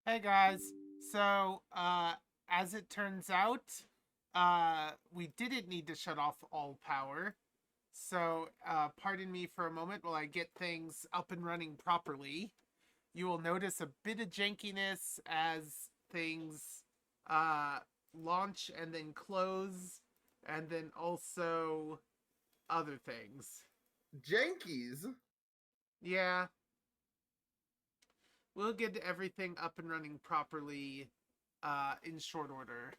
Hey guys. So, as it turns out, we didn't need to shut off all power. So, pardon me for a moment while I get things up and running properly. You will notice a bit of jankiness as things uh launch and then close, and then also other things. Jankies. Yeah, we'll get everything up and running properly in short order.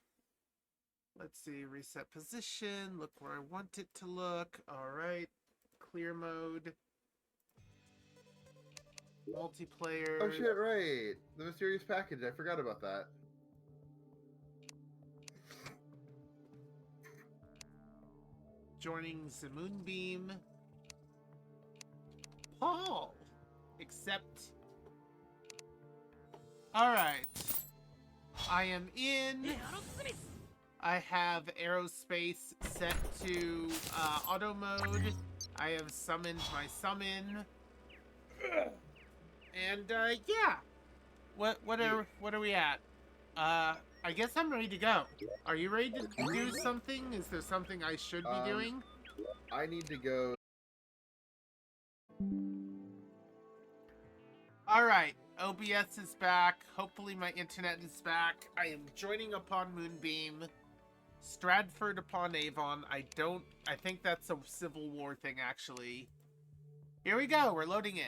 Let's see, reset position, look where I want it to look. All right, clear mode, Oh multiplayer, shit, right. The mysterious package. I forgot about that. joining the Moonbeam. Paul! Except. Alright, I am in. I have aerospace set to auto mode. I have summoned my summon. And yeah. You, What are we at? I guess I'm ready to go. Are you ready to do something? Is there something I should be um, doing? I need to go. Alright, OBS is back. Hopefully my internet is back. I am joining upon Moonbeam. Stratford upon Avon. I think that's a Civil War thing, actually. Here we go, we're loading in.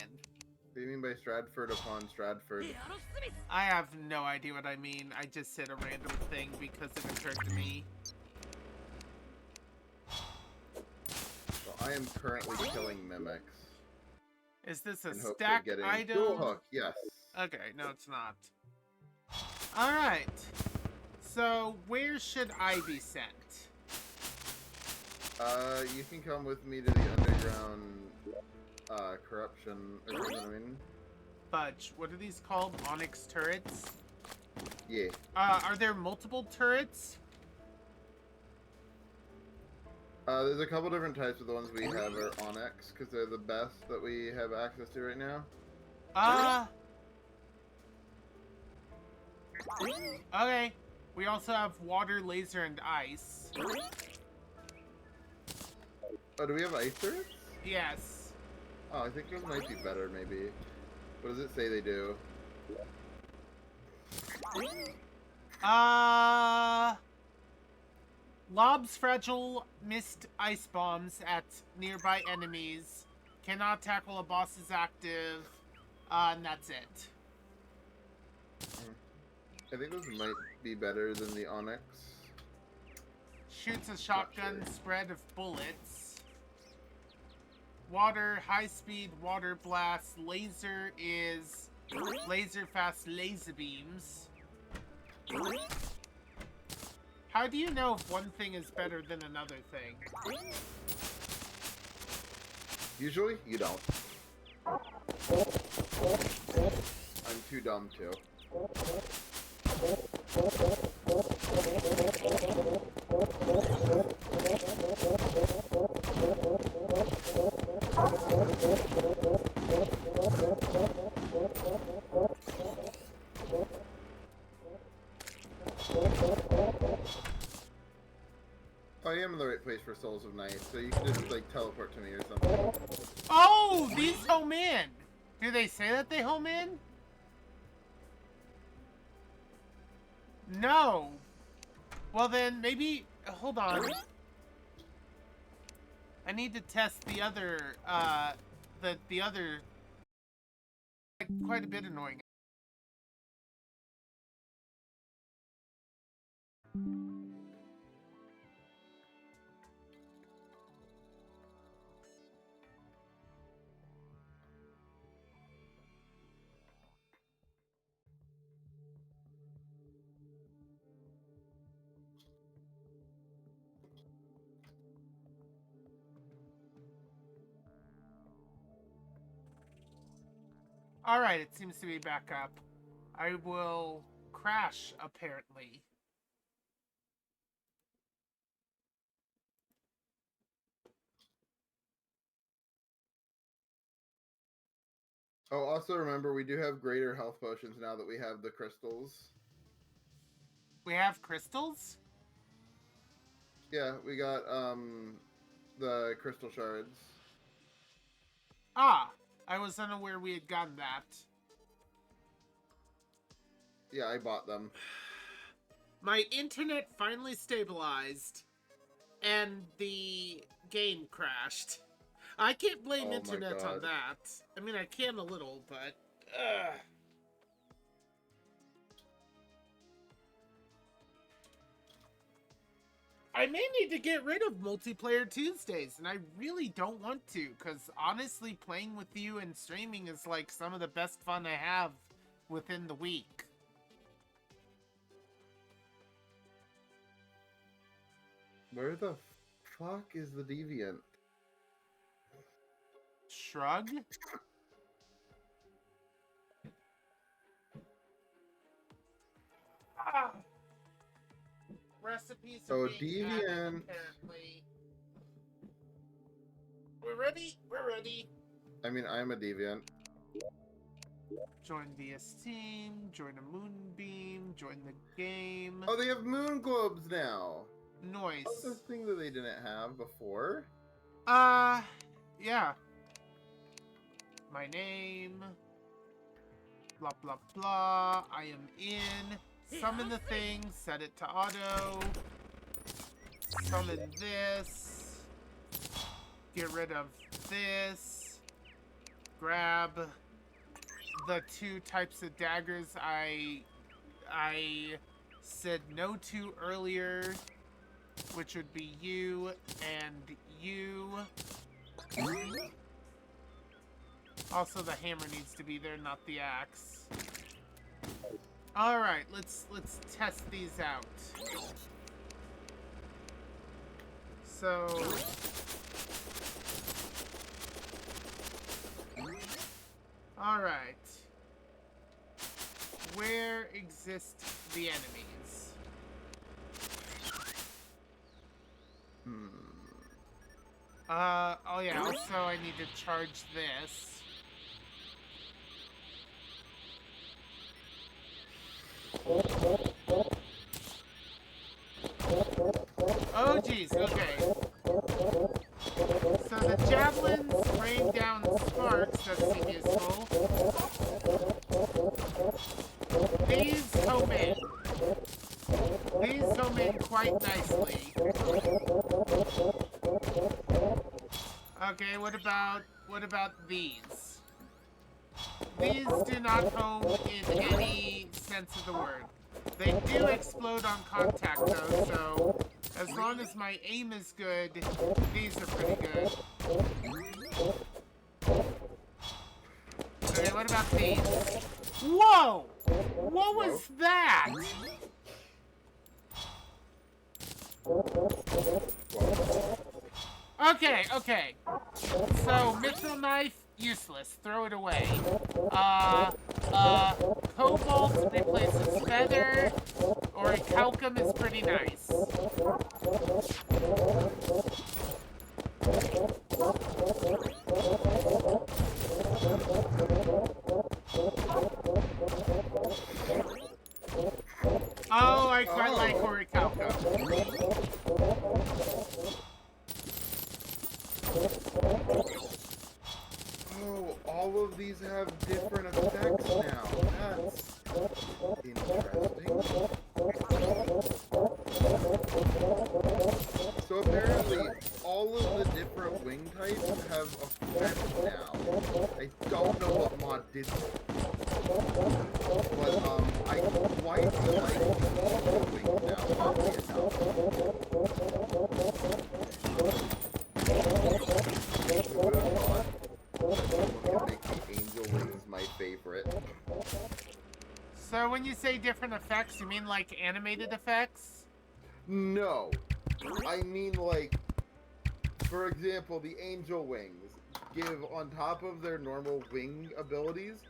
What do you mean by Stratford upon Stratford? I have no idea what I mean. I just said a random thing because it occurred to me. Well, I am currently killing mimics Is this a in hopes of stack getting dual item? hook. Yes. Okay, no it's not. Alright. So, where should I be sent? You can come with me to the underground corruption. Or you know what I mean? Fudge. What are these called? Onyx turrets? Yeah. Are there multiple turrets? There's a couple different types, but the ones we have are Onyx because they're the best that we have access to right now. Uh, okay. We also have water, laser, and ice. Oh, do we have ice turrets? Yes. Oh, I think those might be better, maybe. What does it say they do? Uh, lobs fragile mist ice bombs at nearby enemies. Cannot tackle a boss's active. And that's it. I think those might be better than the Onyx. Shoots a Not shotgun sure. spread of bullets. Water, high speed water blast. Laser is laser fast laser beams. How do you know if one thing is better than another thing? Usually, you don't. I'm too dumb to. Oh, I am in the right place for Souls of Night, so you can just, like, teleport to me or something. Oh, these home in. Do they say that they home in? No. Well then, maybe... Hold on. I need to test the other, the other... Quite a bit annoying. Alright, it seems to be back up. I will crash, apparently. Oh, also remember, we do have greater health potions now that we have the crystals. We have crystals? Yeah, we got the crystal shards. Ah, I was unaware we had gotten that. Yeah, I bought them. My internet finally stabilized, and the game crashed. I can't blame Oh my internet on god. that. I mean, I can a little, but... Ugh. I may need to get rid of multiplayer Tuesdays, and I really don't want to, because honestly, playing with you and streaming is like some of the best fun I have within the week. Where the fuck is the deviant? Shrug? Ah. Recipes are Oh, being added, deviant. apparently. We're ready? We're ready. I mean, I'm a deviant. Join VS Team, join a Moonbeam, join the game. Oh, they have moon globes now. Noise. That's the thing that they didn't have before. Yeah. My name. Blah, blah, blah. I am in. Summon the thing, set it to auto. Summon this. Get rid of this. Grab the 2 types of daggers I said no to earlier, which would be you and you. Also, the hammer needs to be there, not the axe. All right, let's test these out. So, all right. Where exist the enemies? Oh yeah, also I need to charge this. Oh geez, okay. So the javelins rain down sparks, that seem useful. These home in. These home in quite nicely. Okay, what about these? These do not home in any sense of the word. They do explode on contact though, so as long as my aim is good, these are pretty good. Okay, what about these? Whoa! What was that? Okay. So, mithril knife, useless. Throw it away. Cobalt replaces feather, or a calcum is pretty nice. Oh, I quite like orichalcum. Oh, all of these have different effects now. That's interesting. So apparently, all of the different wing types have effects now. I don't know what mod did this, but I quite like the wings now, oddly enough. Who would have thought someone could make the angel wings my favorite? So when you say different effects, you mean like animated effects? No. I mean, like, for example, the angel wings give, on top of their normal wing abilities,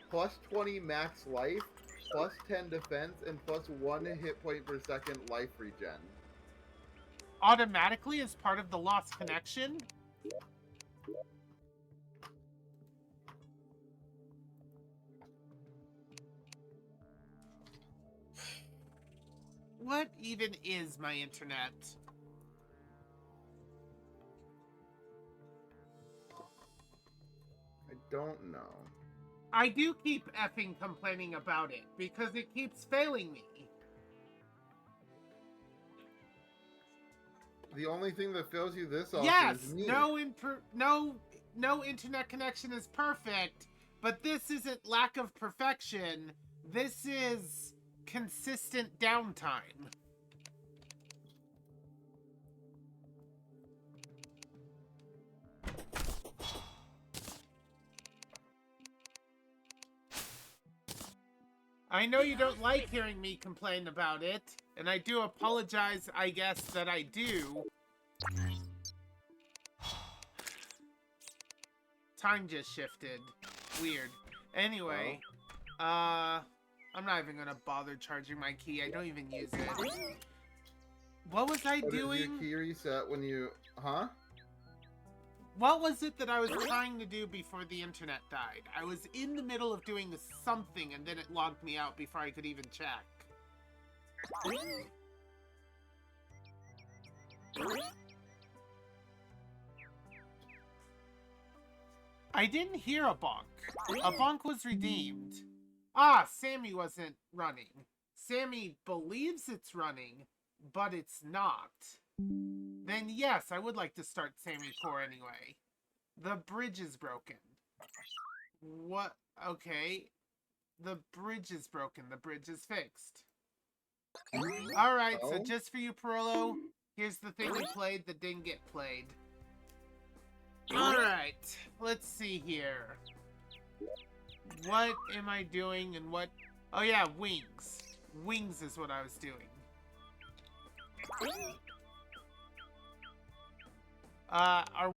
plus 20 max life, plus 10 defense, and plus 1 hit point per second life regen. Automatically as part of the lost connection? What even is my internet? I don't know. I do keep effing complaining about it because it keeps failing me. The only thing that fails you this often Yes, is me. no internet connection is perfect, but this isn't lack of perfection. This is consistent downtime. I know you don't like hearing me complain about it, and I do apologize, I guess, that I do. Time just shifted. Weird. Anyway, I'm not even gonna bother charging my key. I don't even use it. What was I doing? Your key reset when you... Huh? What was it that I was trying to do before the internet died? I was in the middle of doing something and then it logged me out before I could even check. I didn't hear a bonk. A bonk was redeemed. Ah, Sammy wasn't running. Sammy believes it's running, but it's not. Then yes, I would like to start Sammy Core anyway. The bridge is broken. What? Okay. The bridge is broken. The bridge is fixed. Alright, so just for you, Perolo, here's the thing you played that didn't get played. Alright, let's see here. What am I doing and what... Oh yeah, wings. Wings is what I was doing. Our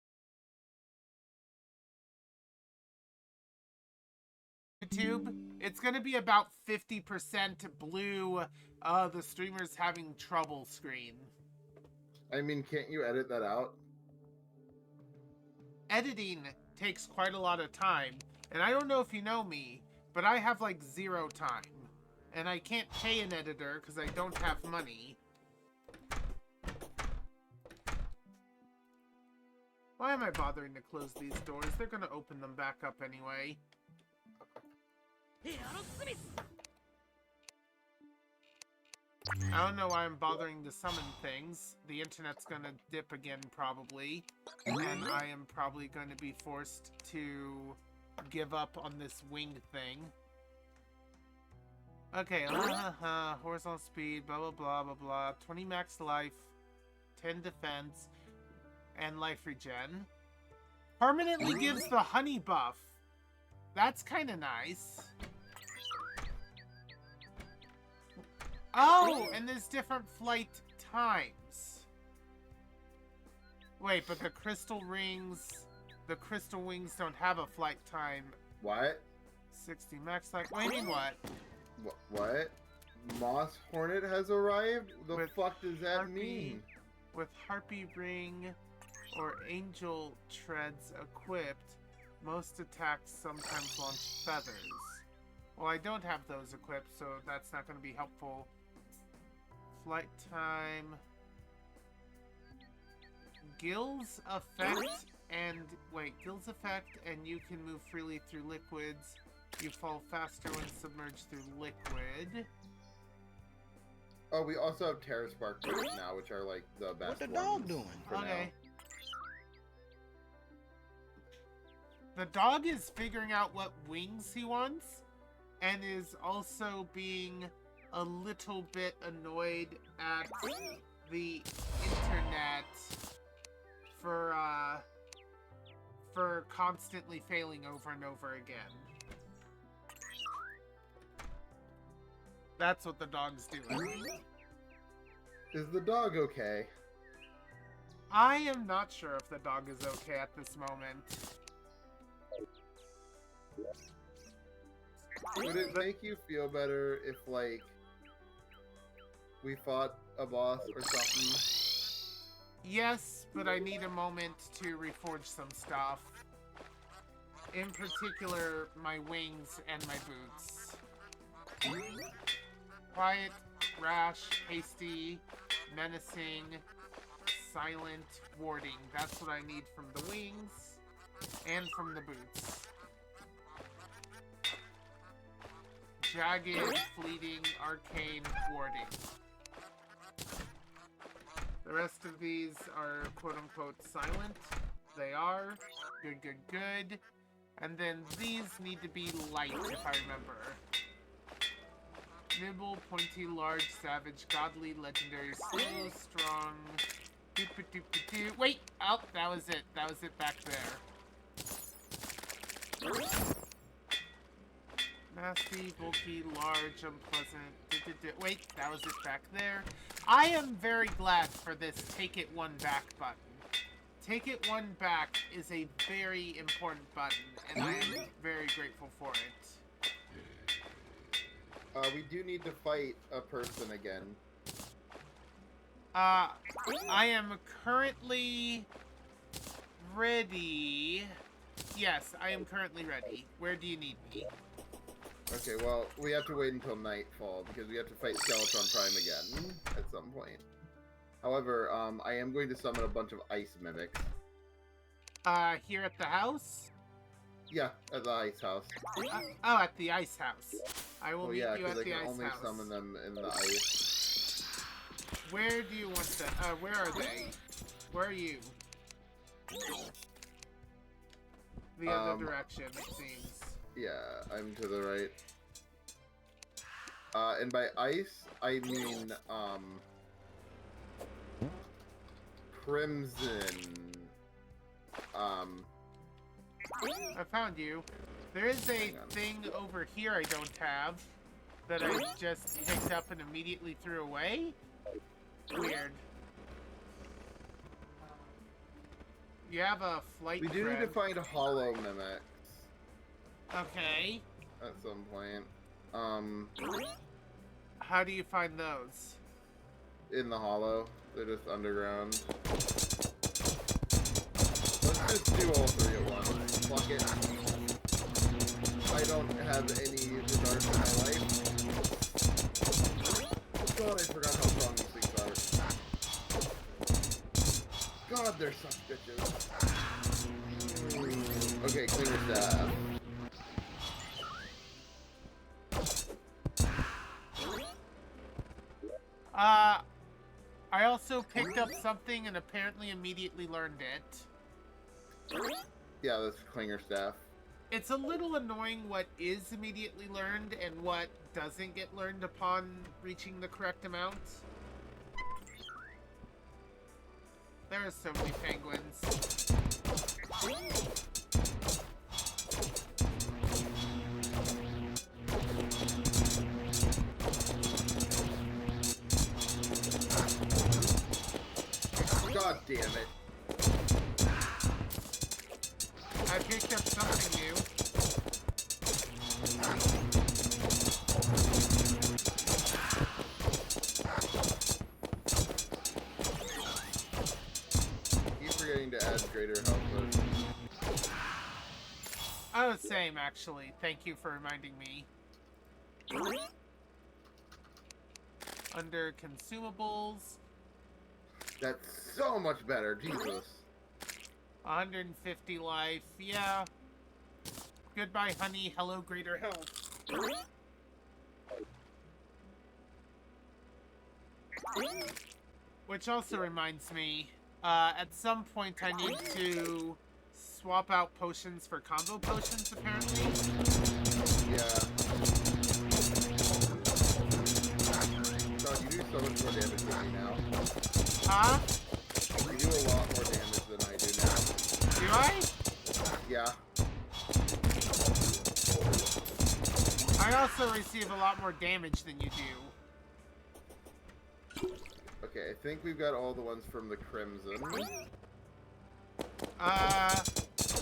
YouTube, it's gonna be about 50% blue, the streamer's having trouble screen. I mean, can't you edit that out? Editing takes quite a lot of time, and I don't know if you know me, but I have like 0 time. And I can't pay an editor because I don't have money. Why am I bothering to close these doors? They're gonna open them back up anyway. I don't know why I'm bothering to summon things. The internet's gonna dip again probably. And I am probably going to be forced to give up on this winged thing. Okay, horizontal speed, blah blah blah blah blah. 20 max life, 10 defense, and life regen. Permanently gives the honey buff. That's kind of nice. Oh, and there's different flight times. Wait, but the crystal wings don't have a flight time. What? 60 max life. What do you mean what? What? Moss Hornet has arrived? The With fuck does that Harpy- mean? With Harpy Ring or Angel Treads equipped, most attacks sometimes launch feathers. Well, I don't have those equipped, so that's not going to be helpful. Flight time. Gills effect and... Wait, Gills effect and you can move freely through liquids. You fall faster when submerged through liquid. Oh, we also have Terra Spark boots now, which are like the best What the ones dog doing? for Okay. The dog is figuring out what wings he wants, and is also being a little bit annoyed at the internet for constantly failing over and over again. That's what the dog's doing. Is the dog okay? I am not sure if the dog is okay at this moment. Would it make you feel better if, like, we fought a boss or something? Yes, but I need a moment to reforge some stuff. In particular, my wings and my boots. Quiet. rash, hasty, menacing, silent, warding. That's what I need from the wings and from the boots. Jagged, fleeting, arcane, warding. The rest of these are quote-unquote silent. They are. Good, good, good. And then these need to be light, if I remember. Nibble, pointy, large, savage, godly, legendary, slow, strong. Doop-a-doop-a-doo. Wait! Oh, that was it. That was it back there. Nasty, bulky, large, unpleasant. Wait, that was it back there. I am very glad for this Take It One Back button. Take It One Back is a very important button, and I am very grateful for it. We do need to fight a person again. I am currently ready. Yes, I am currently ready. Where do you need me? Okay, well, we have to wait until nightfall, because we have to fight Skeleton Prime again at some point. However, I am going to summon a bunch of ice mimics. Here at the house? Yeah, at the ice house. Oh, at the ice house. I will meet you at the ice house. Yeah, because I can only summon them in the ice. Where do you want them? Where are they? Where are you? The other direction, it seems. Yeah, I'm to the right. And by ice, I mean, Crimson. I found you. There is a thing over here I don't have that I just picked up and immediately threw away. Weird. You have a flight We do need to find hollow mimics. Okay. At some point. How do you find those? In the hollow. They're just underground. Let's just do all three at once. Fuck it. I don't have any regards in my life. God, I forgot how strong these things are. God, they're such bitches. Okay, clear staff. I also picked up something and apparently immediately learned it. Yeah, that's Clinger Staff. It's a little annoying what is immediately learned and what doesn't get learned upon reaching the correct amount. There are so many penguins. God damn it. I picked up something new. Keep forgetting to add greater health. Oh, same actually. Thank you for reminding me. Under consumables. That's so much better, Jesus. 150 life, yeah. Goodbye, honey. Hello, greater health. Which also reminds me, at some point I need to swap out potions for combo potions, apparently. Yeah. God, you do so much more damage than me now. Huh? You do a lot more damage than I do now. Do I? Yeah. I also receive a lot more damage than you do. Okay, I think we've got all the ones from the Crimson.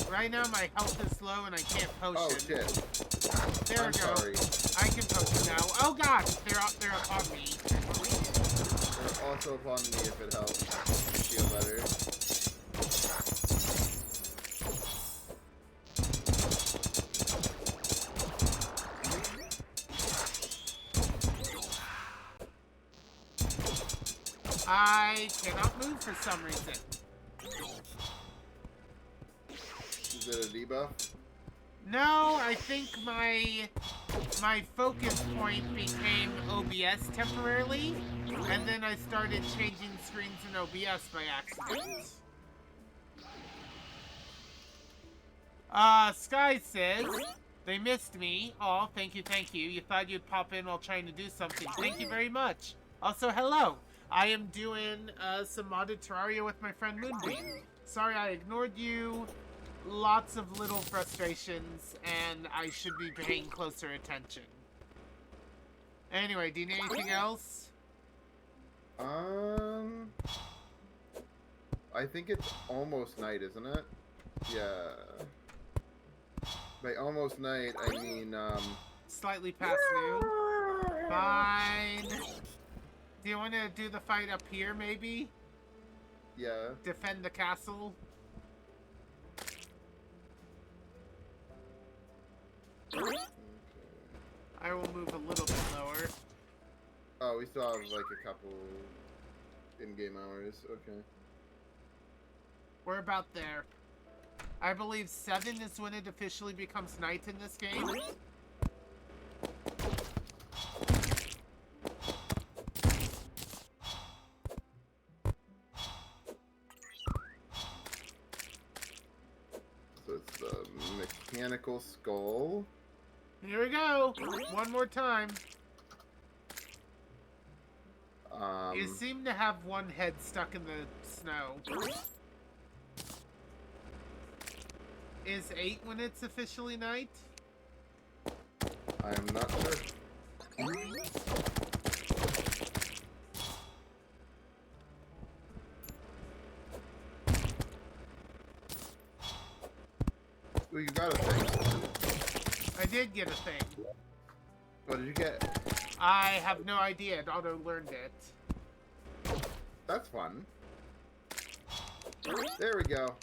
Right now my health is low and I can't potion. Oh shit. There we go. Sorry. I can potion now. Oh god, they're up on me. They're also upon me if it helps. Feel better. I cannot move for some reason. Is it a debuff? No, I think my focus point became OBS temporarily, and then I started changing screens in OBS by accident. Sky says, they missed me. Oh, thank you, thank you. You thought you'd pop in while trying to do something. Thank you very much. Also, hello. I am doing some modded Terraria with my friend Moonbeam. Sorry I ignored you. Lots of little frustrations, and I should be paying closer attention. Anyway, do you need anything else? I think it's almost night, isn't it? Yeah. By almost night, I mean, Slightly past noon. Fine. Do you want to do the fight up here, maybe? yeah. Defend the castle? Okay. I will move a little bit lower. Oh, we still have like a couple in-game hours. Okay. We're about there. I believe 7 is when it officially becomes night in this game. So it's the mechanical skull. Here we go. One more time. You seem to have one head stuck in the snow. Is 8 when it's officially night? I am not sure. Ooh, you got a thing. I did get a thing. What did you get? I have no idea. It auto-learned it. That's fun. There we go.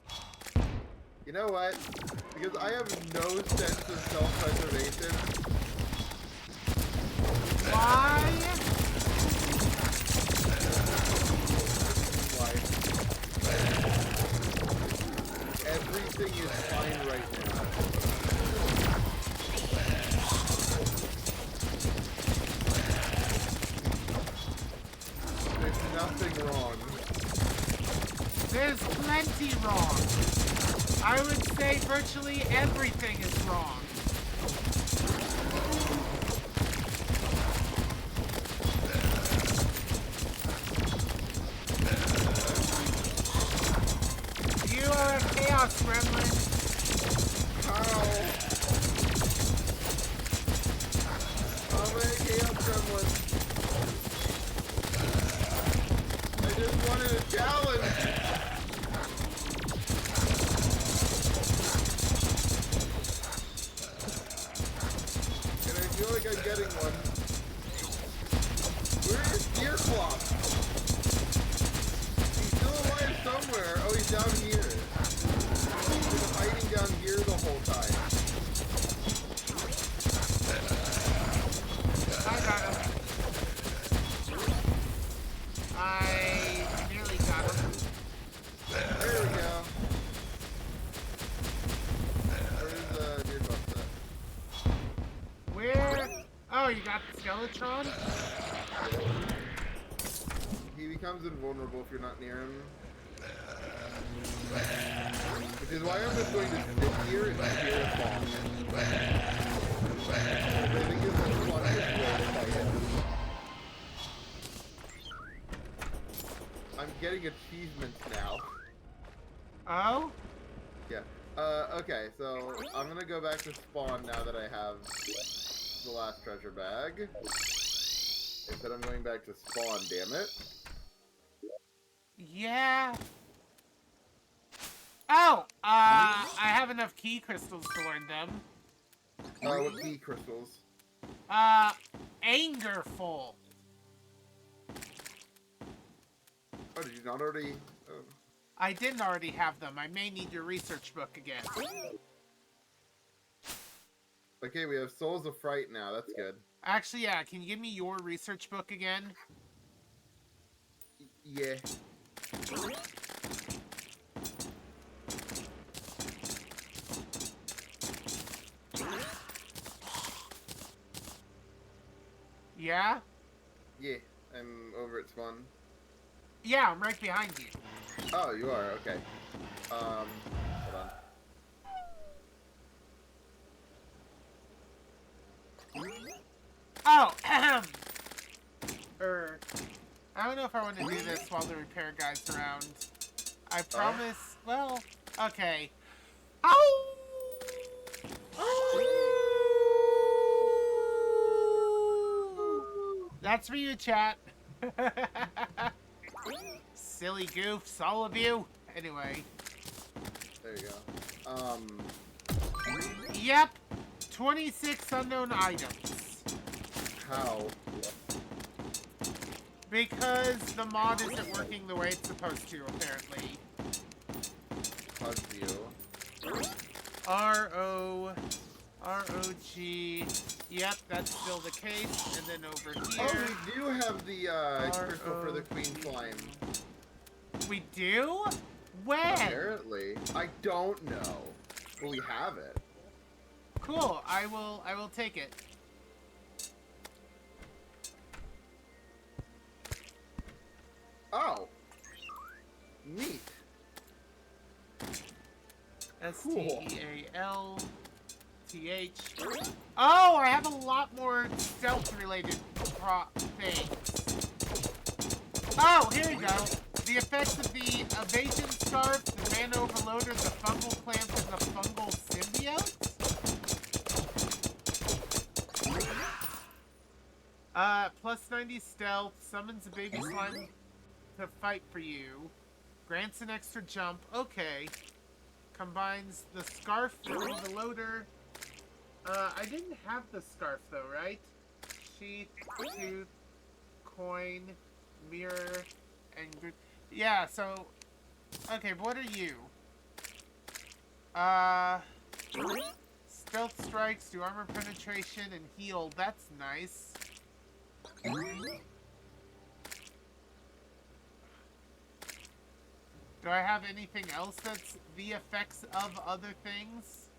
You know what? Because I have no sense of self-preservation. Why? Everything is fine right now. There's nothing wrong. There's plenty wrong. I would say virtually everything is wrong. You are a chaos gremlin. How? I'm a chaos gremlin. I just wanted a challenge. And I feel like I'm getting one. Where is Deerclaw? He's still alive somewhere. Oh, he's down here. He's been hiding down here the whole time. I got him. I nearly got him. There we go. Where's Deerclaw at? Where? Oh, you got the Skeletron? He becomes invulnerable if you're not near him. Which is why I'm just going to sit here and hear a song. I think it's the funniest way to fight it. I'm getting achievements now. Oh? Yeah. Okay, so I'm gonna go back to spawn now that I have the last treasure bag. Instead I'm going back to spawn, damn it. Yeah. Oh! I have enough key crystals to learn them. What key crystals? Angerful. Oh, did you not already... Oh. I didn't already have them. I may need your research book again. Okay, we have Souls of Fright now, that's good. Actually, yeah, can you give me your research book again? Yeah. Yeah? Yeah. I'm over at spawn. Yeah, I'm right behind you. Oh, you are? Okay. Hold on. Oh, ahem. I don't know if I want to do this while the repair guy's around. I promise. Well, okay. Ow! That's for you, chat. Silly goofs, all of you. Anyway. There you go. Yep. 26 unknown items. How? Because the mod isn't working the way it's supposed to, apparently. Hug you. R-O-G. Yep, that's still the case. And then over here. Oh, we do have the crystal for the queen slime. We do? When? Apparently. I don't know. But we have it. Cool. I will take it. Oh. Neat. S-T-E-A-L-T-H. Oh, I have a lot more stealth-related things. Oh, here you go. The effects of the evasion scarf, the mana overloader, the fungal clamp, and the fungal symbiote. Plus 90 stealth, summons a baby slime to fight for you. Grants an extra jump. Okay. Combines the scarf with the overloader. I didn't have the scarf though, right? Sheath, tooth, coin, mirror, and yeah, so okay, what are you? Stealth strikes, do armor penetration and heal. That's nice. Do I have anything else that's the effects of other things?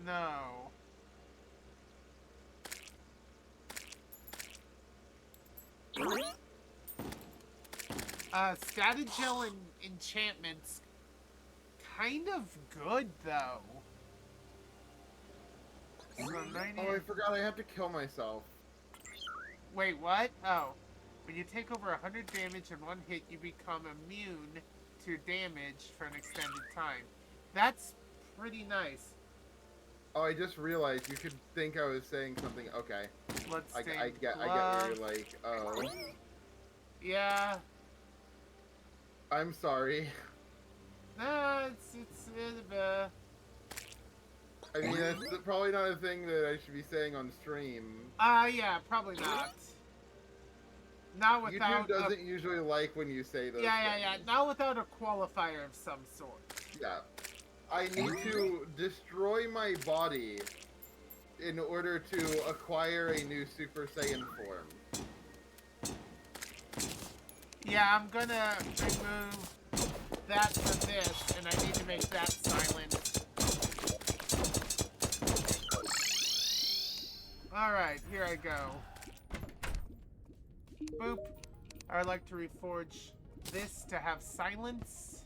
No. Statogel and enchantments. Kind of good, though. So 90... Oh, I forgot I have to kill myself. Wait, what? Oh. When you take over 100 damage in one hit, you become immune to damage for an extended time. That's pretty nice. Oh, I just realized you could think I was saying something. Okay. I get where you're like, oh. Yeah. I'm sorry. No, it's I mean, that's probably not a thing that I should be saying on stream. yeah, probably not. Not without YouTube doesn't usually like when you say those things. Yeah. Not without a qualifier of some sort. Yeah. I need to destroy my body in order to acquire a new Super Saiyan form. Yeah, I'm gonna remove that from this, and I need to make that silent. Alright, here I go. Boop. I would like to reforge this to have silence.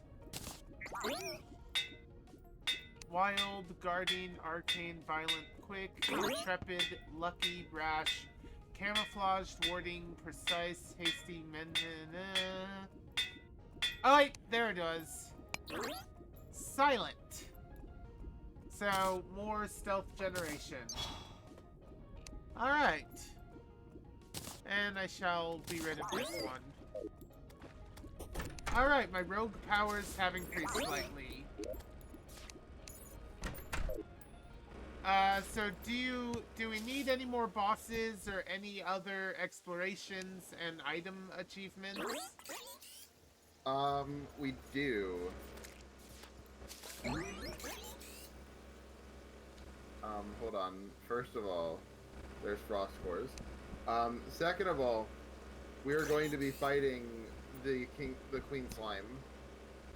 Wild, guarding, arcane, violent, quick, intrepid, lucky, rash, camouflaged, warding, precise, hasty, oh wait, there it was. Silent. So, more stealth generation. Alright. And I shall be rid of this one. Alright, my rogue powers have increased slightly. So do we need any more bosses or any other explorations and item achievements? We do. Hold on. First of all, there's frost cores. Second of all, we are going to be fighting the queen slime.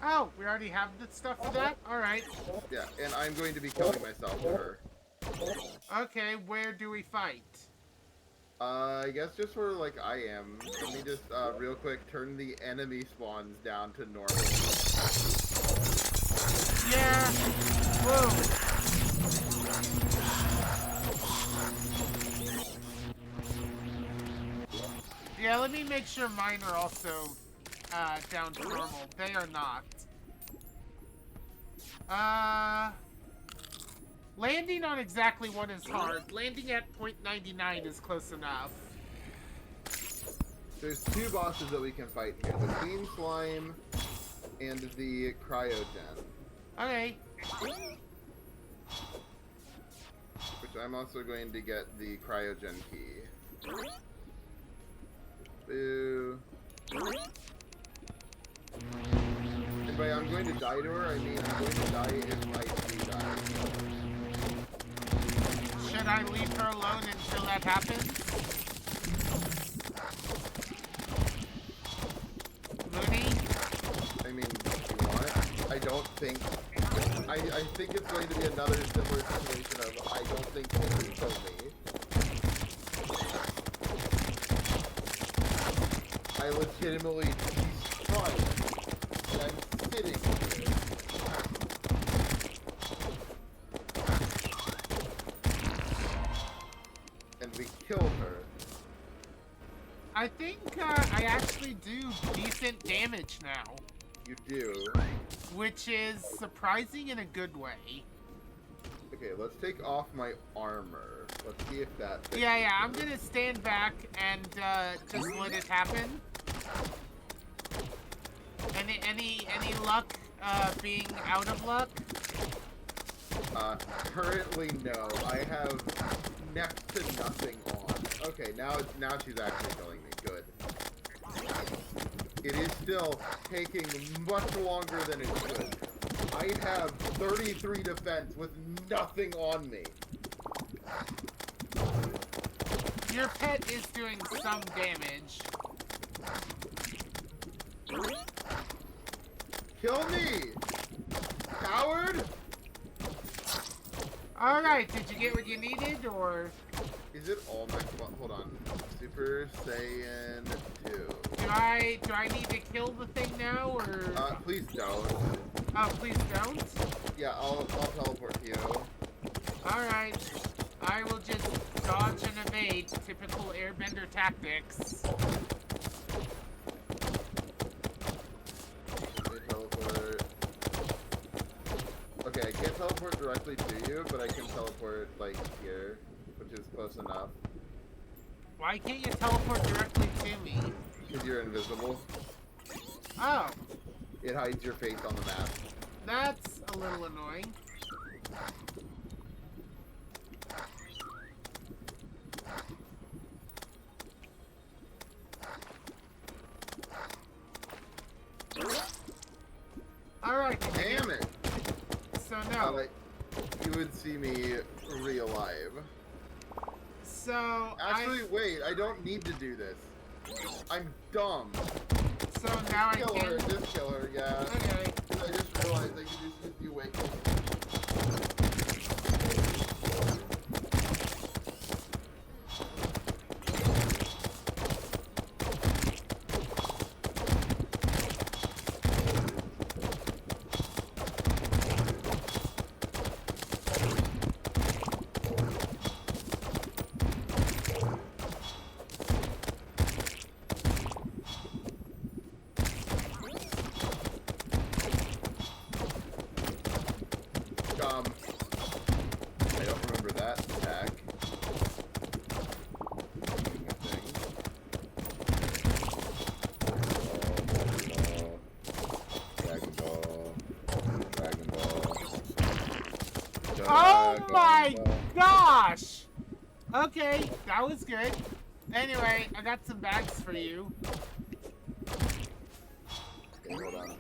Oh, we already have the stuff for that? Alright. Yeah, and I'm going to be killing myself for her. Okay, where do we fight? I guess just where, like, I am. Let me just, real quick, turn the enemy spawns down to normal. Yeah. Whoa. Yeah, let me make sure mine are also down to normal. They are not. Landing on exactly one is hard. Landing at 0.99 is close enough. There's two bosses that we can fight here. The queen slime and the cryogen. Okay. Which I'm also going to get the cryogen key. Boo. And by I'm going to die to her, I mean I'm going to die if I do die. Should I leave her alone until that happens? Mooney? I mean, if you want. I don't think... I think it's going to be another similar situation of I don't think they can kill me. I legitimately... She's trying. And I'm sitting here. And we killed her. I think I actually do decent damage now. You do. Which is surprising in a good way. Okay, let's take off my armor. Let's see if that fixes Yeah, it. I'm gonna stand back and just let it happen. Any luck being out of luck? Currently no. I have next to nothing on. Okay, now she's actually killing me. Good. It is still taking much longer than it should. I have 33 defense with nothing on me. Your pet is doing some damage. Kill me! Coward! Alright, did you get what you needed, or...? Is it all max? Hold on. Super Saiyan 2. Do I need to kill the thing now, or...? Please don't. Oh, please don't? Yeah, I'll teleport to you. Alright. I will just dodge and evade, typical airbender tactics. Let me teleport. Okay, I can't teleport directly to you, but I can teleport, like, here, which is close enough. Why can't you teleport directly to me? Because you're invisible. Oh, It hides your face on the map. that's a little annoying. Alright, Damn it! so no. You would see me re-alive. So, Actually, wait, I don't need to do this. I'm dumb. so now I Kill her, can... just kill her, yeah. Okay. I just realized I could just you wake me. I don't remember that attack. Dragon Ball. Dragon Ball. Oh Dragon my Ball. gosh! Okay, that was good. Anyway, I got some bags for you. Okay, hold on.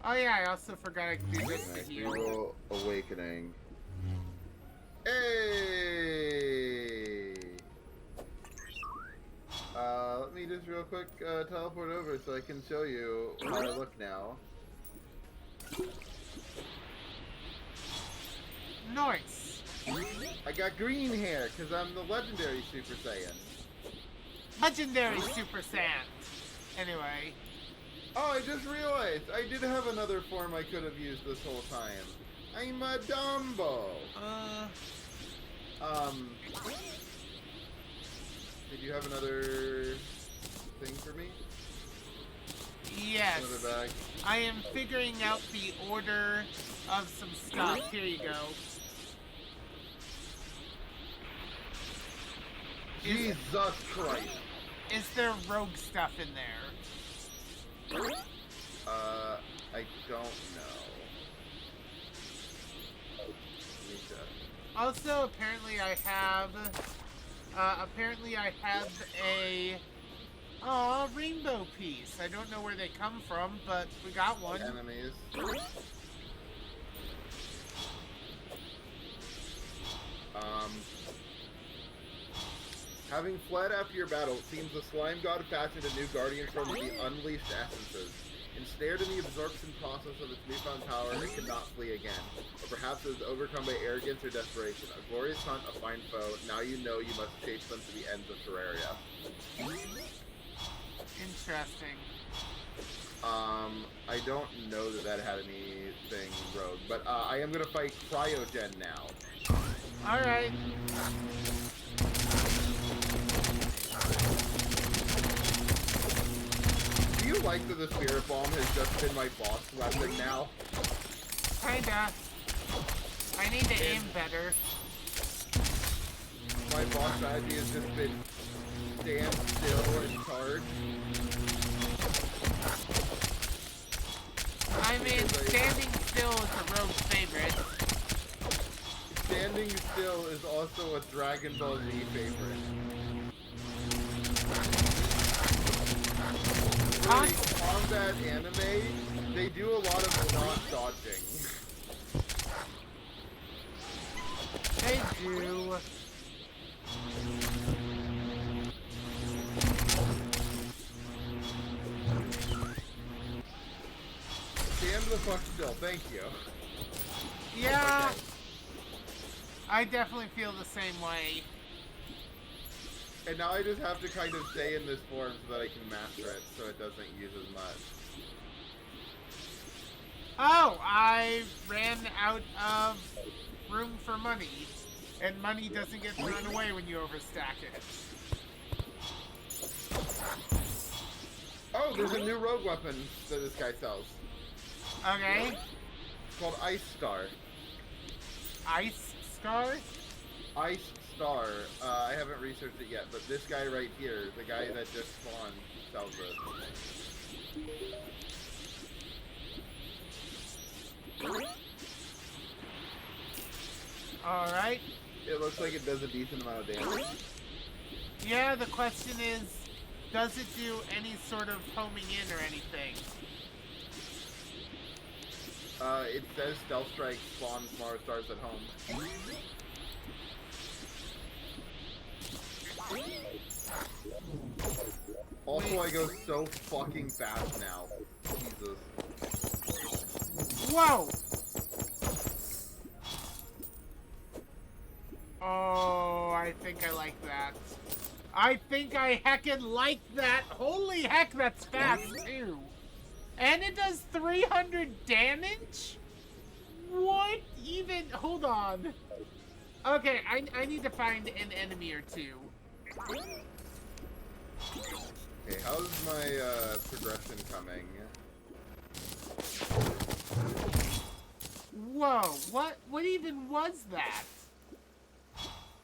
Oh yeah, I also forgot I could do this to Nice heal. Hero Awakening. Hey! real quick teleport over so I can show you how I look now. Nice. I got green hair because I'm the legendary Super Saiyan. Legendary Super Saiyan. Anyway. Oh, I just realized I did have another form I could have used this whole time. I'm a Dumbo. Did you have another thing for me? Yes. Another bag. I am figuring out the order of some stuff. Here you go. Jesus Christ. Is there rogue stuff in there? I don't know. Also, apparently I have a rainbow piece. I don't know where they come from, but we got one. Enemies. Having fled after your battle, it seems the slime god fashioned a new guardian from the unleashed essences. Ensnared in the absorption process of its newfound power, it cannot flee again. Or perhaps it is overcome by arrogance or desperation. A glorious hunt, a fine foe. Now you know you must chase them to the ends of Terraria. Interesting. I don't know that had anything rogue, but I am gonna fight Cryogen now. Alright. Do you like that the Spirit Bomb has just been my boss weapon now? Kinda. I need to aim better. My boss strategy has just been stand still and charge. I mean, standing still is a rogue's favorite. Standing still is also a Dragon Ball Z favorite. Really, combat anime, they do a lot of not dodging. They do. Stand the fuck still, thank you. Yeah. Okay. I definitely feel the same way. And now I just have to kind of stay in this form so that I can master it so it doesn't use as much. Oh, I ran out of room for money. And money doesn't get thrown away when you overstack it. Oh, there's a new rogue weapon that this guy sells. Okay. It's called Ice Star. Ice Star? Ice Star. I haven't researched it yet, but this guy right here, the guy that just spawned, sells it. Alright. It looks like it does a decent amount of damage. Yeah, the question is, does it do any sort of homing in or anything? It says Stealth Strike spawns Mars stars at home. Also, I go so fucking fast now. Jesus. Whoa! Oh, I think I like that. I think I heckin' like that. Holy heck, that's fast too. And it does 300 damage? What even? Hold on. Okay, I need to find an enemy or two. Okay, how's my progression coming? Whoa, what even was that?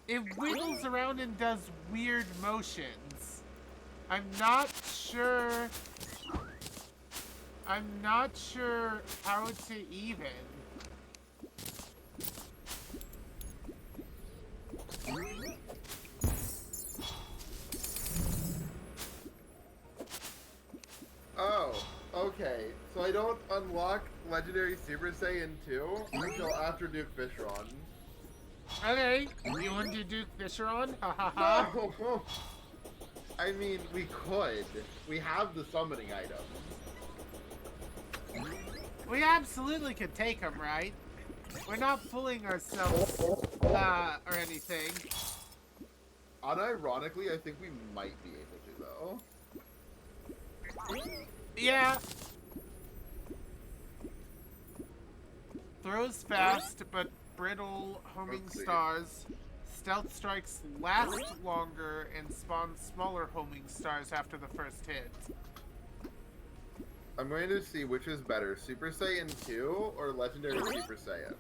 It wiggles around and does weird motions. I'm not sure how to even. Oh, okay. So I don't unlock Legendary Super Saiyan 2 until after Duke Fishron. Okay, you want to do Duke Fisher on? Ha ha ha. No! I mean, we could. We have the summoning item. We absolutely could take them, right? We're not fooling ourselves, or anything. Unironically, I think we might be able to, though. Yeah. Throws fast, but brittle homing Let's see. stars. Stealth strikes last longer and spawn smaller homing stars after the first hit. I'm going to see which is better, Super Saiyan 2 or Legendary Super Saiyan.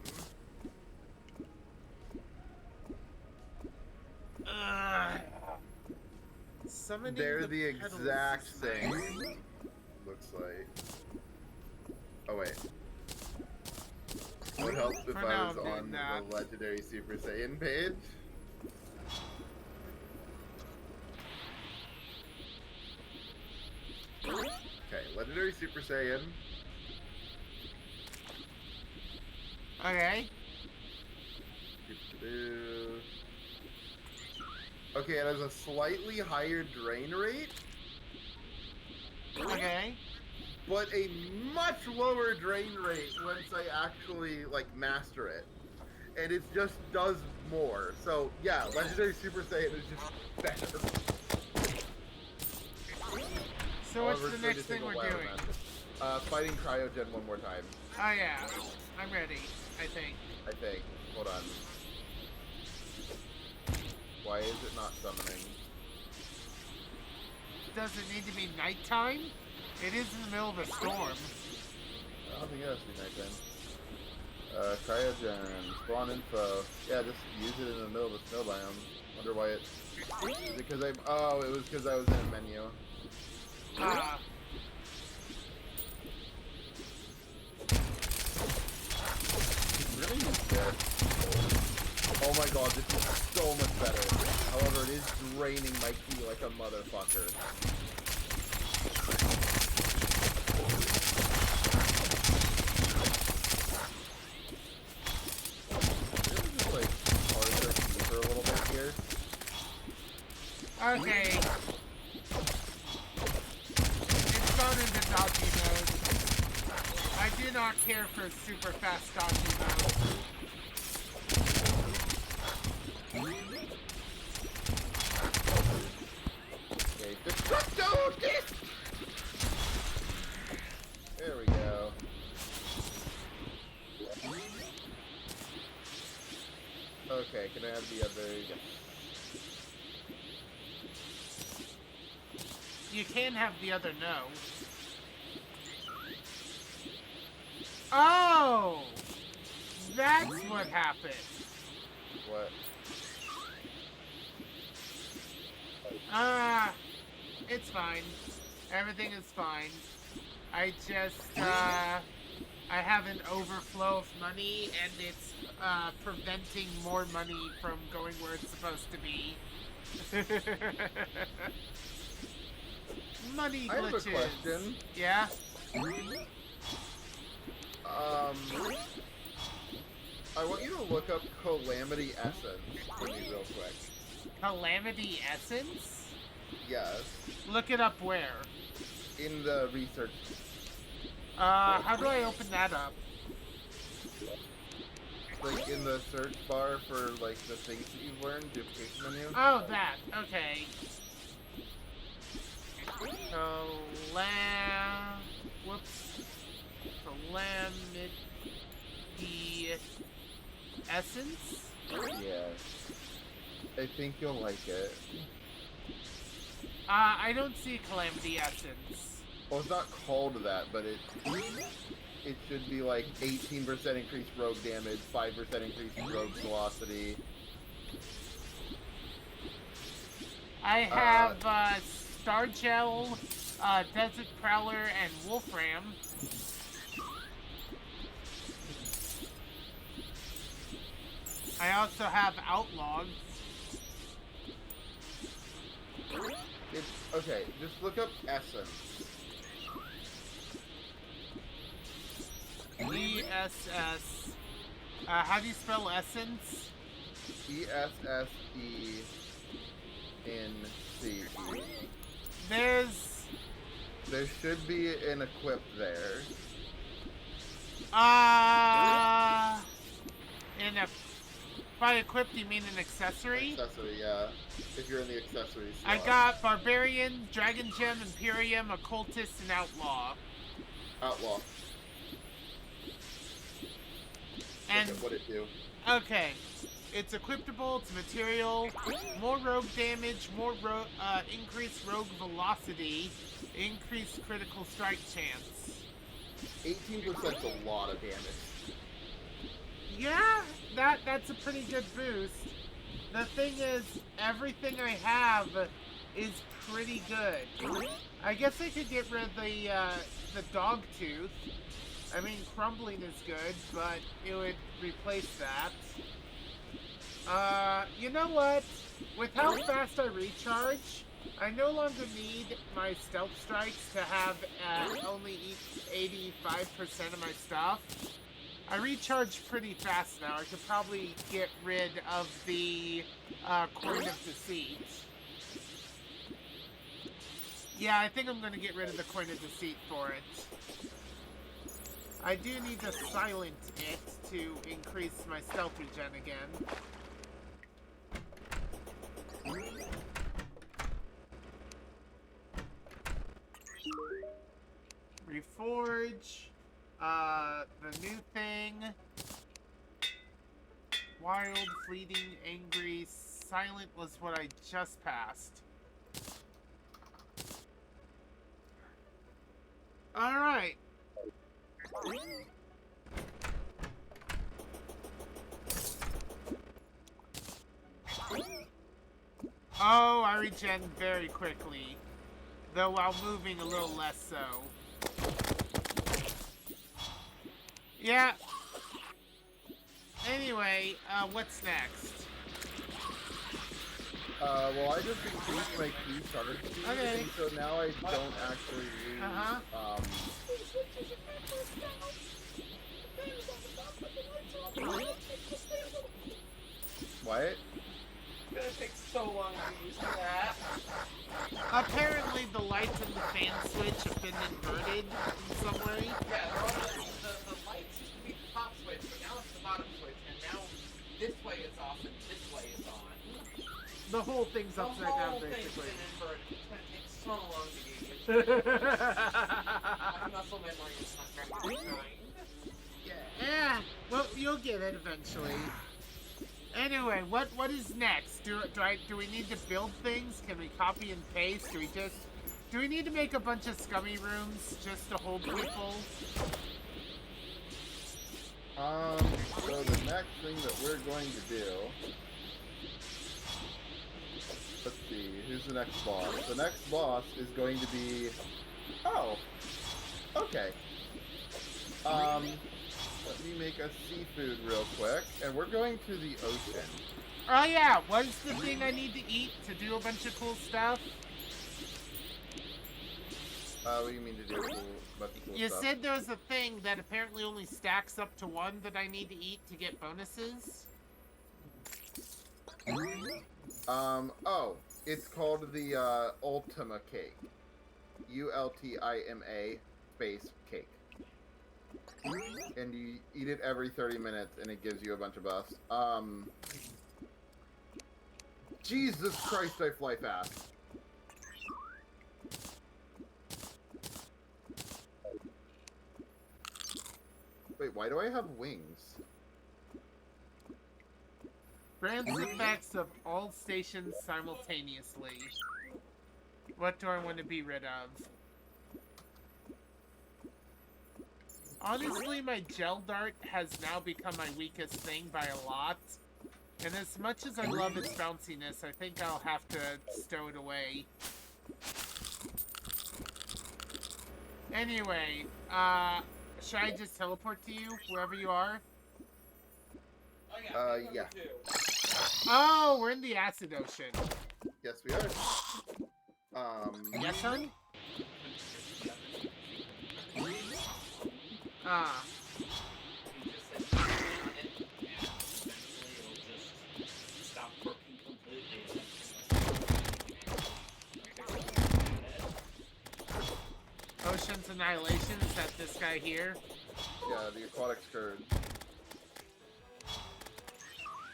Summoning They're the petals exact is same. nice. Looks like. Oh wait. Would help if For I now, was I'm doing on that. the Legendary Super Saiyan page. Okay, Legendary Super Saiyan. Okay. Okay, it has a slightly higher drain rate, Okay. but a much lower drain rate once I actually, like, master it. And it just does more. So, yeah, Legendary Super Saiyan is just better. So what's However, the it's going next to take thing a we're while to doing? master. Fighting Cryogen one more time, Oh yeah, I'm ready, I think. I think. Hold on. Why is it not summoning? Does it need to be nighttime? It is in the middle of a storm. I don't think it has to be nighttime. Cryogen, spawn info. Yeah, just use it in the middle of a snow biome. Wonder why it... Is it because oh, it was because I was in a menu. Really use this. Oh my god, this is so much better. However, it is draining my key like a motherfucker. Really just like charge our key for a little bit here. Okay. It's gone into dodgy mode. I do not care for super fast dodgy mode. Okay, Destructo Disc! There we go. Okay, can I have the other? Yes. You can have the other no. Oh! That's what happened. What? It's fine. Everything is fine. I just, I have an overflow of money, and it's, preventing more money from going where it's supposed to be. Money glitches. I have a question. Yeah? I want you to look up Calamity Essence for me real quick. Calamity Essence? Yes. Look it up where? In the research. How do I open that up? Like in the search bar for like the things that you've learned, duplication menu. Oh, that. Okay. Whoops. Calamity Essence? Yeah. I think you'll like it. I don't see Calamity Essence. Well, it's not called that, but it should be like 18% increased rogue damage, 5% increased rogue velocity. I have, Stargel, Desert Prowler, and Wolfram. I also have Outlaws. It's okay. Just look up Essence. ESS. How do you spell Essence? ESSE in C. There's... There should be an equip there. In a... By equipped, you mean an accessory? Accessory, yeah. If you're in the accessory slot. I got Barbarian, Dragon Gem, Imperium, Occultist, and Outlaw. Outlaw. And... Look at what it do. Okay. It's equipable, it's material, more rogue damage, more increased rogue velocity, increased critical strike chance. 18%'s a lot of damage. Yeah, that's a pretty good boost. The thing is, everything I have is pretty good. I guess I could get rid of the dog tooth. I mean, crumbling is good, but it would replace that. You know what? With how fast I recharge, I no longer need my stealth strikes to have only eat 85% of my stuff. I recharge pretty fast now. I could probably get rid of the Coin of Deceit. Yeah, I think I'm going to get rid of the Coin of Deceit for it. I do need to silent it to increase my stealth regen again. Reforge. The new thing. Wild, fleeting, angry, silent was what I just passed. Alright. Oh, I regen very quickly. Though while moving a little less so. Yeah. Anyway, what's next? Well, I just increased my key starter speed, Okay. and so now I don't actually lose, What? It's gonna take so long to use that. Apparently the lights and the fan switch have been inverted in some way. Yeah, the lights used to be the top switch, but now it's the bottom switch, and now this way is off and this way is on. The whole thing's upside The down, whole thing's basically. been inverted. It's gonna take so long to get used to. My muscle memory is not very kind. Yeah, well, you'll get it eventually. Anyway, what is next? Do we need to build things? Can we copy and paste? Do we need to make a bunch of scummy rooms just to hold people? So the next thing that we're going to do, let's see, who's the next boss? The next boss is going to be, oh, okay. Let me make a seafood real quick, and we're going to the ocean. Oh yeah, what's the thing I need to eat to do a bunch of cool stuff? What do you mean to do a bunch of cool You stuff? said there was a thing that apparently only stacks up to 1 that I need to eat to get bonuses? Oh, it's called the, Ultima Cake. Ultima space cake. And you eat it every 30 minutes, and it gives you a bunch of buffs. Jesus Christ, I fly fast. Wait, why do I have wings? Grants effects of all stations simultaneously. What do I want to be rid of? Honestly, my gel dart has now become my weakest thing by a lot. And as much as I love its bounciness, I think I'll have to stow it away. Anyway, should I just teleport to you, wherever you are? Oh Yeah. Oh, we're in the acid ocean. Yes, we are. Yes, son? Ah. You just said on it, and eventually it'll just stop working completely. Annihilation? Is that this guy here? Yeah, the aquatic scourge.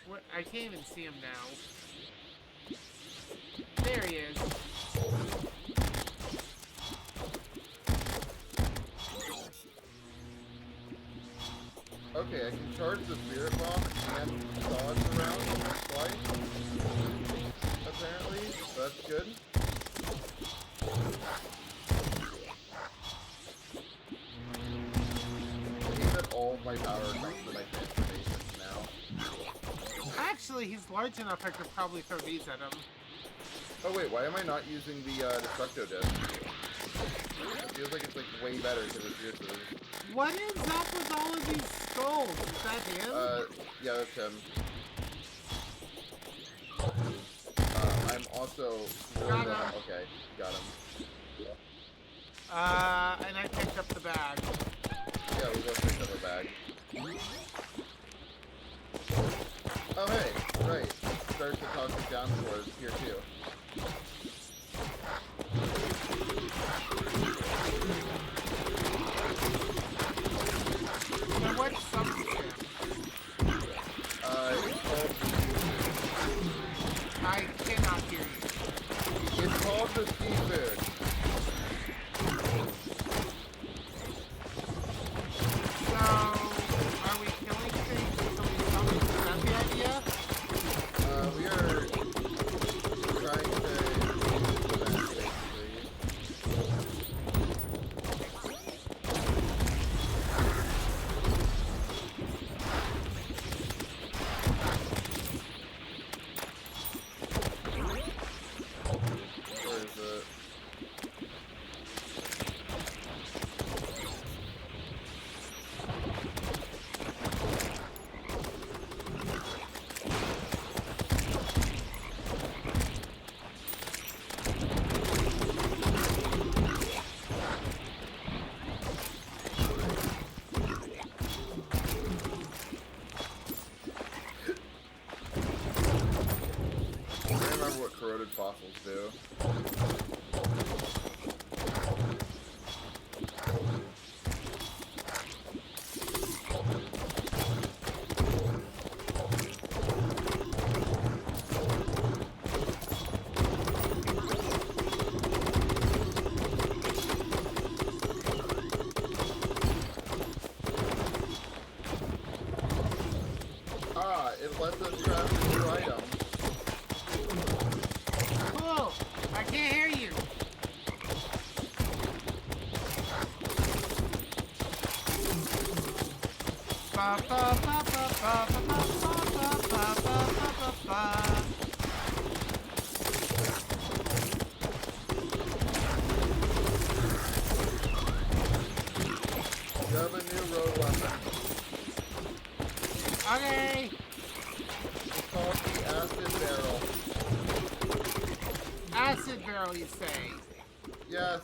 What? I can't even see him now. There he is. Okay, I can charge the spirit bomb and dodge around twice. Apparently, that's good. I think that all of my power comes from my transformations now. Actually, he's large enough I could probably throw these at him. Oh wait, why am I not using the Destructo Disc? It feels like it's like way better because it's useless. What is up with all of these skulls? Is that him? Yeah, that's him. I'm also... Got him. Okay, got him. And I picked up the bag. Yeah, we both picked up a bag. Oh hey, right. Starts to toxic down towards here too. So what's something? It's called... I cannot hear you. It's called the seafood. So, are we killing things until we come? Is that the idea? We are trying to basically. Where is it? I can't remember what corroded fossils do. Ah, it lets us craft a new item. Cool! I can't hear you! Ba ba ba ba ba ba ba ba ba ba ba ba. Grab a new road weapon. Okay! It's called the acid barrel. Acid barrel, you say? Yes.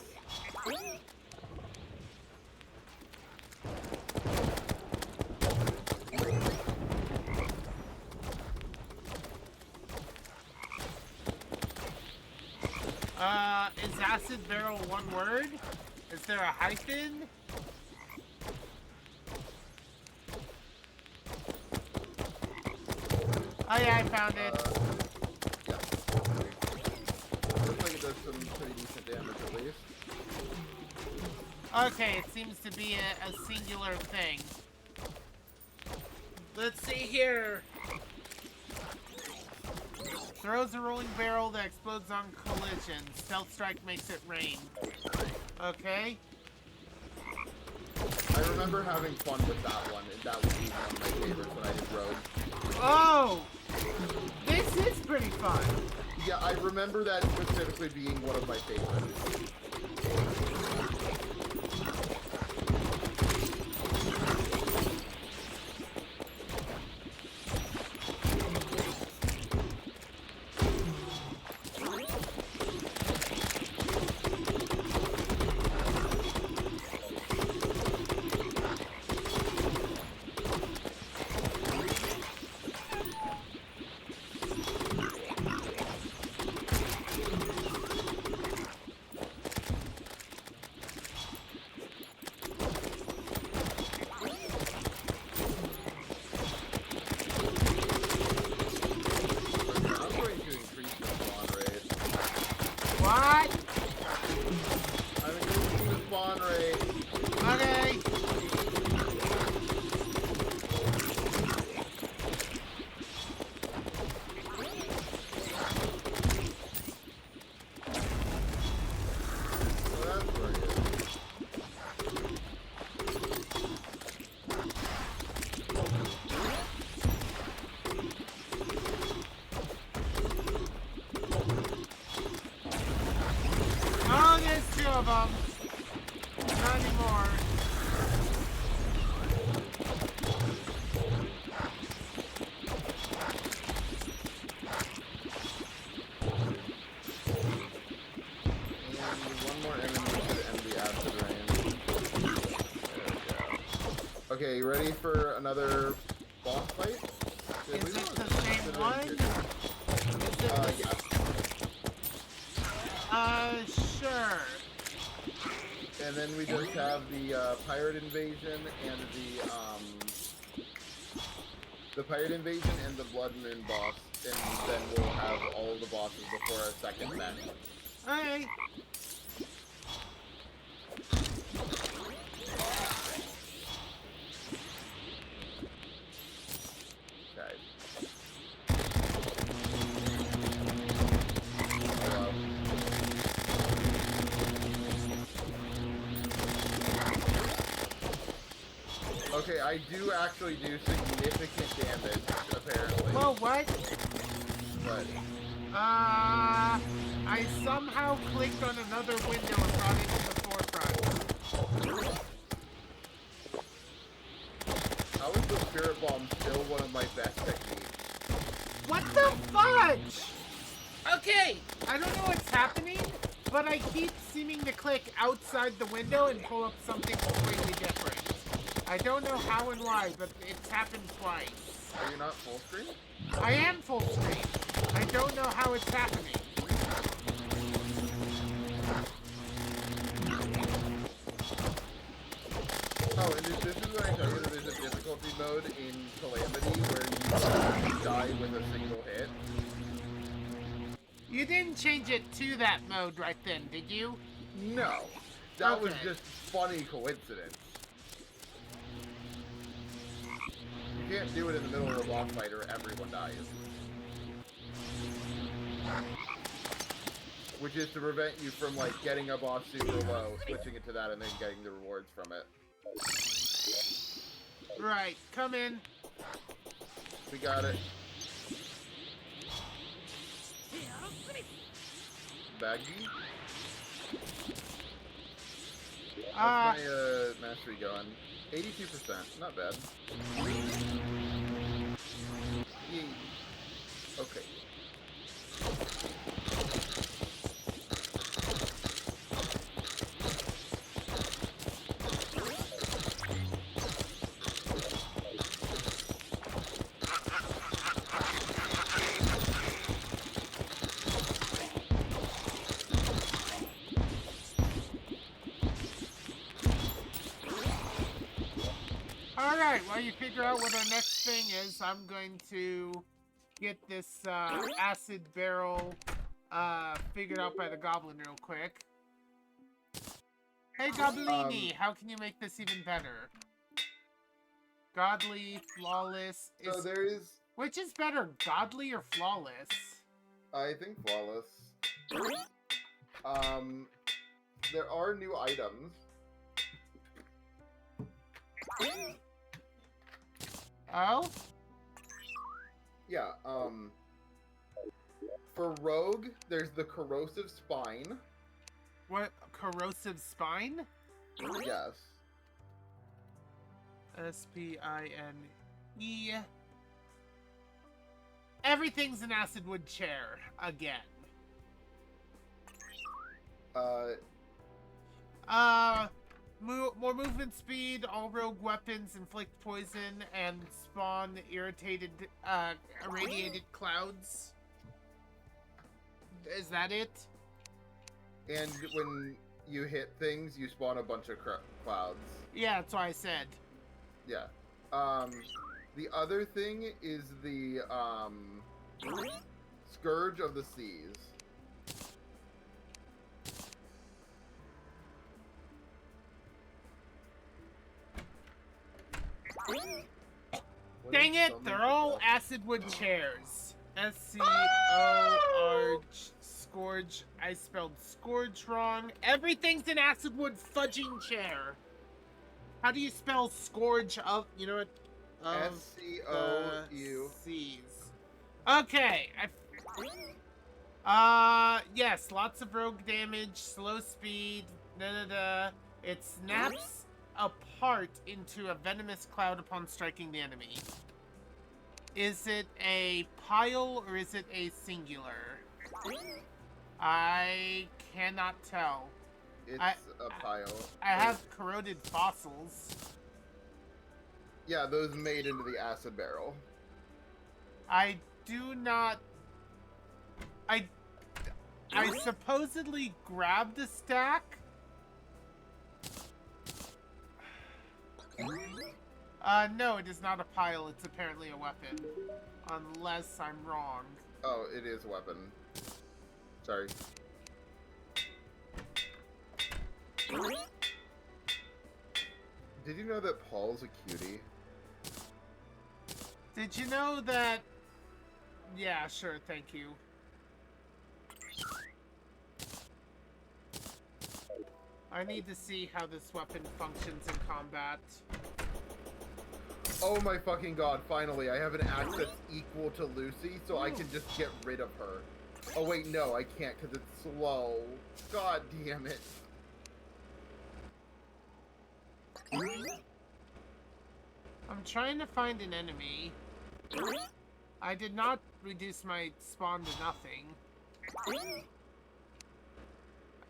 Is acid barrel one word? Is there a hyphen? Oh yeah, I found it. Yeah. Looks like it does some pretty decent damage at least. Okay, it seems to be a singular thing. Let's see here. Throws a rolling barrel that explodes on collision. Stealth strike makes it rain. Okay. I remember having fun with that one, and that would be one of my favorites when I did Rogue. Oh! This is pretty fun. Yeah, I remember that specifically being one of my favorites. of them. Not anymore. And one more enemy should end the acid rain. There we go. Okay, you ready for another boss fight? Is it the same one? Yes. Sure. And then we just have the pirate invasion and the pirate invasion and the blood moon boss, and then we'll have all of the bosses before our second match. Alright. Okay. Hello. Okay, I do actually do significant damage, apparently. Whoa, what? But I somehow clicked on another window and brought it to the forefront. how is the spirit bomb still one of my best techniques? What the fudge? Okay, I don't know what's happening, but I keep seeming to click outside the window and pull up something completely different. I don't know how and why, but it's happened twice. Are you not full screen? I am full screen. I don't know how it's happening. Oh, and this is when I tell you that there's a difficulty mode in Calamity where you die with a single hit. You didn't change it to that mode right then, did you? No. That was Okay. just funny coincidence. You can't do it in the middle of a boss fight or everyone dies. Which is to prevent you from, like, getting a boss super low, switching it to that, and then getting the rewards from it. Right, come in. We got it. Baggy? How's my mastery going? 82%, not bad. Yay. Okay. Alright, while you figure out what our next thing is, I'm going to get this acid barrel figured out by the goblin real quick. Hey Goblini, how can you make this even better? Godly, flawless. So there is, Which is better, godly or flawless? I think, flawless. There are new items. Oh? Yeah, for Rogue, there's the Corrosive Spine. What? Corrosive spine? Yes. S-P-I-N-E. Everything's an acid wood chair again. More movement speed, all rogue weapons inflict poison and spawn irradiated clouds. Is that it? And when you hit things, you spawn a bunch of clouds. Yeah, that's what I said. Yeah. The other thing is the, Scourge of the Seas. What Dang is it! something They're all else? acid wood chairs. S-C-O-R Scourge. I spelled Scourge wrong. Everything's an acid wood fudging chair. How do you spell Scourge of, you know what? Of S-C-O-U. C's. Okay. Yes, lots of rogue damage, slow speed, It snaps apart into a venomous cloud upon striking the enemy. Is it a pile or is it a singular? I cannot tell. It's I- a pile. I have corroded fossils. Yeah, those made into the acid barrel. I do not... I supposedly grabbed a stack. No, it is not a pile. It's apparently a weapon. Unless I'm wrong. Oh, it is a weapon. Sorry. Did you know that Paul's a cutie? Did you know that... Yeah, sure, thank you. I need to see how this weapon functions in combat. Oh my fucking god, finally, I have an axe that's equal to Lucy, so I can just get rid of her. Oh wait, no, I can't because it's slow. God damn it. I'm trying to find an enemy. I did not reduce my spawn to nothing.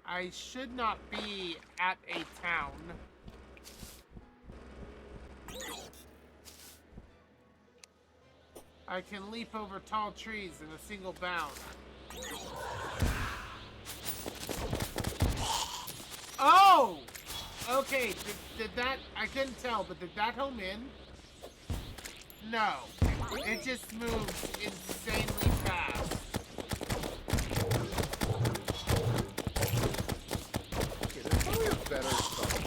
I should not be at a town. I can leap over tall trees in a single bound. Oh! Okay, did that... I couldn't tell, but did that home in? No. It just moves insanely fast. Okay, there's probably a better song right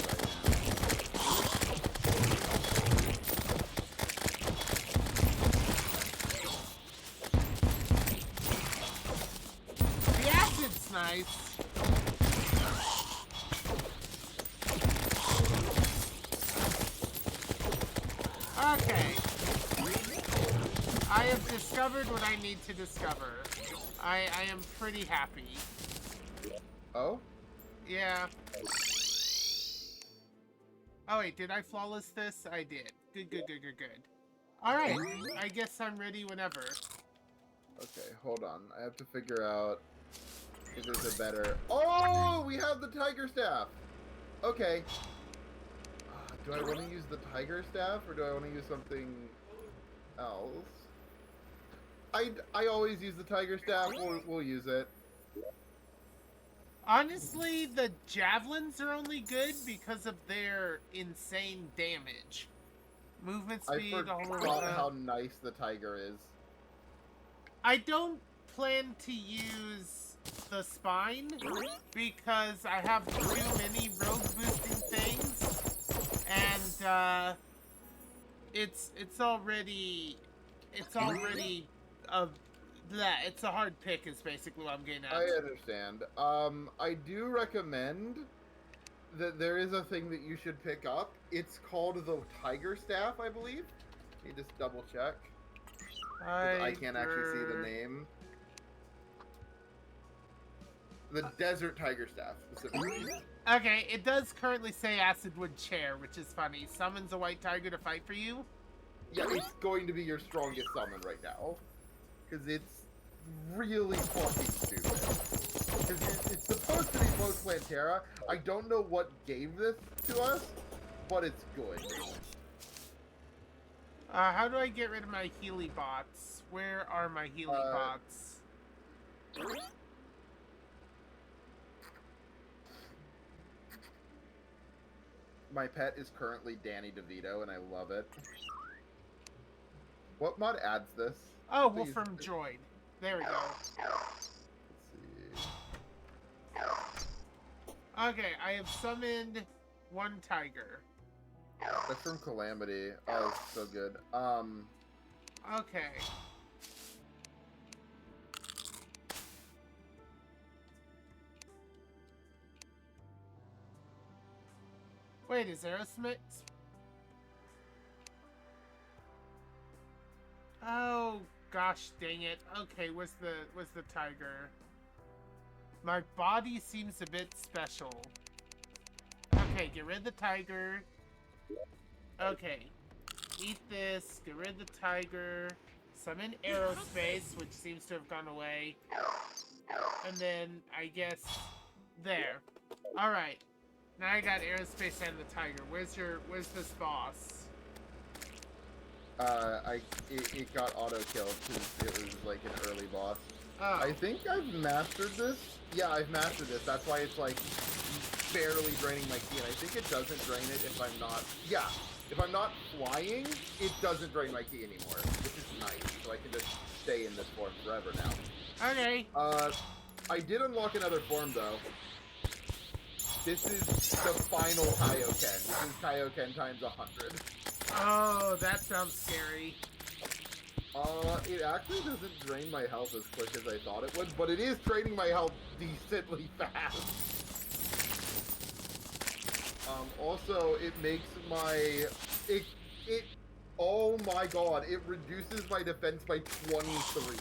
The acid's nice. Okay. I have discovered what I need to discover. I am pretty happy. now. Oh? Yeah. Oh wait, did I flawless this? I did. Good. Alright, I guess I'm ready whenever. Okay, hold on. I have to figure out if there's a better... Oh! We have the tiger staff! Okay. Do I want to use the tiger staff, or do I want to use something else? I always use the tiger staff. We'll use it. Honestly, the javelins are only good because of their insane damage. Movement I speed, forgot how nice the tiger is. I don't plan to use the spine because I have too many rogue boosting things, and it's already it's a hard pick is basically what I'm getting at. I understand. I do recommend that there is a thing that you should pick up. It's called the tiger staff, I believe. Let me just double check. 'Cause I can't actually see the name. The desert tiger staff, specifically. Okay, it does currently say Acidwood Chair, which is funny. Summons a white tiger to fight for you. Yeah, it's going to be your strongest summon right now. Because it's really fucking stupid. Because it's supposed to be post Plantera. I don't know what gave this to us, but it's good. How do I get rid of my Healy bots? Where are my Healy bots? My pet is currently Danny DeVito, and I love it. What mod adds this? Oh, Please. Wolfram Droid. There we go. Let's see. Okay, I have summoned one tiger. That's from Calamity. Oh, it's so good. Okay. Wait, is Aerosmith? Oh gosh, dang it. Okay, where's the tiger? My body seems a bit special. Okay, get rid of the tiger. Okay. Eat this, get rid of the tiger. Summon aerospace, which seems to have gone away. And then, I guess, there. Alright. Now I got aerospace and the tiger. Where's this boss? It got auto-killed because it was like an early boss. Oh. I think I've mastered this. Yeah, I've mastered this. That's why it's like barely draining my ki, and I think it doesn't drain it if I'm not... Yeah, if I'm not flying, it doesn't drain my ki anymore, which is nice. So I can just stay in this form forever now. Okay. I did unlock another form, though. This is the final Kaioken. This is Kaioken times 100. Oh, that sounds scary. It actually doesn't drain my health as quick as I thought it would, but it is draining my health decently fast. Also, it makes my... Oh my god, it reduces my defense by 23.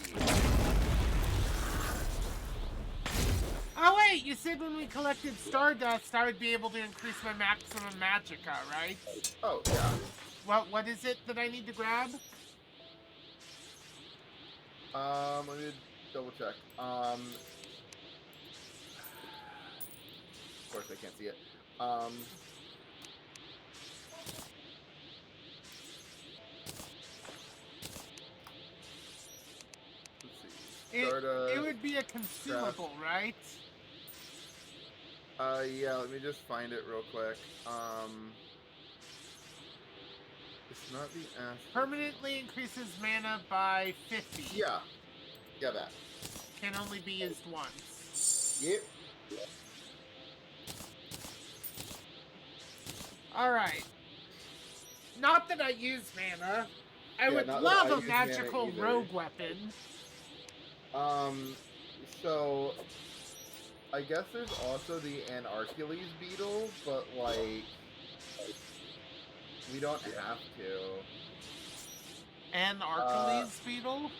Oh wait, you said when we collected Stardust, I would be able to increase my maximum magicka, right? Oh, yeah. What is it that I need to grab? Let me double check. Of course I can't see it. Let's see. It would be a consumable, right? Yeah, let me just find it real quick. It's not the ass. Permanently increases mana by 50. Yeah. Yeah, that. Can only be used once. Yep. Alright. Not that I use mana. I would not that love I a use mana magical either. rogue weapon. So... I guess there's also the Anarcules beetle, but, like... We don't have to. Anarcules beetle?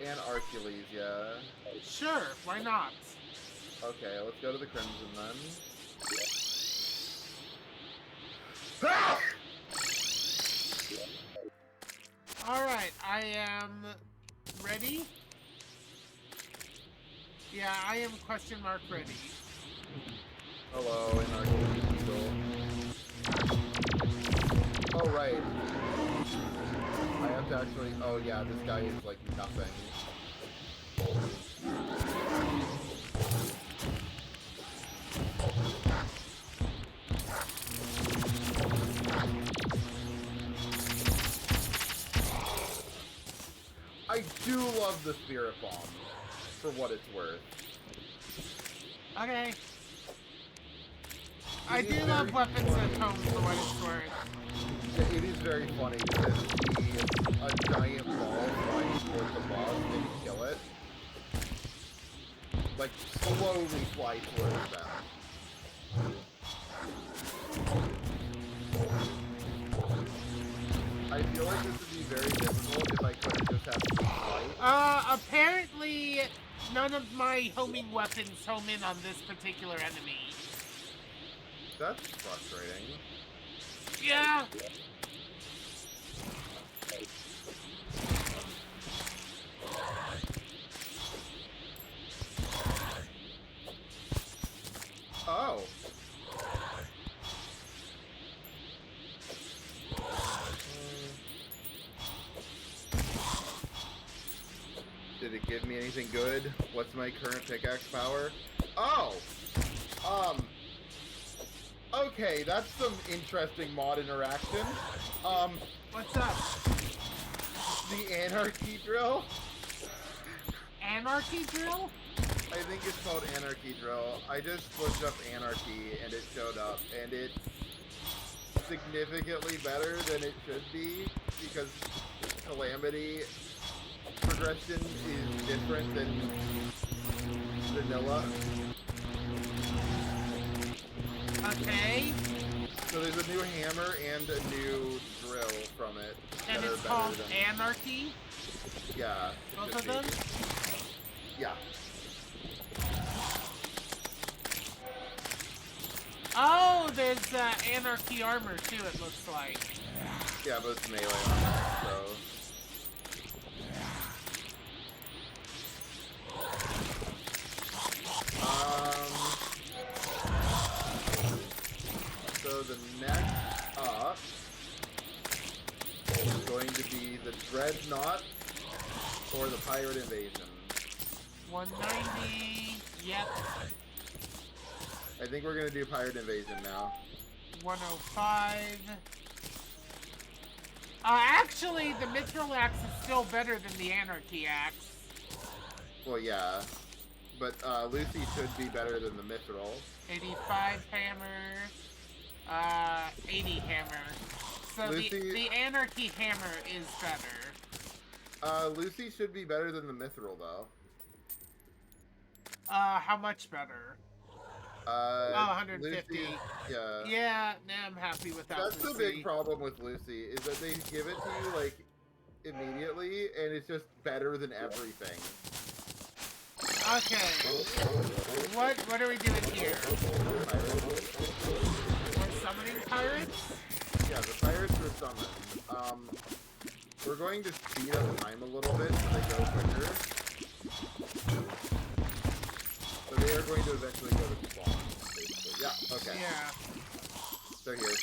Anarcules, yeah. Sure, why not? Okay, let's go to the Crimson then. Alright, I am ready. Yeah, I am question mark ready. Hello, Anarcules beetle. Oh, right. I have to actually... Oh, yeah, this guy is, like, nothing. I do love the Spirit Bomb, for what it's worth. Okay. I do love weapons at home for what it's worth. It is very funny to see a giant ball flying towards the boss and kill it. Like, slowly fly towards them. I feel like this would be very difficult if I couldn't just have free flight. Apparently none of my homing weapons home in on this particular enemy. That's frustrating. Yeah. Oh. Did it give me anything good? What's my current pickaxe power? Oh! Okay, that's some interesting mod interaction. What's up? The Anarchy Drill? Anarchy drill? I think it's called Anarchy Drill. I just looked up Anarchy and it showed up, and it's significantly better than it should be, because Calamity progression is different than vanilla. Okay. So there's a new hammer and a new drill from it. And that are it's better called than- Anarchy? Yeah. Both should of be. them? Yeah. Oh, there's anarchy armor too, it looks like. Yeah, but it's melee armor, so. So the next up is going to be the Dreadnought or the Pirate Invasion. 190. Yep. I think we're gonna do Pirate Invasion now. 105. Actually, the Mithril Axe is still better than the Anarchy Axe. Well, yeah. But Lucy should be better than the Mithril. 85 hammer. 80 hammer. So Lucy... the Anarchy hammer is better. Lucy should be better than the Mithril, though. How much better? 150. Lucy, yeah. Yeah, nah, I'm happy with that. That's Lucy. the big problem with Lucy, is that they give it to you, like, immediately, and it's just better than everything. Okay. What are we doing here? We're summoning pirates? Yeah, the pirates are summoned. We're going to speed up time a little bit so they go quicker. So they are going to eventually go to spawn, basically. Yeah, okay. Yeah. They're here.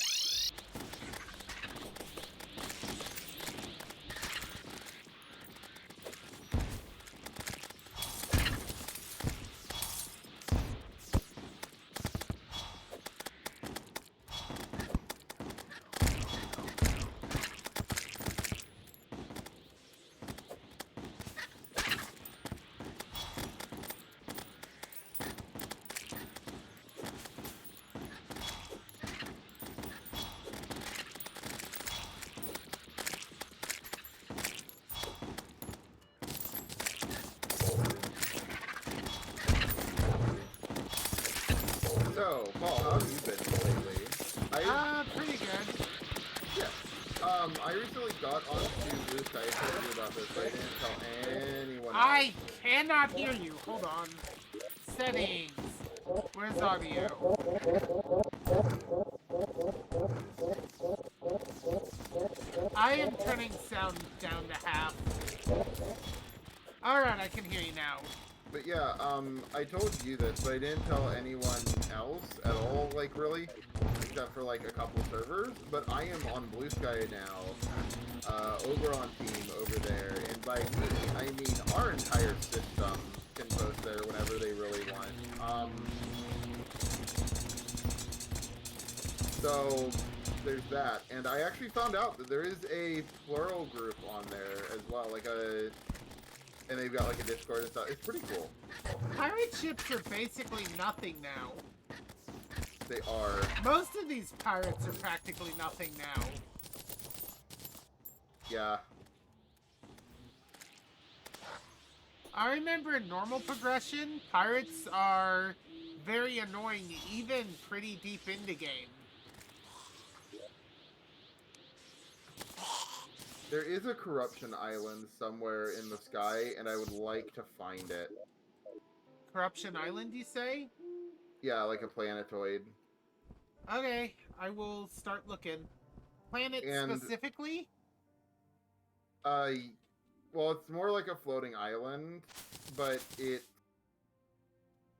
So, Paul, how have you been lately? Pretty good. Yeah. I recently got onto Blue Sky. I told you about this, but I didn't tell anyone else. I cannot hear you. Hold on. Settings. Where's audio? I am turning sound down to half. Alright, I can hear you now. But yeah, I told you this, but I didn't tell anyone else at all, like, really, except for, like, a couple servers, but I am on Blue Sky now, over on Team over there, and by me, I mean our entire system can post there whenever they really want. So, there's that, and I actually found out that there is a plural group on there as well, like a... And they've got like a Discord and stuff. It's pretty cool. Pirate ships are basically nothing now. They are. Most of these pirates are practically nothing now. Yeah. I remember in normal progression, pirates are very annoying even pretty deep into game. There is a corruption island somewhere in the sky, and I would like to find it. Corruption Island, you say? Yeah, like a planetoid. Okay, I will start looking. Planet And- specifically? Well, it's more like a floating island, but it,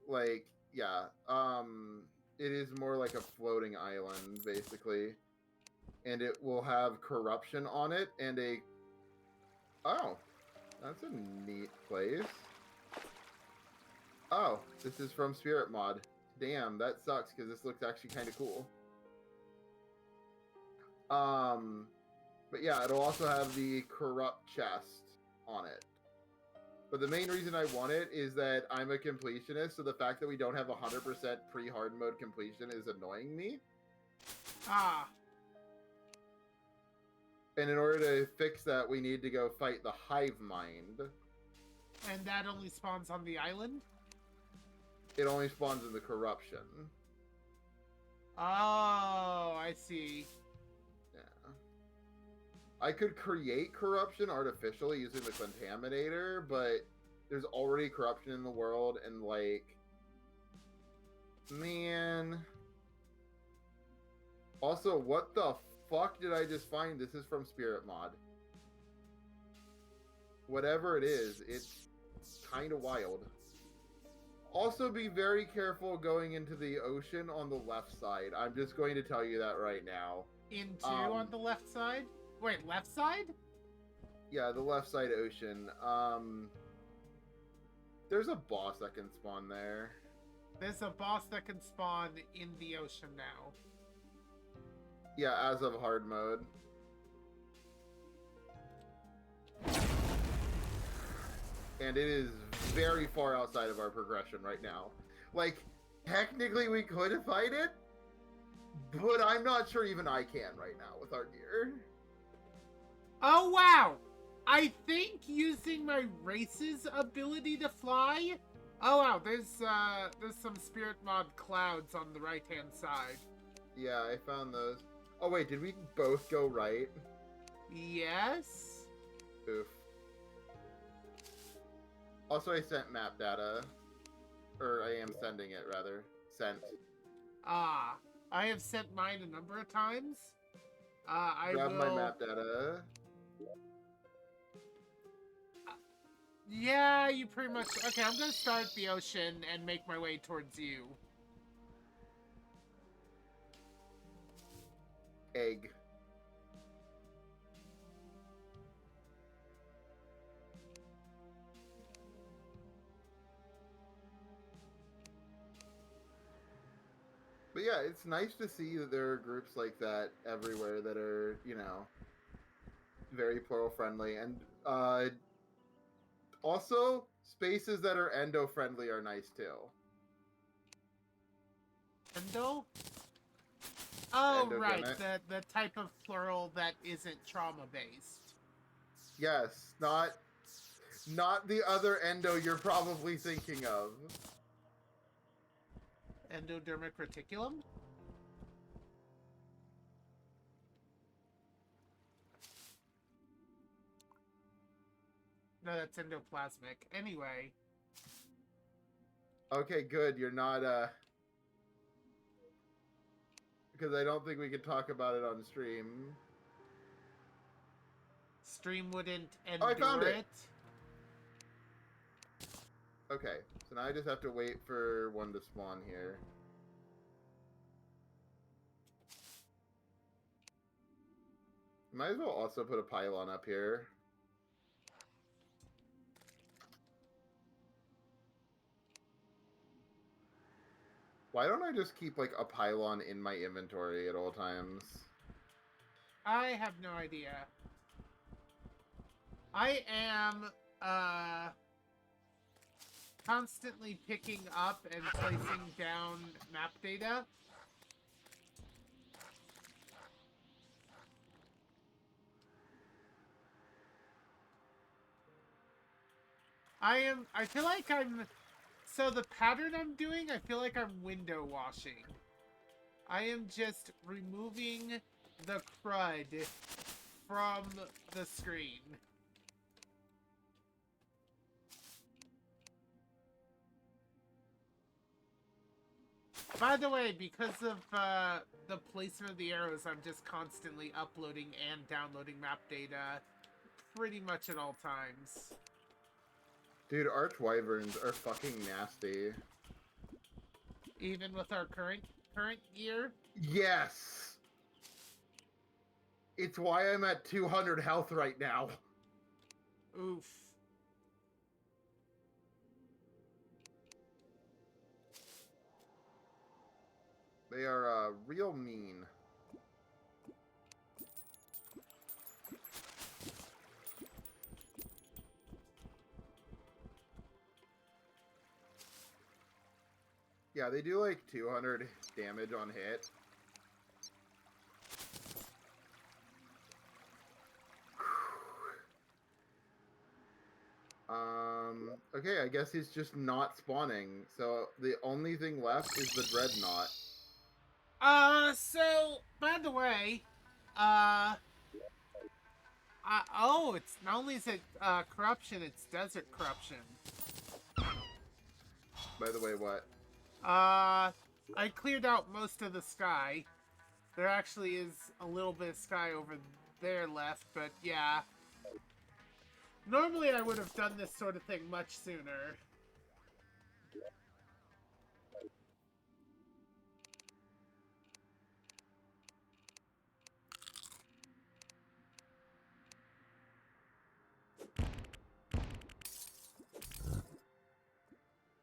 like, yeah, it is more like a floating island, basically. And it will have corruption on it, and a... Oh, that's a neat place. Oh, this is from Spirit Mod. Damn, that sucks, because this looks actually kind of cool. But yeah, it'll also have the corrupt chest on it. But the main reason I want it is that I'm a completionist, so the fact that we don't have 100% pre-hard mode completion is annoying me. Ah. And in order to fix that, we need to go fight the Hive Mind. And that only spawns on the island? It only spawns in the corruption. Oh, I see. Yeah. I could create corruption artificially using the Contaminator, but there's already corruption in the world, and like... Man... Also, what the fuck did I just find? This is from Spirit Mod. Whatever it is, it's kind of wild. Also, be very careful going into the ocean on the left side. I'm just going to tell you that right now. Into on the left side? Wait, left side? Yeah, the left side ocean. There's a boss that can spawn there. There's a boss that can spawn in the ocean now. Yeah, as of hard mode. And it is very far outside of our progression right now. Like, technically we could fight it, but I'm not sure even I can right now with our gear. Oh, wow! I think using my race's ability to fly... Oh, wow, there's some Spirit Mod clouds on the right-hand side. Yeah, I found those. Oh, wait, did we both go right? Yes? Oof. Also, I sent map data. Or I am sending it, rather. Sent. Ah, I have sent mine a number of times. Grab my map data. Yeah, you pretty much... Okay, I'm gonna start the ocean and make my way towards you. Egg. But yeah, it's nice to see that there are groups like that everywhere that are, you know, very plural friendly. And also, spaces that are endo friendly are nice too. Endo? Oh, right, Endogenic. the type of plural that isn't trauma-based. Yes, not the other endo you're probably thinking of. Endodermic reticulum? No, that's endoplasmic. Anyway. Okay, good. You're not, because I don't think we can talk about it on stream. Stream wouldn't Oh, I found endure it! Okay, so now I just have to wait for one to spawn here. Might as well also put a pylon up here. Why don't I just keep, like, a pylon in my inventory at all times? I have no idea. I am, constantly picking up and placing down map data. I feel like so the pattern I'm doing, I feel like I'm window washing. I am just removing the crud from the screen. By the way, because of the placement of the arrows, I'm just constantly uploading and downloading map data pretty much at all times. Dude, arch wyverns are fucking nasty. Even with our current gear? Yes! It's why I'm at 200 health right now. Oof. They are, real mean. Yeah, they do like 200 damage on hit. Okay, I guess he's just not spawning. So the only thing left is the Dreadnought. So, by the way, oh, it's not only is it, corruption, it's desert corruption. By the way, what? I cleared out most of the sky. There actually is a little bit of sky over there left, but yeah. Normally I would have done this sort of thing much sooner.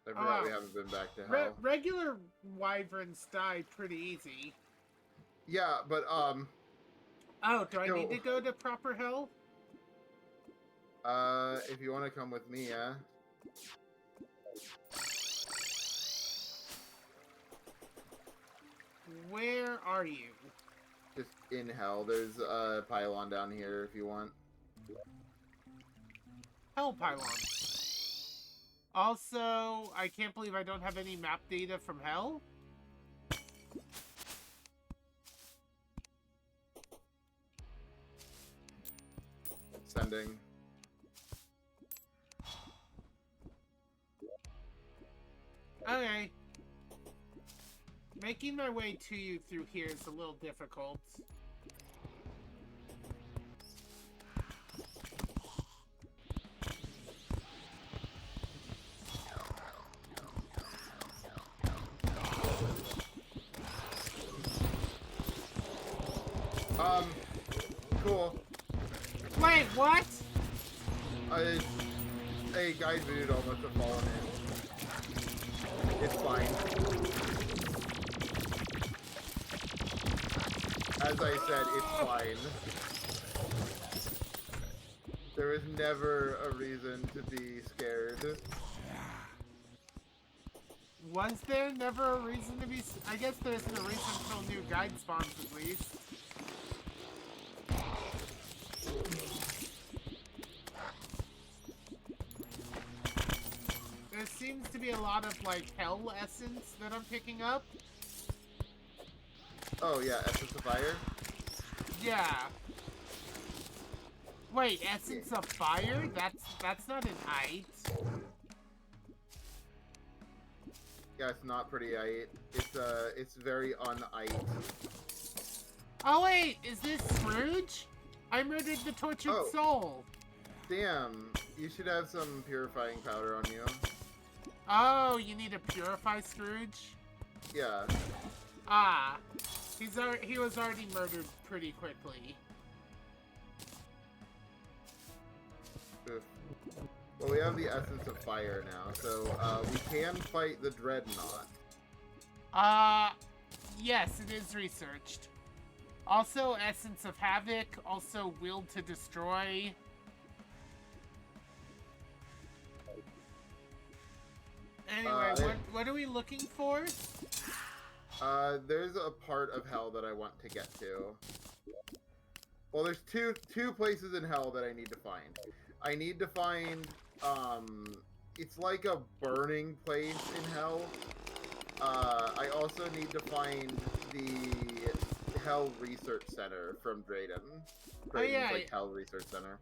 I Oh, forgot wow. we haven't been back to hell. Regular wyverns die pretty easy. Yeah, but Oh, do I Yo. need to go to proper hell? if you want to come with me, yeah. Where are you? Just in hell. There's a pylon down here if you want. Hell pylon. Also, I can't believe I don't have any map data from hell. Sending. Okay. Making my way to you through here is a little difficult. Cool. Wait, what? A guide dude almost have fallen in. It's fine. As I said, it's fine. There is never a reason to be scared. Was there never a reason to be... I guess there isn't a reason until new guide spawns, at least. There seems to be a lot of, like, hell essence that I'm picking up. Oh yeah, Essence of Fire? Yeah. Wait, essence of fire? That's not an height. Yeah, it's not pretty aight. It's very un-aight. Oh wait, is this Scrooge? I murdered the tortured Oh. soul. Damn, you should have some purifying powder on you. Oh, you need to purify Scrooge? Yeah. Ah. He was already murdered pretty quickly. Oof. Well, we have the Essence of Fire now, so we can fight the Dreadnought. Yes, it is researched. Also, Essence of Havoc, also Will to Destroy. Anyway, what are we looking for? There's a part of hell that I want to get to. Well, there's two places in hell that I need to find. I need to find, it's like a burning place in hell. I also need to find the Hell Research Center from Drayden. Drayden's, like, Hell Research Center.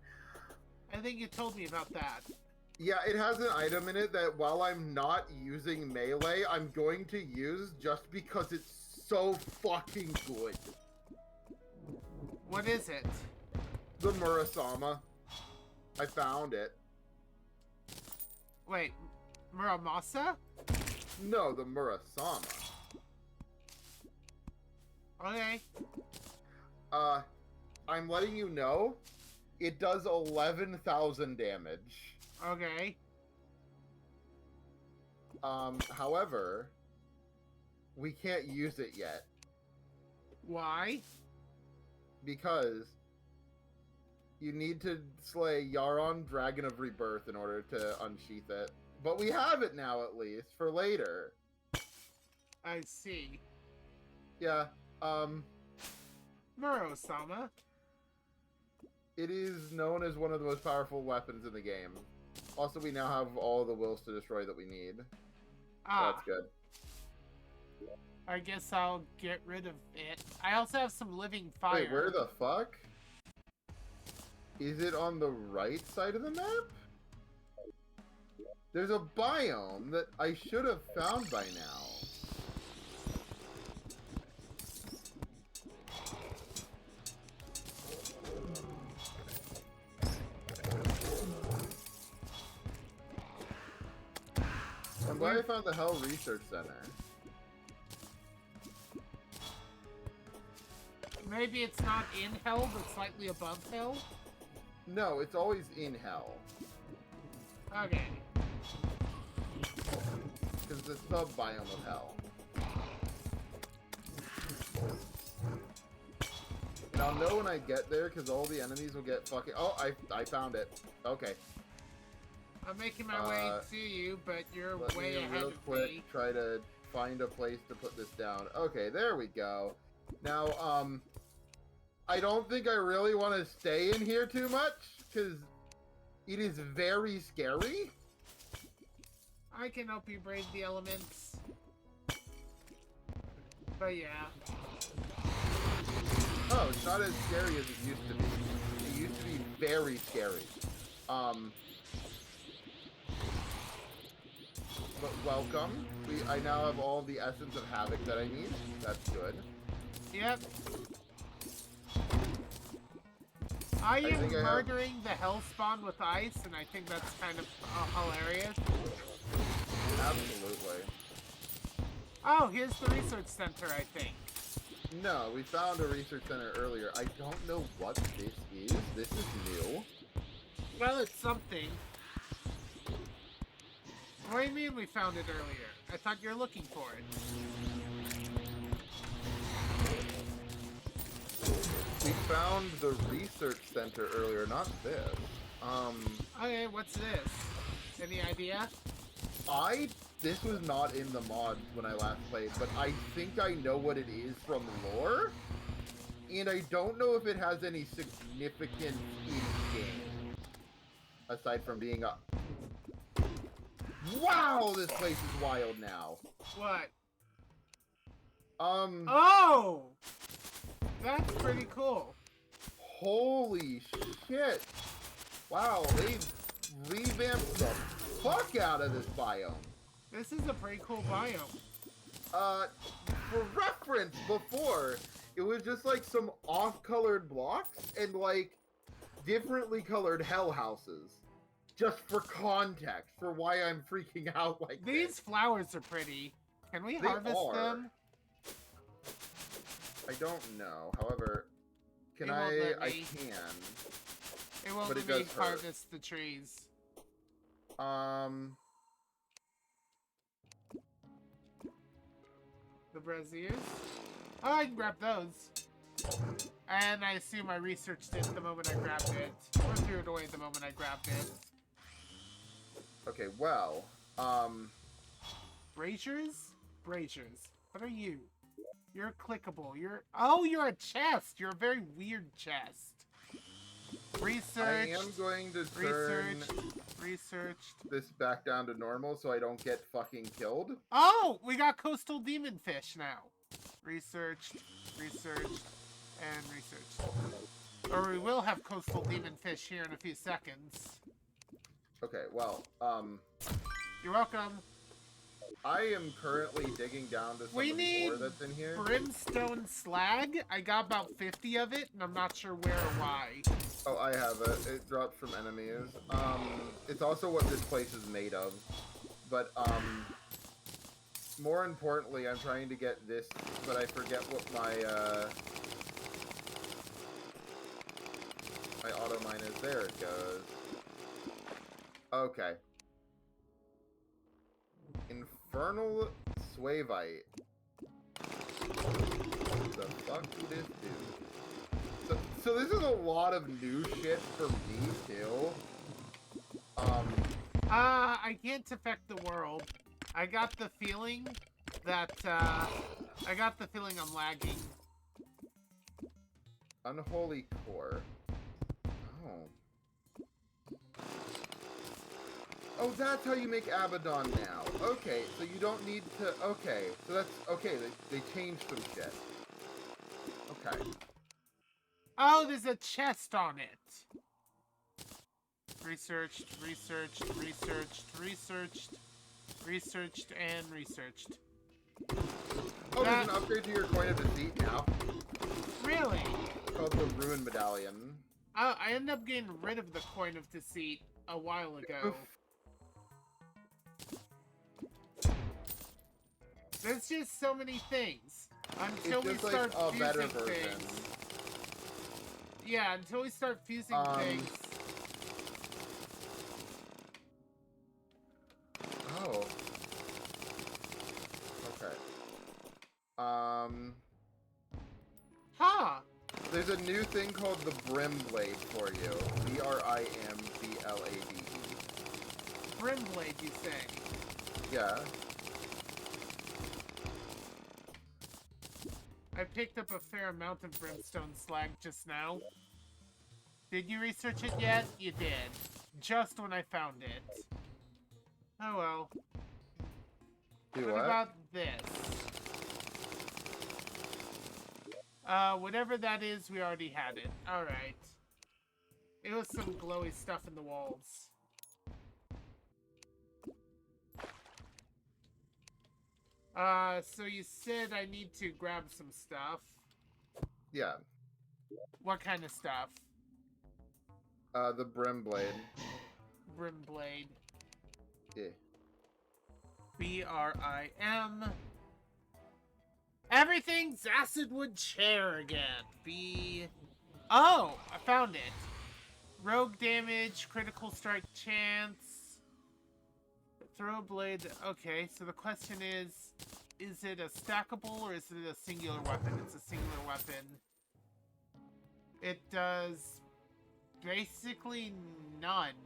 I think you told me about that. Yeah, it has an item in it that while I'm not using melee, I'm going to use just because it's so fucking good. What is it? The Murasama. I found it. Wait, Muramasa? No, the Murasama. Okay. I'm letting you know, it does 11,000 damage. Okay. However, we can't use it yet. Why? Because you need to slay Yaron, Dragon of Rebirth, in order to unsheath it. But we have it now, at least, for later. I see. Yeah, Muro-sama. it is known as one of the most powerful weapons in the game. Also, we now have all the wills to destroy that we need. Ah, That's good. I guess I'll get rid of it. I also have some living fire. Wait, where the fuck? Is it on the right side of the map? There's a biome that I should have found by now. glad I found the Hell Research Center. Maybe it's not in hell, but slightly above hell? No, it's always in Hell. Okay. Because it's a sub-biome of Hell. And I'll know when I get there, because all the enemies will get fucking... Oh, I found it. Okay. I'm making my way to you, but you're Let way me ahead real of quick me. try to find a place to put this down. Okay, there we go. Now, I don't think I really want to stay in here too much, because it is very scary. I can help you brave the elements. But yeah. Oh, it's not as scary as it used to be. It used to be very scary. But welcome. I now have all the essence of havoc that I need. That's good. Yep. I think am I have- murdering the hell spawn with ice, and I think that's kind of hilarious. Absolutely. Oh, here's the research center, I think. No, we found a research center earlier. I don't know what this is. This is new. Well, it's something. What do you mean we found it earlier? I thought you were looking for it. We found the research center earlier, not this. Okay, what's this? Any idea? This was not in the mod when I last played, but I think I know what it is from lore, and I don't know if it has any significance in-game, aside from being a... Wow, this place is wild now. What? Um, Oh! That's pretty cool. holy shit. Wow, they revamped the fuck out of this biome. This is a pretty cool biome. For reference, before, it was just like some off-colored blocks and like differently colored hell houses. Just for context, for why I'm freaking out like These this. flowers are pretty. Can we They harvest are. them? I don't know. However, can It won't I? let I me. can. It won't But let it me does hurt. harvest the trees. The braziers? Oh, I can grab those. And I assume I researched it the moment I grabbed it. Or threw it away the moment I grabbed it. Okay, well, Braziers? Braziers. What are you? You're clickable. Oh, you're a chest. You're a very weird chest. Research. I am going to turn Researched. this back down to normal so I don't get fucking killed. Oh, we got coastal demon fish now. Researched, and researched. Or we will have coastal demon fish here in a few seconds. Okay, well, You're welcome. I am currently digging down to some We of the need ore that's in here. Brimstone slag. I got about 50 of it, and I'm not sure where or why. Oh, I have it. It drops from enemies. It's also what this place is made of. But, more importantly, I'm trying to get this, but I forget what my auto mine is. There it goes. Okay. Infernal Swavite. What the fuck do this do? So this is a lot of new shit for me, too. I can't affect the world. I got the feeling that, I'm lagging. Unholy Core. Oh. Oh, that's how you make Abaddon now. Okay, so you don't need to... Okay, so that's... Okay, they changed some shit. Okay. Oh, there's a chest on it. Researched, and researched. Oh, there's an upgrade to your Coin of Deceit now. Really? Called the Ruin Medallion. I ended up getting rid of the Coin of Deceit a while ago. There's just so many things. Until It's we just start like a better fusing version. things. Yeah, until we start fusing things. Oh. Okay. Huh. There's a new thing called the Brim Blade for you. Brimblade. Brimblade, you say? Yeah. I picked up a fair amount of brimstone slag just now. Did you research it yet? You did. Just when I found it. Oh well. Do What what? about this? Whatever that is, we already had it. Alright. It was some glowy stuff in the walls. So you said I need to grab some stuff. Yeah. What kind of stuff? The Brim Blade. Brimblade. Yeah. B-R-I-M. Everything's acid wood chair again. Oh, I found it. Rogue damage, critical strike chance. Throw a blade. Okay, so the question is it a stackable or is it a singular weapon? It's a singular weapon. It does basically none.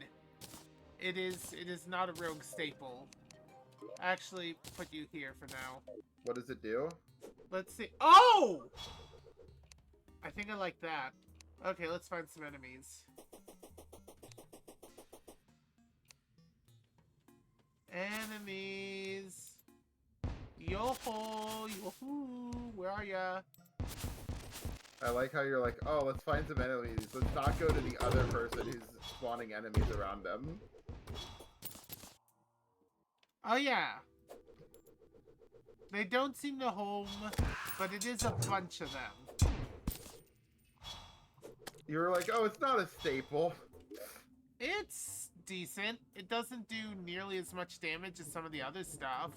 It is not a rogue staple. Actually, put you here for now. What does it do? Let's see. Oh! I think I like that. Okay, let's find some enemies. Enemies. Yo-ho! Yo-hoo! Where are ya? I like how you're like, oh, let's find some enemies. Let's not go to the other person who's spawning enemies around them. Oh yeah. They don't seem to home, but it is a bunch of them. You were like, oh, it's not a staple. It's decent. It doesn't do nearly as much damage as some of the other stuff.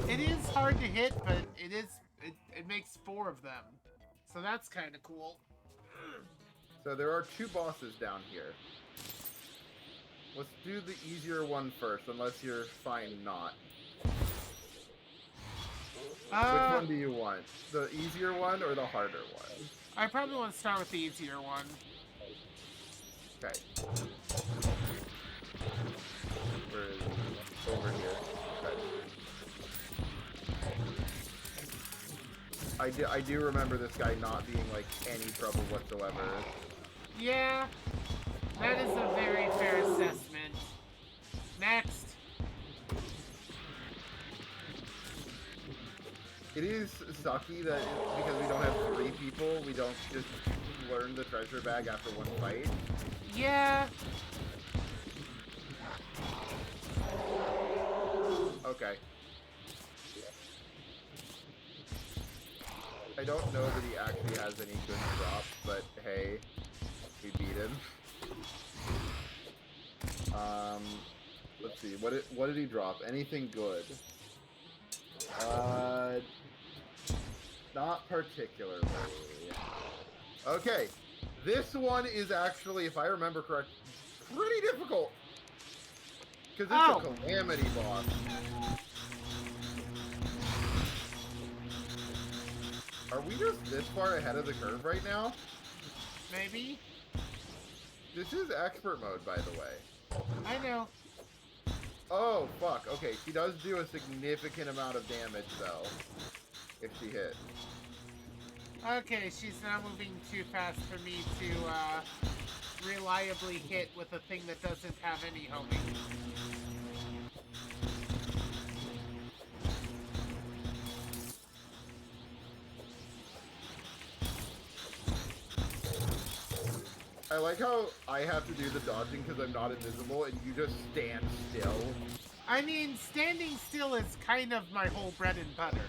It is hard to hit, but it makes 4 of them. So that's kind of cool. So there are 2 bosses down here. Let's do the easier one first, unless you're fine not. Which one do you want? The easier one or the harder one? I probably want to start with the easier one. Okay. Where is he? Over here. Okay. I do remember this guy not being like any trouble whatsoever. Yeah, that is a very fair assessment. Next. It is sucky that because we don't have 3 people, we don't just learn the treasure bag after one fight. Yeah. Okay. I don't know that he actually has any good drops, but hey, we beat him. Let's see, what did he drop? Anything good? Not particularly. Okay, this one is actually, if I remember correct, pretty difficult. Because it's a calamity boss. Are we just this far ahead of the curve right now? Maybe. This is expert mode, by the way. I know. Oh, fuck. Okay, she does do a significant amount of damage, though. If she hits. Okay, she's now moving too fast for me to reliably hit with a thing that doesn't have any homing. I like how I have to do the dodging because I'm not invisible and you just stand still. I mean, standing still is kind of my whole bread and butter.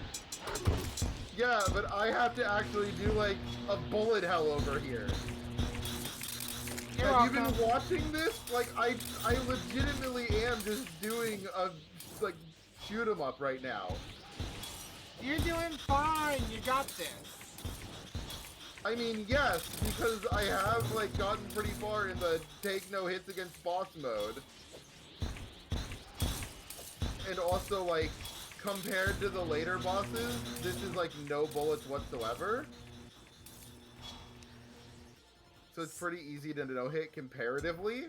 Yeah, but I have to actually do like a bullet hell over here. You're Have you welcome. been watching this? Like, I legitimately am just doing a, like, shoot 'em up right now. You're doing fine. You got this. I mean, yes, because I have, like, gotten pretty far in the take no hits against boss mode. And also, like, compared to the later bosses, this is, like, no bullets whatsoever. So it's pretty easy to no-hit comparatively.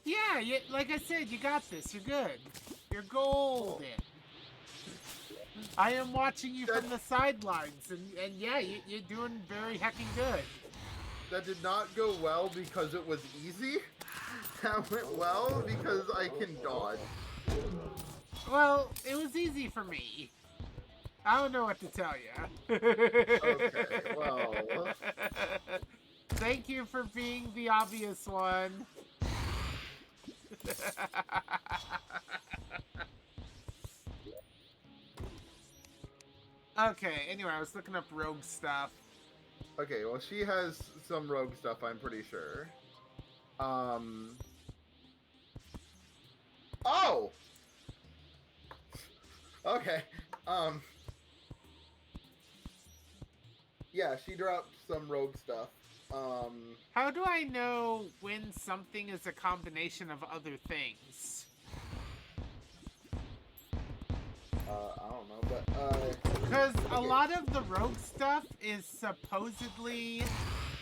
Yeah, like I said, you got this. You're good. You're golden. I am watching you from the sidelines, and yeah, you're doing very heckin' good. That did not go well because it was easy. That went well because I can dodge. Well, it was easy for me. I don't know what to tell you. Okay, well. Thank you for being the obvious one. Okay, anyway, I was looking up rogue stuff. Okay, well, she has some rogue stuff, I'm pretty sure. Oh! Okay, yeah, she dropped some rogue stuff. How do I know when something is a combination of other things? I don't know, but, Because a okay. lot of the rogue stuff is supposedly,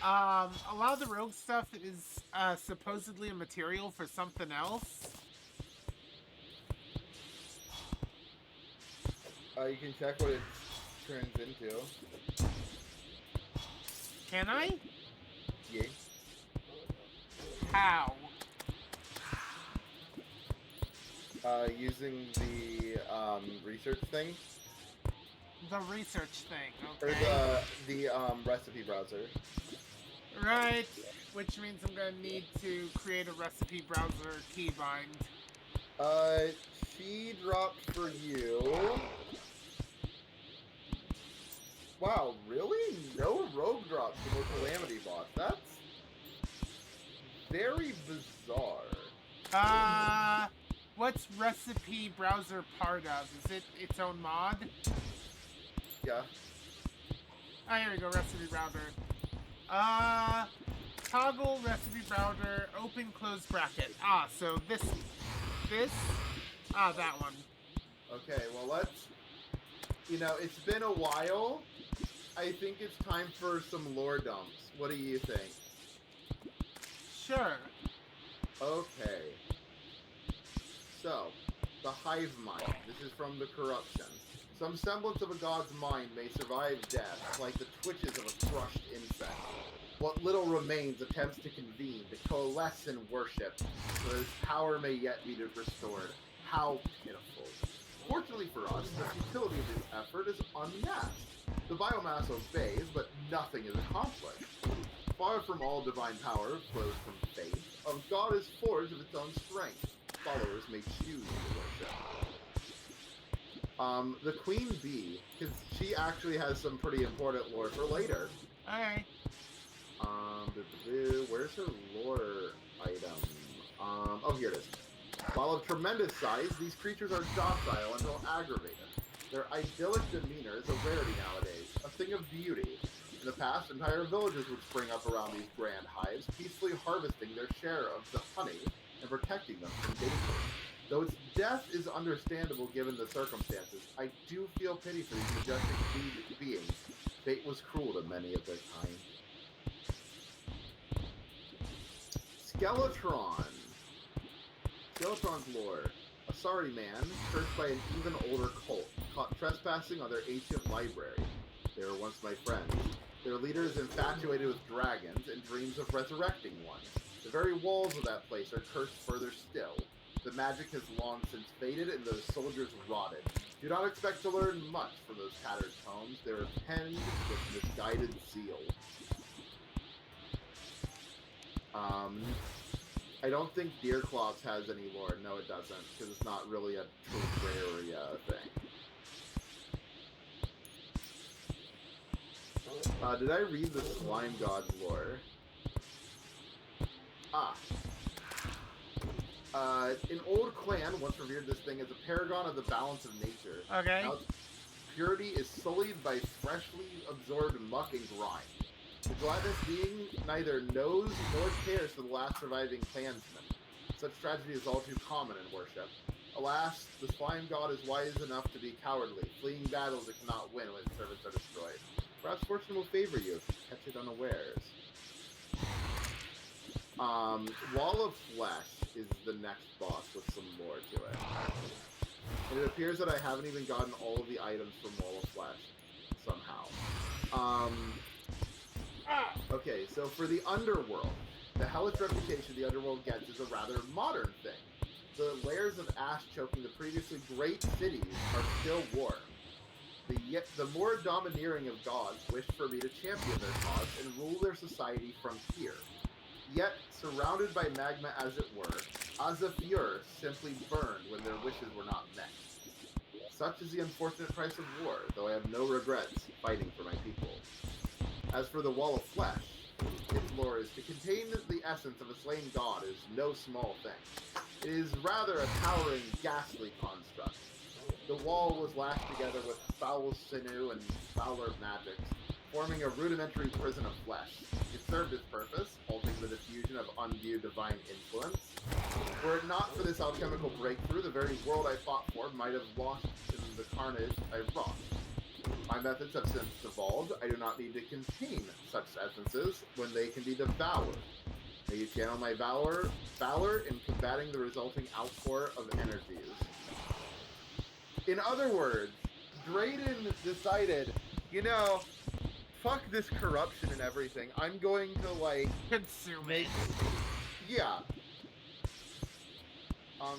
a lot of the rogue stuff is supposedly a material for something else. You can check what it turns into. Can I? Yeah. How? Using the, research thing. The research thing, Or okay. the recipe browser. Right, which means I'm gonna need to create a recipe browser keybind. She dropped for you. Wow, really? No rogue drops in the Calamity boss. That's very bizarre. What's recipe browser part of? Is it its own mod? Yeah. Oh, here we go, recipe browser. Toggle recipe browser, open close bracket. So this, that one. Okay, well, let's... You know, it's been a while. I think it's time for some lore dumps. What do you think? Sure. Okay. So, the hive mind. This is from the corruption. Some semblance of a god's mind may survive death, like the twitches of a crushed insect. What little remains attempts to convene, to coalesce in worship, so that its power may yet be restored. How pitiful. Fortunately for us, the futility of this effort is unmatched. The biomass obeys, but nothing is accomplished. Far from all divine power flows from faith. Of God is forged of its own strength. Followers may choose to worship. The Queen Bee, because she actually has some pretty important lore for later. Alright. Where's her lore item? Oh, here it is. While of tremendous size, these creatures are docile until aggravated. Their idyllic demeanor is a rarity nowadays, a thing of beauty. In the past, entire villages would spring up around these grand hives, peacefully harvesting their share of the honey and protecting them from danger. Though its death is understandable given the circumstances, I do feel pity for these majestic beings. Fate was cruel to many of their kind. Skeletron. Skeletron's lore. A sorry man, cursed by an even older cult, caught trespassing on their ancient library. They were once my friends. Their leader is infatuated with dragons and dreams of resurrecting one. The very walls of that place are cursed further still. The magic has long since faded and those soldiers rotted. Do not expect to learn much from those tattered tomes. They were penned with misguided zeal. I don't think Deerclops has any lore. No, it doesn't, because it's not really a Terraria thing. Did I read the Slime God's lore? Ah. An old clan once revered this thing as a paragon of the balance of nature. Okay. Now its purity is sullied by freshly absorbed muck and grime. The gluttonous being neither knows nor cares for the last surviving clansman. Such tragedy is all too common in worship. Alas, the slime god is wise enough to be cowardly, fleeing battles it cannot win when its servants are destroyed. Perhaps fortune will favor you if you catch it unawares. Wall of Flesh is the next boss with some lore to it. And it appears that I haven't even gotten all of the items from Wall of Flesh, somehow. Okay, so for the Underworld, the hellish reputation the Underworld gets is a rather modern thing. The layers of ash choking the previously great cities are still warm. The more domineering of gods wish for me to champion their cause and rule their society from here. Yet, surrounded by magma as it were, Azafir simply burned when their wishes were not met. Such is the unfortunate price of war, though I have no regrets fighting for my people. As for the Wall of Flesh, its lore is to contain the essence of a slain god is no small thing. It is rather a towering, ghastly construct. The wall was lashed together with foul sinew and fouler magics, forming a rudimentary prison of flesh. It served its purpose, halting the diffusion of undue divine influence. Were it not for this alchemical breakthrough, the very world I fought for might have lost in the carnage I wrought. My methods have since evolved. I do not need to contain such essences when they can be devoured. May you channel my valor in combating the resulting outpour of energies. In other words, Drayden decided, fuck this corruption and everything. I'm going to, Consume make... it. Yeah.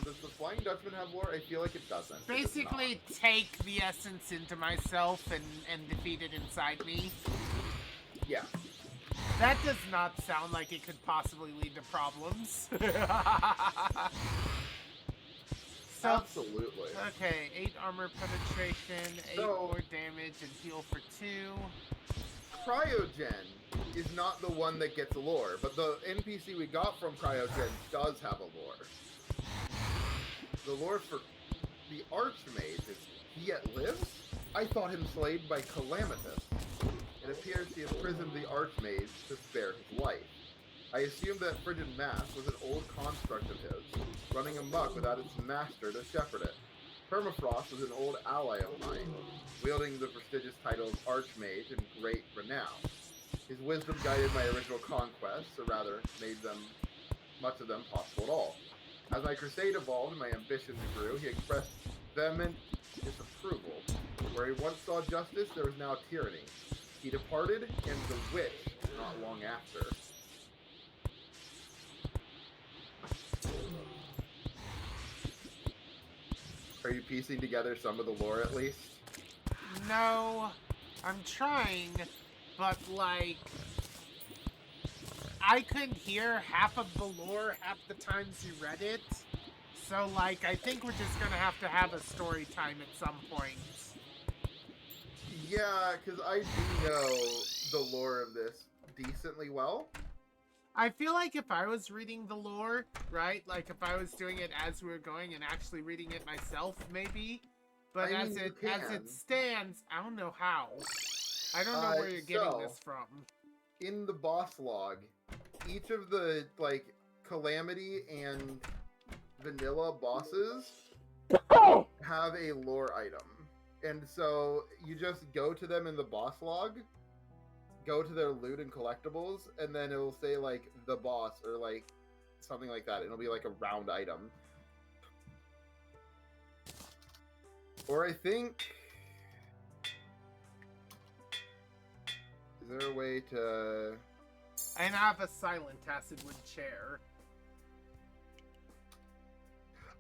Does the Flying Dutchman have lore? I feel like it doesn't. It does Basically, take the essence into myself and defeat it inside me. not. Yeah. That does not sound like it could possibly lead to problems. So, Absolutely. okay, 8 armor penetration, 8 more damage, and heal for 2. Cryogen is not the one that gets lore, but the NPC we got from Cryogen does have a lore. The lore for the Archmage is he yet lives? I thought him slayed by Calamitous. It appears he imprisoned the Archmage to spare his life. I assumed that Frigid Mass was an old construct of his, running amok without its master to shepherd it. Permafrost was an old ally of mine, wielding the prestigious titles Archmage and Great Renown. His wisdom guided my original conquests, or rather, made much of them possible at all. As my crusade evolved and my ambitions grew, he expressed vehement disapproval. Where he once saw justice, there was now tyranny. He departed, and the witch not long after. Are you piecing together some of the lore at least? No, I'm trying, but I couldn't hear half of the lore half the times you read it. So, I think we're just gonna have to have a story time at some point. Yeah, because I do know the lore of this decently well. I feel like if I was reading the lore, right? If I was doing it as we were going and actually reading it myself, maybe. But I as mean, it stands, I don't know how. I don't know where you're getting this from. In the boss log, each of the, Calamity and Vanilla bosses have a lore item. And so you just go to them in the boss log, go to their loot and collectibles, and then it'll say, the boss, or, something like that. It'll be, a round item. Or I think... Is there a way to... I have a silent acid wood chair.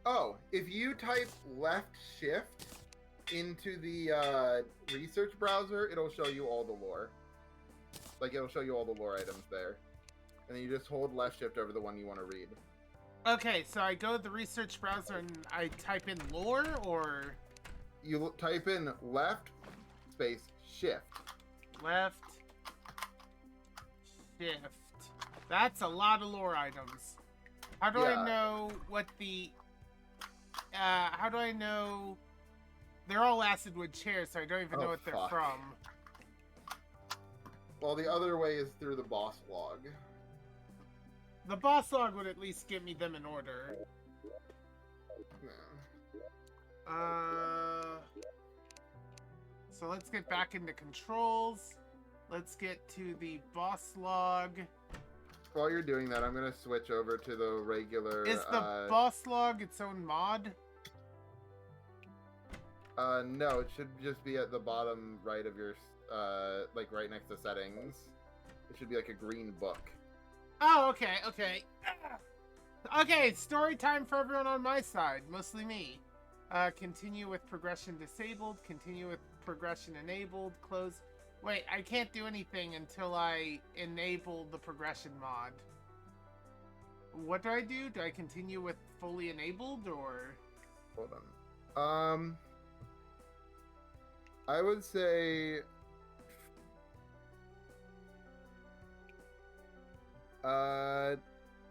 Oh, if you type left shift into the research browser, it'll show you all the lore. It'll show you all the lore items there. And then you just hold left shift over the one you want to read. Okay, so I go to the research browser and I type in lore, or... You type in left space shift. Left shift. That's a lot of lore items. How do I Yeah. know what the... how do I know... They're all acid wood chairs, so I don't even know Oh, what they're fuck. from. Well, the other way is through the boss log. The boss log would at least get me them in order. Yeah. So let's get back into controls. Let's get to the boss log. While you're doing that, I'm gonna switch over to the regular. Is the boss log its own mod? No, it should just be at the bottom right of your, like right next to settings. It should be like a green book. Oh, okay, okay. Okay, story time for everyone on my side, mostly me. Continue with progression disabled, continue with progression enabled, close. Wait, I can't do anything until I enable the progression mod. What do I do? Do I continue with fully enabled, or? Hold on. I would say.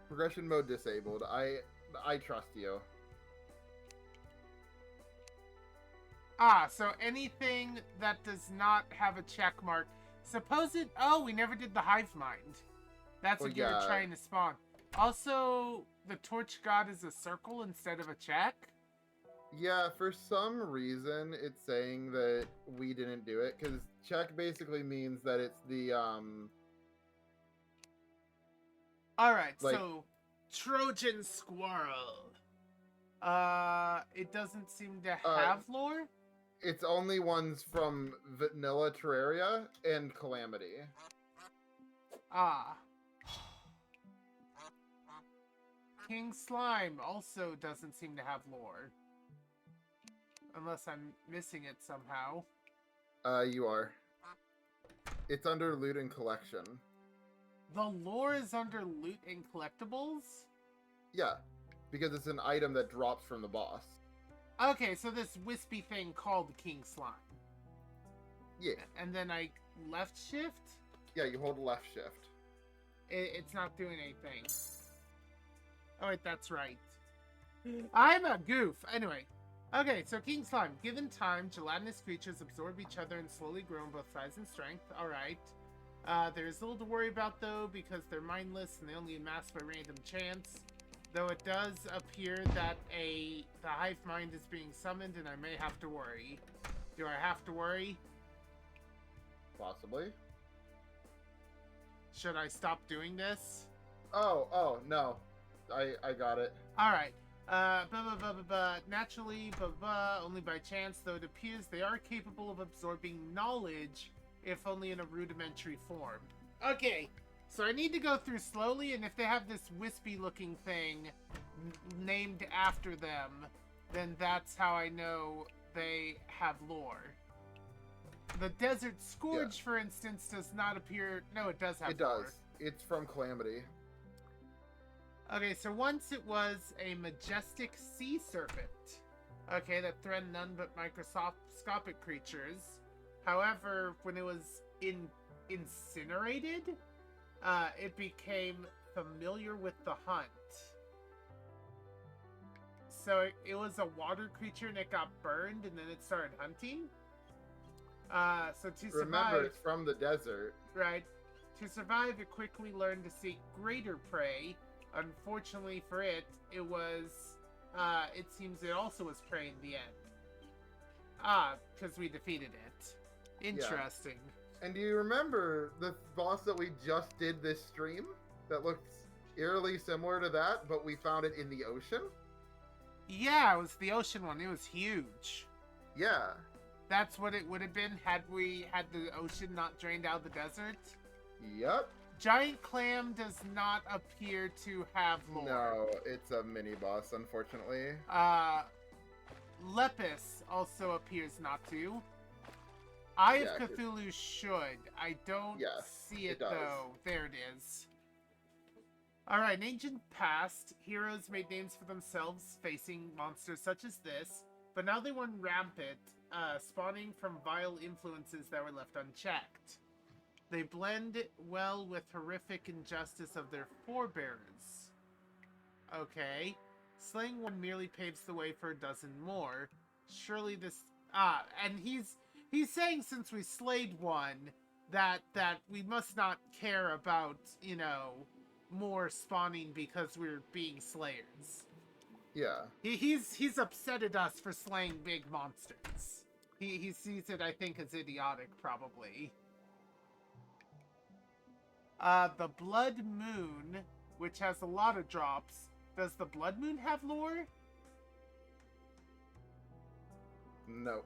Progression mode disabled. I trust you. Ah, so anything that does not have a check mark. Suppose it... Oh, we never did the hive mind. That's Well, what you were yeah. trying to spawn. Also, the torch god is a circle instead of a check. Yeah, for some reason it's saying that we didn't do it because check basically means that it's the Alright, like- so Trojan Squirrel. It doesn't seem to have lore? it's only ones from Vanilla Terraria and Calamity. Ah. King Slime also doesn't seem to have lore. Unless I'm missing it somehow. You are. It's under loot and collection. The lore is under loot and collectibles? Yeah, because it's an item that drops from the boss. Okay, so this wispy thing called King Slime. Yeah. And then I left shift? Yeah, you hold left shift. It's not doing anything. Oh wait, that's right. I'm a goof. Anyway. Okay, so King Slime. Given time, gelatinous creatures absorb each other and slowly grow in both size and strength. Alright. There's little to worry about though, because they're mindless and they only amass by random chance. Though it does appear that the hive mind is being summoned and I may have to worry. Do I have to worry? Possibly. Should I stop doing this? Oh, no. I got it. Alright. Naturally, only by chance, though it appears they are capable of absorbing knowledge, if only in a rudimentary form. Okay, so I need to go through slowly, and if they have this wispy-looking thing named after them, then that's how I know they have lore. The Desert Scourge, for instance, does not appear... No, it does have It lore. does. It's from Calamity. Okay, so once it was a majestic sea serpent. Okay, that threatened none but microscopic creatures. However, when it was incinerated, it became familiar with the hunt. So it was a water creature and it got burned and then it started hunting. So to survive... Remember, it's from the desert. Right. To survive, it quickly learned to seek greater prey. Unfortunately for it, it was, it seems it also was prey in the end. Because we defeated it. Interesting. And do you remember the boss that we just did this stream? That looked eerily similar to that, but we found it in the ocean? Yeah, it was the ocean one. It was huge. Yeah. That's what it would have been had we had the ocean not drained out of the desert. Yep. Giant Clam does not appear to have lore. No, it's a mini boss, unfortunately. Lepus also appears not to. Eye of Yeah, 'cause- Cthulhu should. I don't Yes, see it it does. though. There it is. Alright, in ancient past, heroes made names for themselves facing monsters such as this, but now they run rampant, spawning from vile influences that were left unchecked. They blend well with horrific injustice of their forebears. Okay. Slaying one merely paves the way for a dozen more. Surely this... and he's saying since we slayed one, that we must not care about, more spawning because we're being slayers. Yeah. He's upset at us for slaying big monsters. He sees it, I think, as idiotic, probably. The Blood Moon, which has a lot of drops. Does the Blood Moon have lore? No,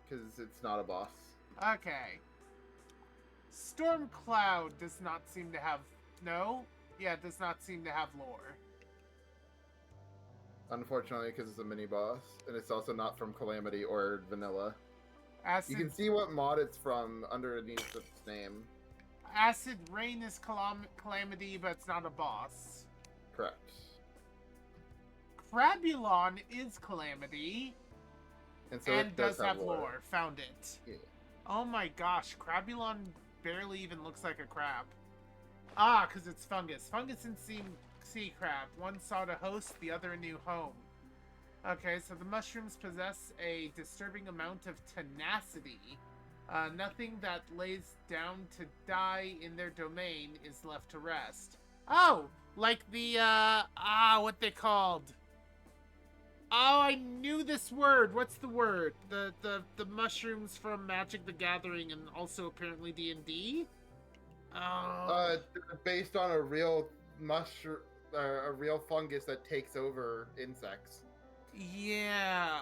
because it's not a boss. Okay. Storm Cloud does not seem to have... No? Yeah, it does not seem to have lore. Unfortunately, because it's a mini boss, and it's also not from Calamity or Vanilla. Acid... You can see what mod it's from underneath its name. Acid Rain is Calamity, but it's not a boss. Correct. Crabulon is Calamity. And so And it does have lore. Found it. Yeah. Oh my gosh, Crabulon barely even looks like a crab. Ah, because it's fungus. Fungus and sea crab. One sought a host, the other a new home. Okay, so the mushrooms possess a disturbing amount of tenacity. Nothing that lays down to die in their domain is left to rest. Oh, like the, what they called. Oh, I knew this word. What's the word? The mushrooms from Magic the Gathering and also apparently D&D? Oh. Based on a real mushroom, a real fungus that takes over insects. Yeah.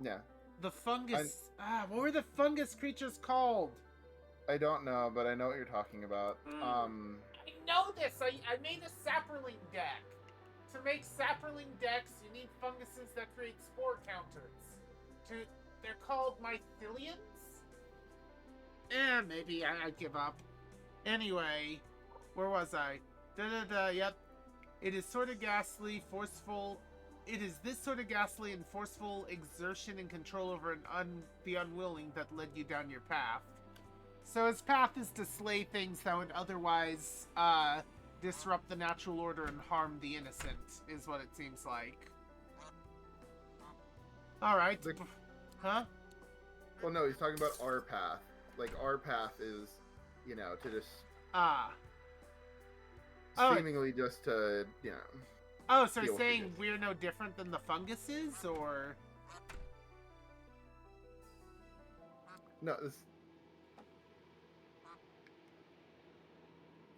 Yeah. The fungus. What were the fungus creatures called? I don't know, but I know what you're talking about. I know this. I made a sapperling deck. To make sapperling decks, you need funguses that create spore counters. They're called myceliums? Maybe I give up. Anyway, where was I? Yep. It is sort of ghastly, forceful. It is this sort of ghastly and forceful exertion and control over the unwilling that led you down your path. So his path is to slay things that would otherwise, disrupt the natural order and harm the innocent, is what it seems like. Alright. Huh? Well, no, he's talking about our path. Like, our path is, to just... Seemingly just to, Oh, so deal you're with saying it. we're no different than the funguses, or...? No, this...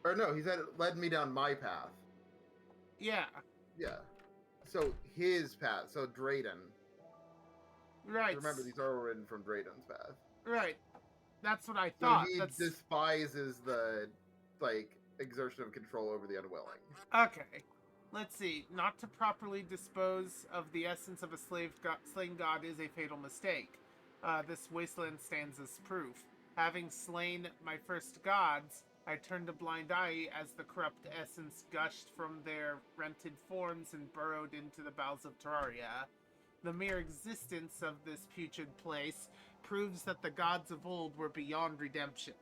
Or no, he said it led me down my path. Yeah. Yeah. So, his path. So, Drayden. Right. Remember, these are written from Drayden's path. Right. That's what I So thought. he despises the, exertion of control over the unwilling. Okay. Let's see. Not to properly dispose of the essence of a slain god is a fatal mistake. This wasteland stands as proof. Having slain my first gods, I turned a blind eye as the corrupt essence gushed from their rented forms and burrowed into the bowels of Terraria. The mere existence of this putrid place proves that the gods of old were beyond redemption.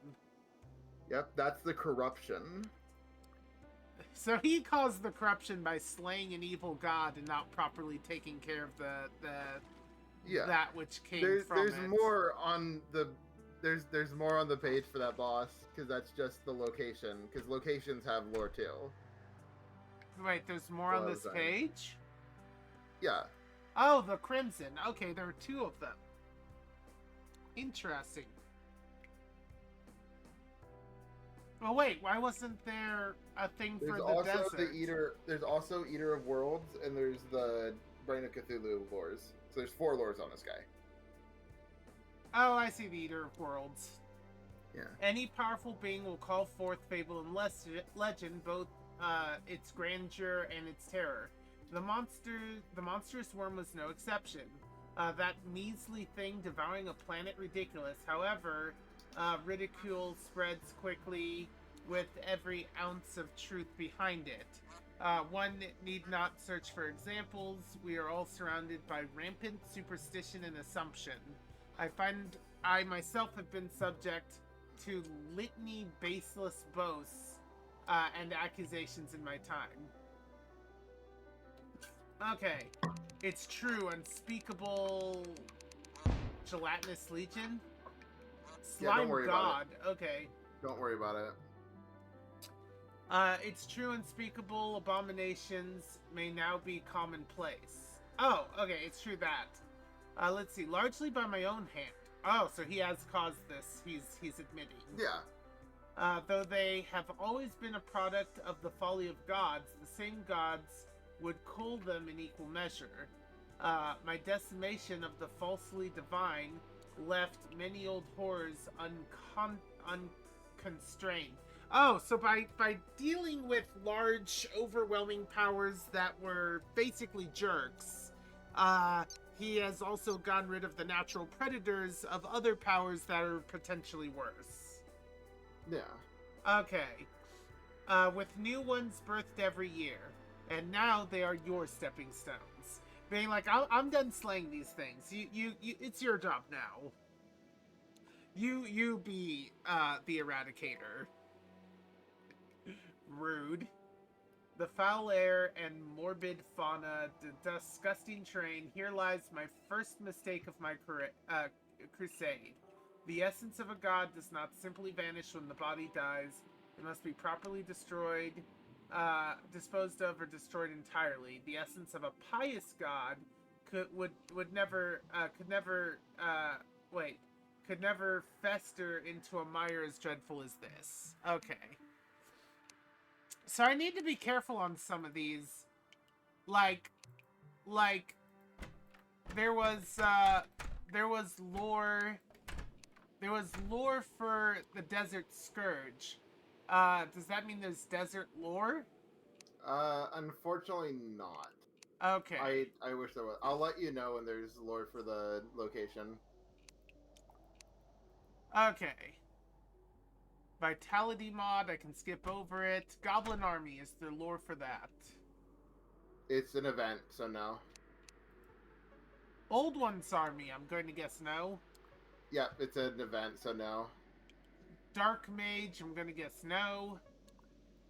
Yep, that's the corruption. So he caused the corruption by slaying an evil god and not properly taking care of that which came from it. There's more on the there's more on the page for that boss, because that's just the location, because locations have lore too. Wait, there's more on this page? Yeah. Oh, the Crimson. Okay, there are two of them. Interesting. Oh wait, why wasn't there a thing for the desert? There's also Eater of Worlds, and there's the Brain of Cthulhu lores. So there's 4 lores on this guy. Oh, I see the Eater of Worlds. Yeah. Any powerful being will call forth fable and legend, both its grandeur and its terror. The monstrous worm was no exception. That measly thing devouring a planet ridiculous. However, ridicule spreads quickly with every ounce of truth behind it. One need not search for examples. We are all surrounded by rampant superstition and assumption. I find I myself have been subject to litany baseless boasts and accusations in my time. Okay. It's true, unspeakable gelatinous legion? Yeah, don't Slime worry about god, okay. Don't worry about it. It's true, unspeakable abominations may now be commonplace. Oh, okay, it's true that. Let's see, largely by my own hand. Oh, so he has caused this, he's admitting. Yeah. Though they have always been a product of the folly of gods, the same gods would cull them in equal measure. My decimation of the falsely divine left many old horrors unconstrained. Oh, so by dealing with large, overwhelming powers that were basically jerks, he has also gotten rid of the natural predators of other powers that are potentially worse. Yeah. Okay. With new ones birthed every year, and now they are your stepping stones. Being like, I'm done slaying these things. You, it's your job now. You be the eradicator. Rude. The foul air and morbid fauna, the disgusting terrain. Here lies my first mistake of my crusade. The essence of a god does not simply vanish when the body dies. It must be properly destroyed, disposed of, or destroyed entirely. The essence of a pious god could never fester into a mire as dreadful as this. Okay. So I need to be careful on some of these. Like there was lore. There was lore for the Desert Scourge. Does that mean there's desert lore? Unfortunately not. Okay. I wish there was. I'll let you know when there's lore for the location. Okay. Vitality mod, I can skip over it. Goblin Army, is there lore for that? It's an event, so no. Old Ones Army, I'm going to guess no. Yep, it's an event, so no. Dark Mage, I'm going to guess no.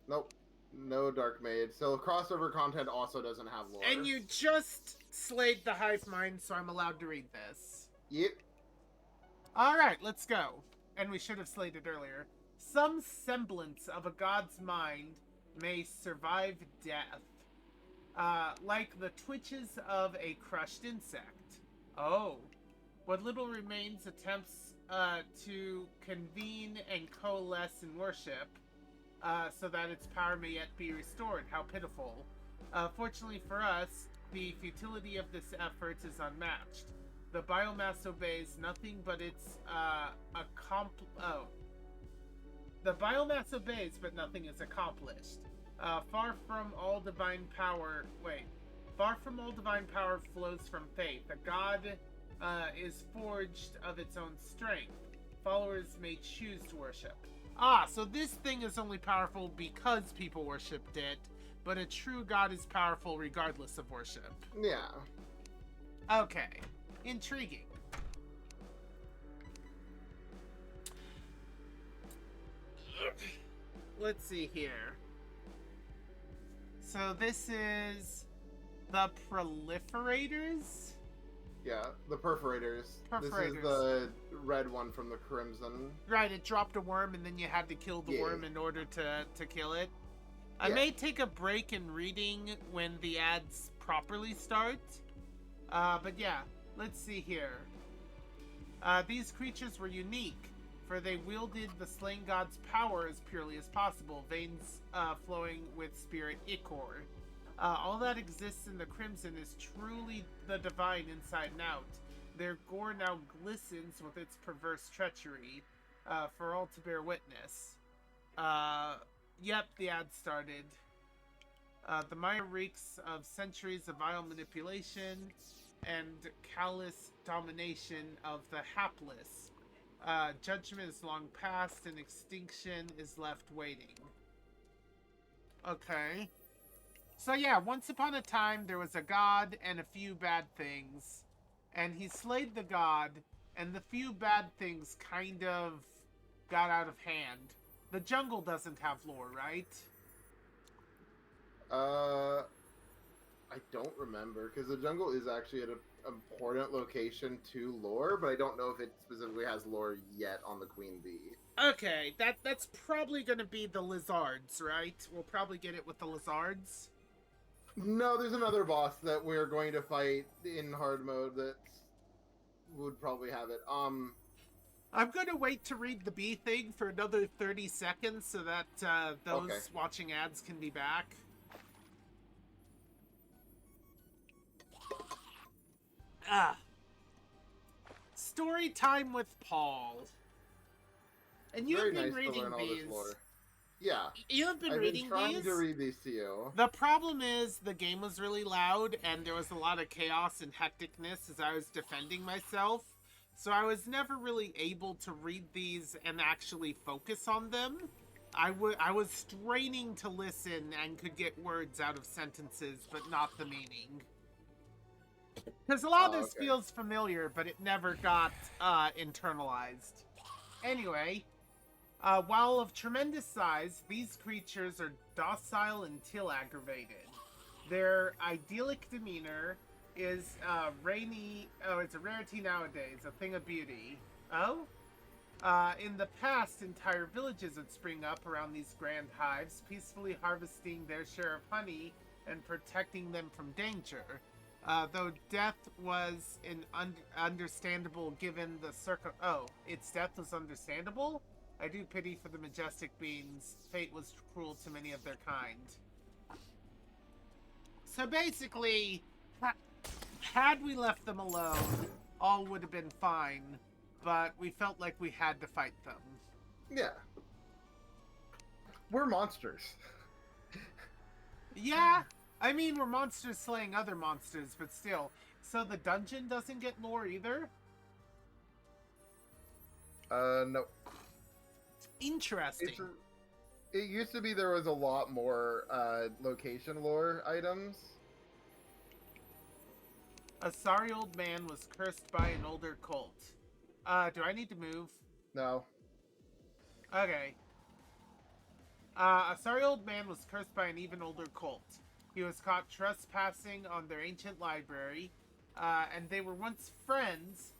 Nope. No Dark Mage. So crossover content also doesn't have lore. And you just slayed the Hive Mind, so I'm allowed to read this. Yep. Alright, let's go. And we should have slayed it earlier. Some semblance of a god's mind may survive death. Like the twitches of a crushed insect. Oh. What little remains attempts to convene and coalesce in worship, so that its power may yet be restored. How pitiful. Fortunately for us, the futility of this effort is unmatched. The biomass obeys nothing but its The biomass obeys, but nothing is accomplished. Far from all divine power flows from faith. A god is forged of its own strength. Followers may choose to worship. Ah, so this thing is only powerful because people worshipped it, but a true god is powerful regardless of worship. Yeah. Okay. Intriguing. Let's see here. So this is the proliferators? Yeah, the perforators. This Perforators. is the red one from the Crimson. Right, it dropped a worm and then you had to kill the Yeah. worm in order to kill it. I Yeah. may take a break in reading when the ads properly start. But yeah, let's see here. These creatures were unique, for they wielded the slain god's power as purely as possible, veins flowing with spirit ichor. All that exists in the Crimson is truly the divine inside and out. Their gore now glistens with its perverse treachery, for all to bear witness. Yep, the ad started. The Maya reeks of centuries of vile manipulation and callous domination of the hapless. Judgment is long past and extinction is left waiting. Okay. So yeah, once upon a time there was a god and a few bad things. And he slayed the god, and the few bad things kind of got out of hand. The jungle doesn't have lore, right? I don't remember because the jungle is actually at an important location to lore, but I don't know if it specifically has lore yet on the Queen Bee. Okay, that's probably going to be the lizards, right? We'll probably get it with the lizards. No, there's another boss that we're going to fight in hard mode that would probably have it. I'm going to wait to read the bee thing for another 30 seconds so that those Okay. watching ads can be back. Ah. Story time with Paul. And you've Very been nice to reading learn all these. this lore. Yeah, You've been I've reading been trying these? to read these to you. The problem is the game was really loud and there was a lot of chaos and hecticness as I was defending myself. So I was never really able to read these and actually focus on them. I was straining to listen and could get words out of sentences, but not the meaning. Because a lot of this Okay. feels familiar, but it never got internalized. Anyway, while of tremendous size, these creatures are docile until aggravated. Their idyllic demeanor is rainy. Oh, it's a rarity nowadays, a thing of beauty. Oh? In the past, entire villages would spring up around these grand hives, peacefully harvesting their share of honey and protecting them from danger. Though death was understandable given the its death was understandable? I do pity for the majestic beings. Fate was cruel to many of their kind. So basically, had we left them alone, all would have been fine, but we felt like we had to fight them. Yeah. We're monsters. Yeah, I mean, we're monsters slaying other monsters, but still. So the dungeon doesn't get lore either? No. Interesting. It used to be there was a lot more location lore items. A sorry old man was cursed by an older cult. Do I need to move? No. Okay. A sorry old man was cursed by an even older cult. He was caught trespassing on their ancient library, and they were once friends.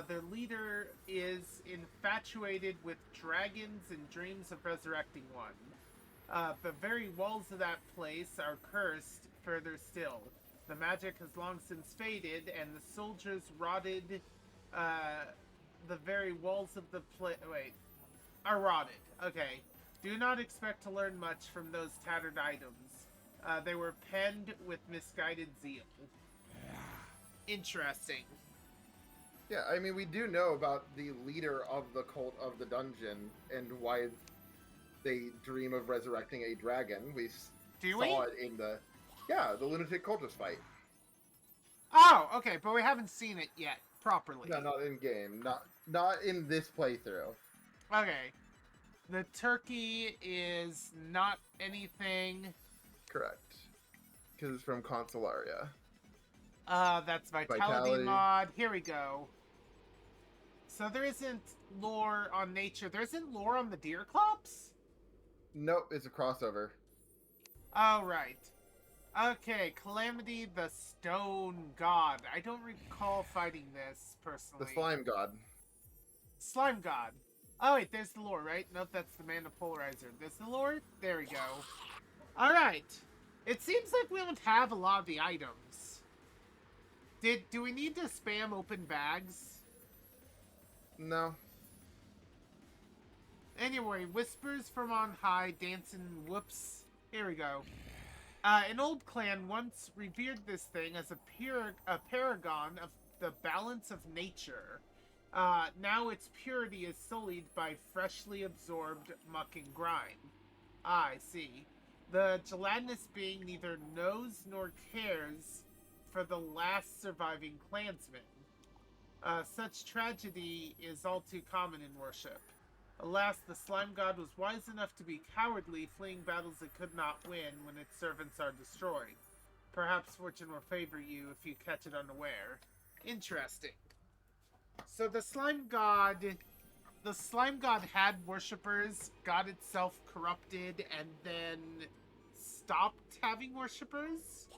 Their leader is infatuated with dragons and dreams of resurrecting one. The very walls of that place are cursed further still. The magic has long since faded, and the soldiers rotted. The very walls of the are rotted. Okay. Do not expect to learn much from those tattered items. They were penned with misguided zeal. Interesting. Yeah, I mean, we do know about the leader of the cult of the dungeon and why they dream of resurrecting a dragon. We saw it in the lunatic cultist fight. Oh, okay, but we haven't seen it yet properly. No, not in game. Not in this playthrough. Okay. The turkey is not anything. Correct. Because it's from Consolaria. That's Vitality mod. Here we go. So there isn't lore on nature. There isn't lore on the deer clubs? Nope, it's a crossover. Oh, right. Okay, Calamity the Stone God. I don't recall fighting this, personally. The Slime God. Slime God. Oh, wait, there's the lore, right? Nope, that's the Mana Polarizer. There's the lore? There we go. Alright. It seems like we don't have a lot of the items. Do we need to spam open bags? No. Anyway, whispers from on high, dancing whoops. Here we go. An old clan once revered this thing as a paragon of the balance of nature. Now its purity is sullied by freshly absorbed muck and grime. I see. The gelatinous being neither knows nor cares for the last surviving clansman. Such tragedy is all too common in worship. Alas, the slime god was wise enough to be cowardly, fleeing battles it could not win when its servants are destroyed. Perhaps fortune will favor you if you catch it unaware. Interesting. So the slime god the slime god had worshippers, got itself corrupted, and then stopped having worshippers?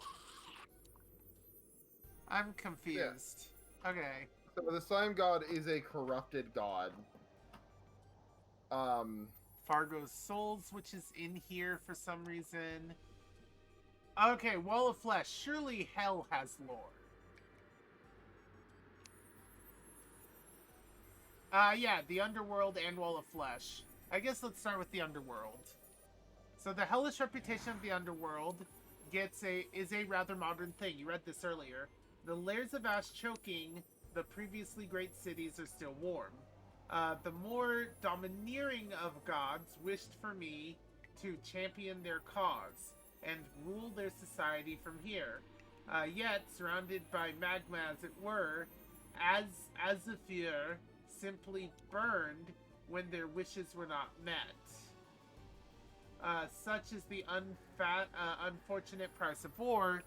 I'm confused. Okay. So the slime god is a corrupted god. Fargo's Souls, which is in here for some reason. Okay, Wall of Flesh. Surely hell has lore. Yeah, the Underworld and Wall of Flesh. I guess let's start with the Underworld. So the hellish reputation of the Underworld is a rather modern thing. You read this earlier. The layers of ash choking the previously great cities are still warm. The more domineering of gods wished for me to champion their cause and rule their society from here. Yet, surrounded by magma as it were, as Azafir simply burned when their wishes were not met. Such is the unfortunate price of war,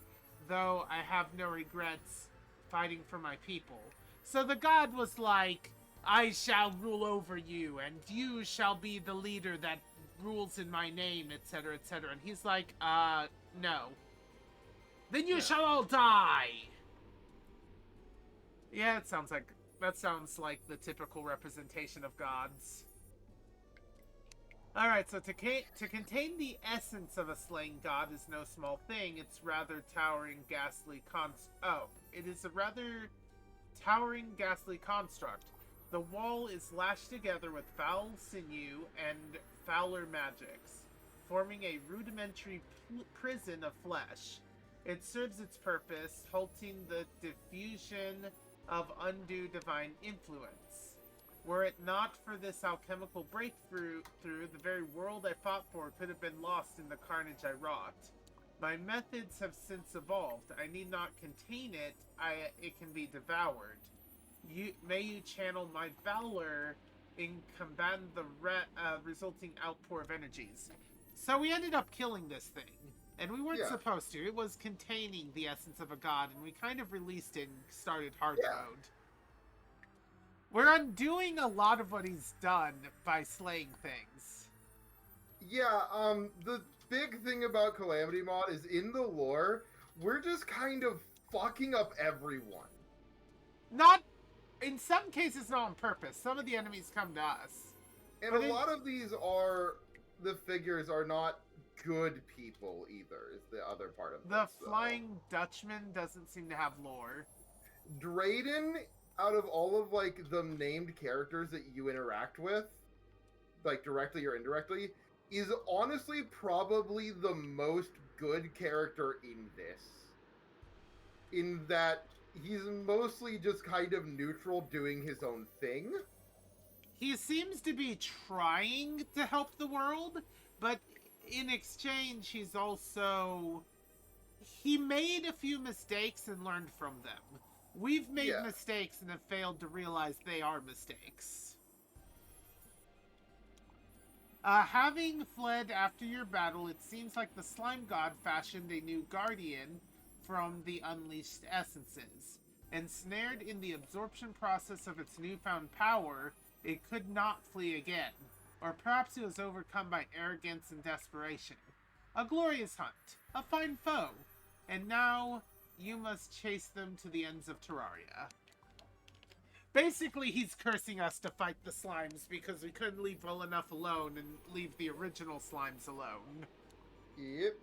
though I have no regrets fighting for my people. So the god was like, I shall rule over you, and you shall be the leader that rules in my name, etc., etc. And he's like, no. Then you shall all die! Yeah, that sounds like the typical representation of gods. Alright, so to contain the essence of a slain god is no small thing. It's rather towering, ghastly it is a rather towering, ghastly construct. The wall is lashed together with foul sinew and fouler magics, forming a rudimentary prison of flesh. It serves its purpose, halting the diffusion of undue divine influence. Were it not for this alchemical breakthrough, the very world I fought for could have been lost in the carnage I wrought. My methods have since evolved. I need not contain it. It can be devoured. May you channel my valor in combating the resulting outpour of energies. So we ended up killing this thing. And we weren't supposed to. It was containing the essence of a god, and we kind of released it and started hard mode. We're undoing a lot of what he's done by slaying things. Yeah, the big thing about Calamity Mod is in the lore, we're just kind of fucking up everyone. Not, in some cases not on purpose. Some of the enemies come to us. And a lot of these the figures are not good people either, is the other part of the this. The Flying Dutchman doesn't seem to have lore. Drayden, out of all of, like, the named characters that you interact with, like, directly or indirectly, is honestly probably the most good character in this. In that he's mostly just kind of neutral, doing his own thing. He seems to be trying to help the world, but in exchange, he made a few mistakes and learned from them. We've made mistakes and have failed to realize they are mistakes. Having fled after your battle, it seems like the slime god fashioned a new guardian from the unleashed essences. Ensnared in the absorption process of its newfound power, it could not flee again. Or perhaps it was overcome by arrogance and desperation. A glorious hunt, a fine foe, and now you must chase them to the ends of Terraria. Basically, he's cursing us to fight the slimes because we couldn't leave well enough alone and leave the original slimes alone. Yep.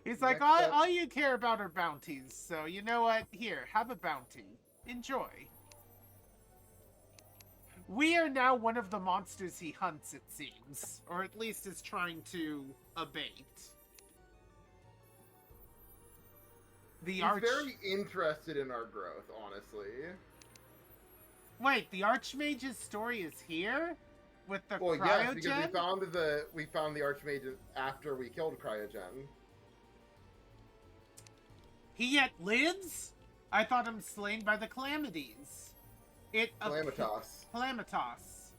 He's like, all you care about are bounties, so you know what? Here, have a bounty. Enjoy. We are now one of the monsters he hunts, it seems. Or at least is trying to abate. He's very interested in our growth, honestly. Wait, the Archmage's story is here? With the cryogen? Yes, because we found the Archmage after we killed Cryogen. He yet lives? I thought him slain by the Calamities. Calamitas.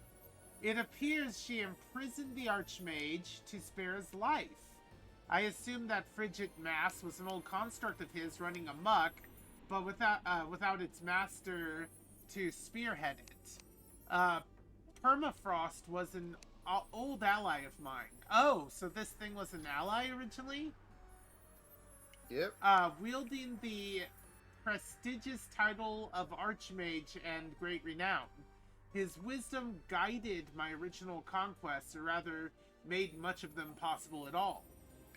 It appears she imprisoned the Archmage to spare his life. I assume that frigid mass was an old construct of his running amok, but without its master to spearhead it. Uh, Permafrost was an old ally of mine. Oh, so this thing was an ally originally? Yep. Wielding the prestigious title of Archmage and Great Renown. His wisdom guided my original conquests, or rather, made much of them possible at all.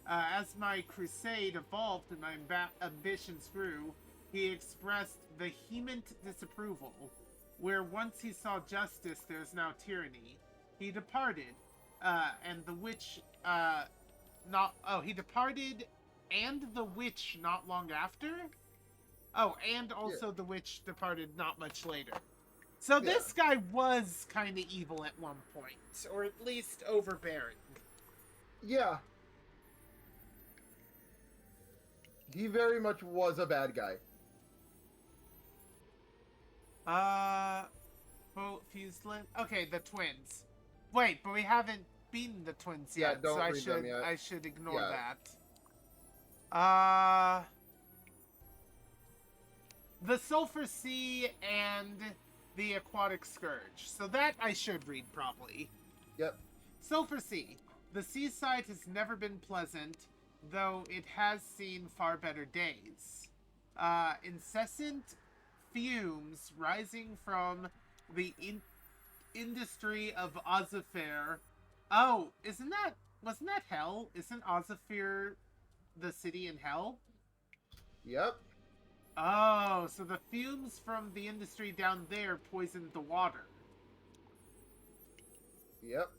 As my crusade evolved and my ambitions grew, he expressed vehement disapproval. Where once he saw justice, there is now tyranny. He departed, and the witch, not. Oh, he departed, and the witch not long after? Oh, and also the witch departed not much later. So this guy was kind of evil at one point, or at least overbearing. Yeah. He very much was a bad guy. Fused Lin. Okay, the twins. Wait, but we haven't beaten the twins yet, Yeah, don't so read them yet. I should ignore Yeah. that. The Sulphur Sea and the Aquatic Scourge. So that I should read probably. Yep. Sulphur Sea. The seaside has never been pleasant, though it has seen far better days. Incessant fumes rising from the industry of Ozifer. Oh, wasn't that hell? Isn't Ozifer the city in hell? Yep. Oh, so the fumes from the industry down there poisoned the water. Yep.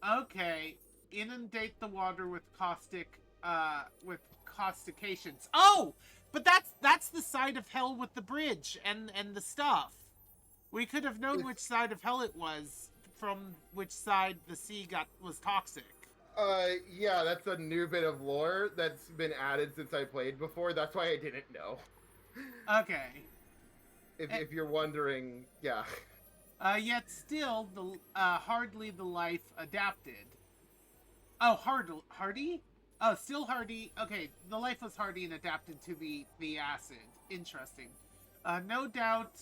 Okay, inundate the water with caustications. Oh, but that's the side of hell with the bridge and the stuff. We could have known which side of hell it was from which side the sea was toxic. Yeah, that's a new bit of lore that's been added since I played before. That's why I didn't know. Okay. If you're wondering, yeah. Yet still, hardly the life adapted. Oh, hardy? Oh, still hardy. Okay, the life was hardy and adapted to the acid. Interesting. No doubt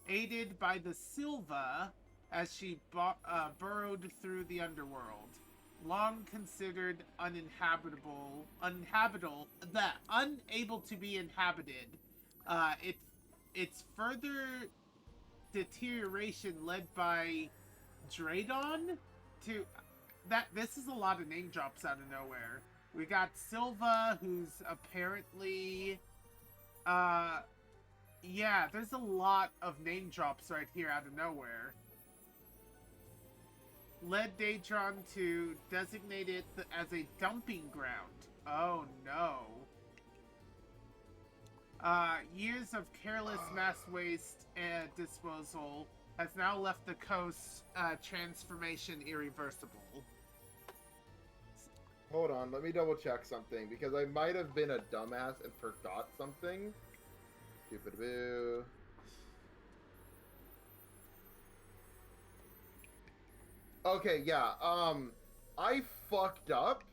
aided by the Silva as she burrowed through the underworld. Long considered unable to be inhabited. Its further deterioration led by Draydon to that. This is a lot of name drops out of nowhere. We got Silva, who's apparently yeah, there's a lot of name drops right here out of nowhere. Led Daedron to designate it as a dumping ground. Oh no. Years of careless mass waste and disposal has now left the coast transformation irreversible. Hold on, let me double check something, because I might have been a dumbass and forgot something. Doop-a-doo. Okay, yeah, I fucked up,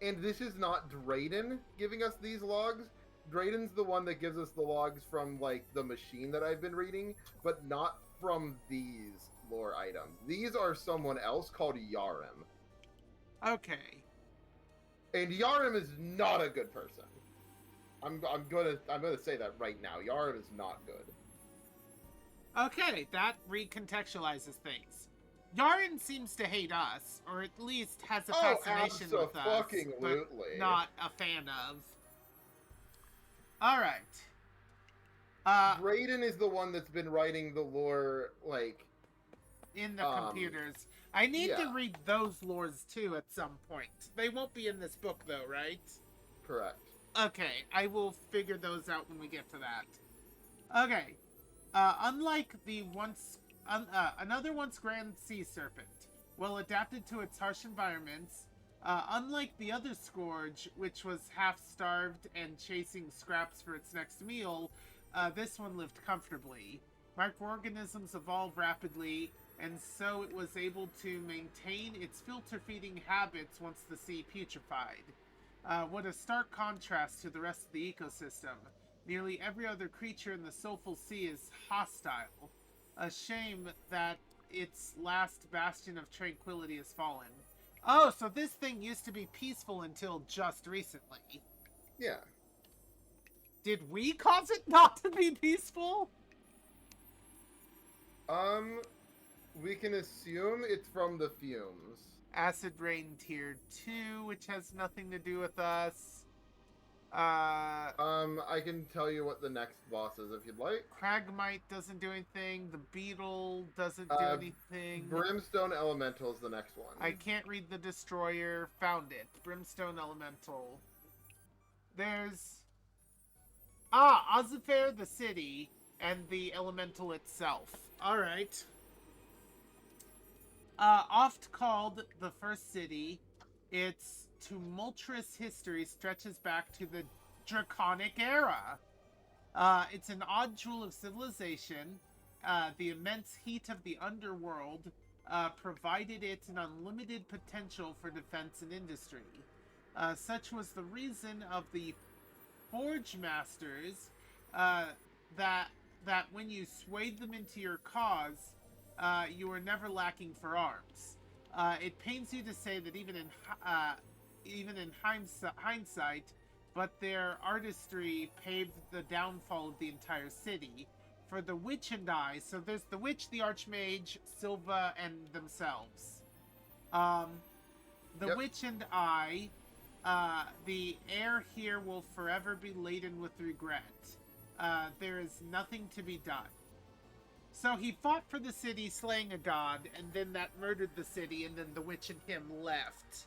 and this is not Drayden giving us these logs. Drayden's the one that gives us the logs from, like, the machine that I've been reading, but not from these lore items. These are someone else called Yarim. Okay. And Yarim is not a good person. I'm gonna say that right now. Yarim is not good. Okay, that recontextualizes things. Yaren seems to hate us, or at least has a fascination with us, but not a fan of. Alright. Drayden is the one that's been writing the lore, like... in the computers. I need to read those lores too at some point. They won't be in this book though, right? Correct. Okay, I will figure those out when we get to that. Okay. Unlike the another once grand sea serpent, well adapted to its harsh environments, unlike the other scourge, which was half-starved and chasing scraps for its next meal, this one lived comfortably. Microorganisms evolved rapidly, and so it was able to maintain its filter-feeding habits once the sea putrefied. What a stark contrast to the rest of the ecosystem. Nearly every other creature in the Soulful Sea is hostile. A shame that its last bastion of tranquility has fallen. Oh, so this thing used to be peaceful until just recently. Yeah. Did we cause it not to be peaceful? We can assume it's from the fumes. Acid Rain Tier 2, which has nothing to do with us. I can tell you what the next boss is if you'd like. Cragmite doesn't do anything. The Beetle doesn't do anything. Brimstone Elemental is the next one. I can't read the Destroyer. Found it. Brimstone Elemental. There's... Ozifair the city and the elemental itself. Alright. Oft called the first city, its tumultuous history stretches back to the Draconic era. It's an odd jewel of civilization. The immense heat of the underworld provided it an unlimited potential for defense and industry. Such was the reason of the Forge Masters that when you swayed them into your cause, you were never lacking for arms. It pains you to say that even in hindsight, but their artistry paved the downfall of the entire city. For the Witch and I, so there's the Witch, the Archmage, Silva, and themselves. The Yep. Witch and I, the air here will forever be laden with regret. There is nothing to be done. So he fought for the city, slaying a god, and then that murdered the city, and then the witch and him left.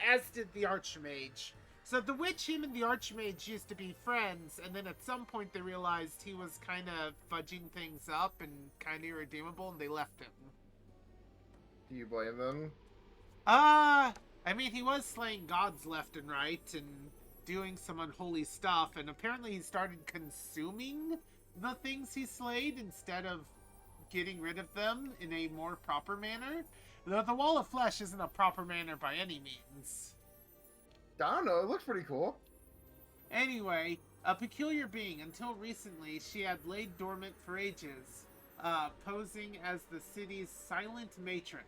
As did the Archmage. So the witch, him, and the Archmage used to be friends, and then at some point they realized he was kind of fudging things up and kind of irredeemable, and they left him. Do you blame them? I mean, he was slaying gods left and right, and doing some unholy stuff, and apparently he started consuming the things he slayed instead of getting rid of them in a more proper manner. Though the Wall of Flesh isn't a proper manner by any means. I don't know, it looks pretty cool. Anyway, a peculiar being. Until recently, she had laid dormant for ages, posing as the city's silent matron.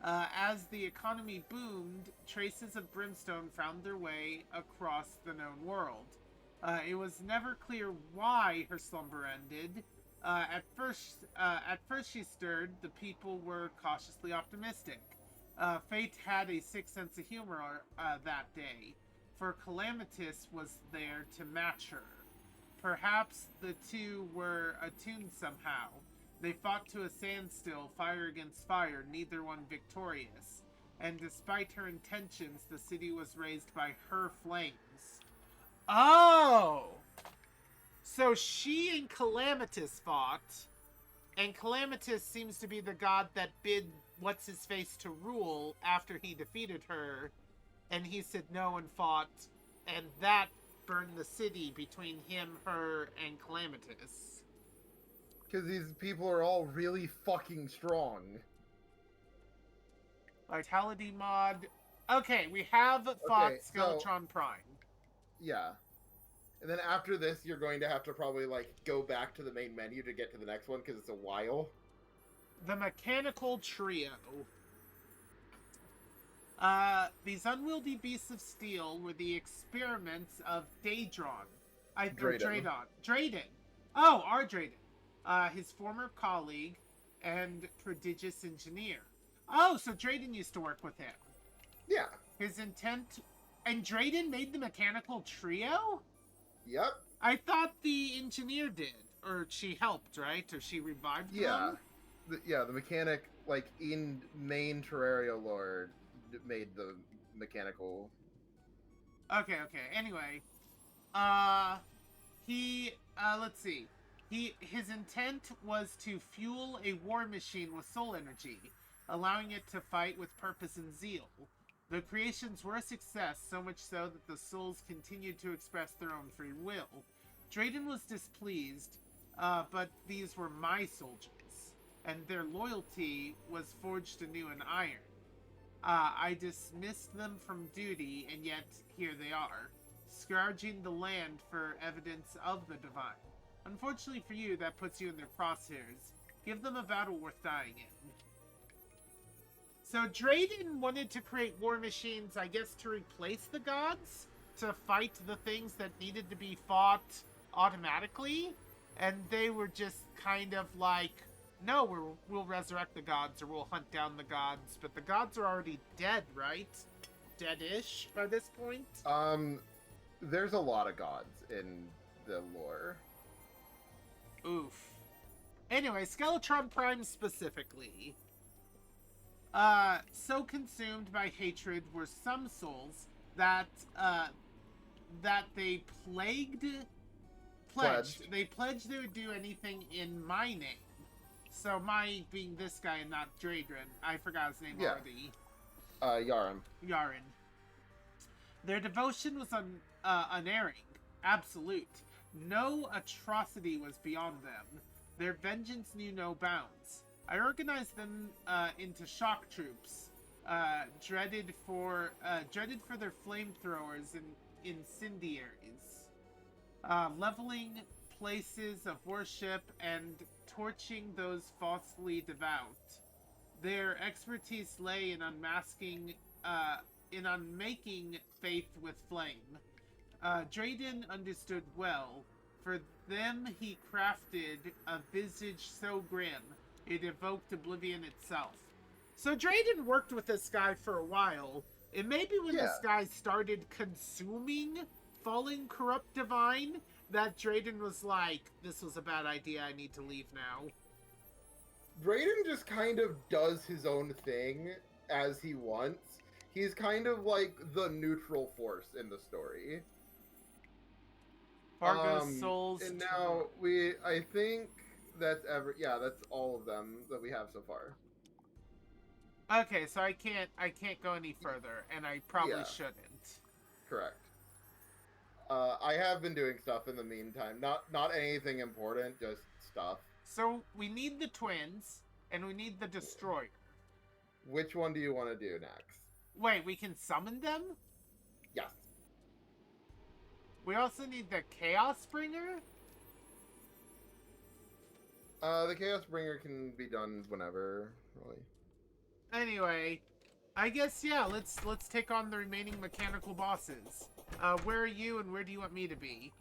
As the economy boomed, traces of brimstone found their way across the known world. It was never clear why her slumber ended. At first she stirred. The people were cautiously optimistic. Fate had a sick sense of humor that day, for Calamitous was there to match her. Perhaps the two were attuned somehow. They fought to a standstill, fire against fire, neither one victorious. And despite her intentions, the city was raised by her flames. Oh! So she and Calamitous fought, and Calamitous seems to be the god that bid What's-His-Face to rule after he defeated her, and he said no and fought, and that burned the city between him, her, and Calamitous. Because these people are all really fucking strong. Vitality mod. Okay, we have fought Okay, so- Skeletron Prime. Yeah. And then after this, you're going to have to probably, like, go back to the main menu to get to the next one, because it's a while. The Mechanical Trio. These unwieldy beasts of steel were the experiments of Daedron. Drayden. Oh, our Drayden. His former colleague and prodigious engineer. Oh, so Drayden used to work with him. Yeah. His intent... And Drayden made the Mechanical Trio? Yep. I thought the engineer did. Or she helped, right? Or she revived Yeah. them? The mechanic, like, in main Terraria lore, made the mechanical... Okay. Anyway. Let's see. His intent was to fuel a war machine with soul energy, allowing it to fight with purpose and zeal. The creations were a success, so much so that the souls continued to express their own free will. Drayden was displeased, but these were my soldiers, and their loyalty was forged anew in iron. I dismissed them from duty, and yet here they are, scourging the land for evidence of the divine. Unfortunately for you, that puts you in their crosshairs. Give them a battle worth dying in. So Drayden wanted to create war machines, I guess, to replace the gods, to fight the things that needed to be fought automatically, and they were just kind of like, no, we'll resurrect the gods, or we'll hunt down the gods, but the gods are already dead, right? Dead-ish by this point? There's a lot of gods in the lore. Oof. Anyway, Skeletron Prime specifically. So consumed by hatred were some souls that they pledged. They pledged they would do anything in my name. So my being this guy and not Drayden. I forgot his name already. Yaren. Their devotion was unerring, absolute. No atrocity was beyond them. Their vengeance knew no bounds. I organized them into shock troops, dreaded for their flamethrowers and incendiaries, leveling places of worship and torching those falsely devout. Their expertise lay in unmasking, in unmaking faith with flame. Drayden understood well. For them he crafted a visage so grim, it evoked oblivion itself. So Drayden worked with this guy for a while, and maybe when this guy started consuming Fallen Corrupt Divine, that Drayden was like, this was a bad idea, I need to leave now. Drayden just kind of does his own thing as he wants. He's kind of like the neutral force in the story. Fargo's souls. And now I think that's that's all of them that we have so far. Okay, so I can't go any further, and I probably shouldn't. Correct. I have been doing stuff in the meantime. Not anything important, just stuff. So we need the twins, and we need the destroyer. Which one do you want to do next? Wait, we can summon them? Yes. We also need the Chaos Bringer? The Chaos Bringer can be done whenever, really. Anyway, I guess, let's take on the remaining mechanical bosses. Where are you, and where do you want me to be?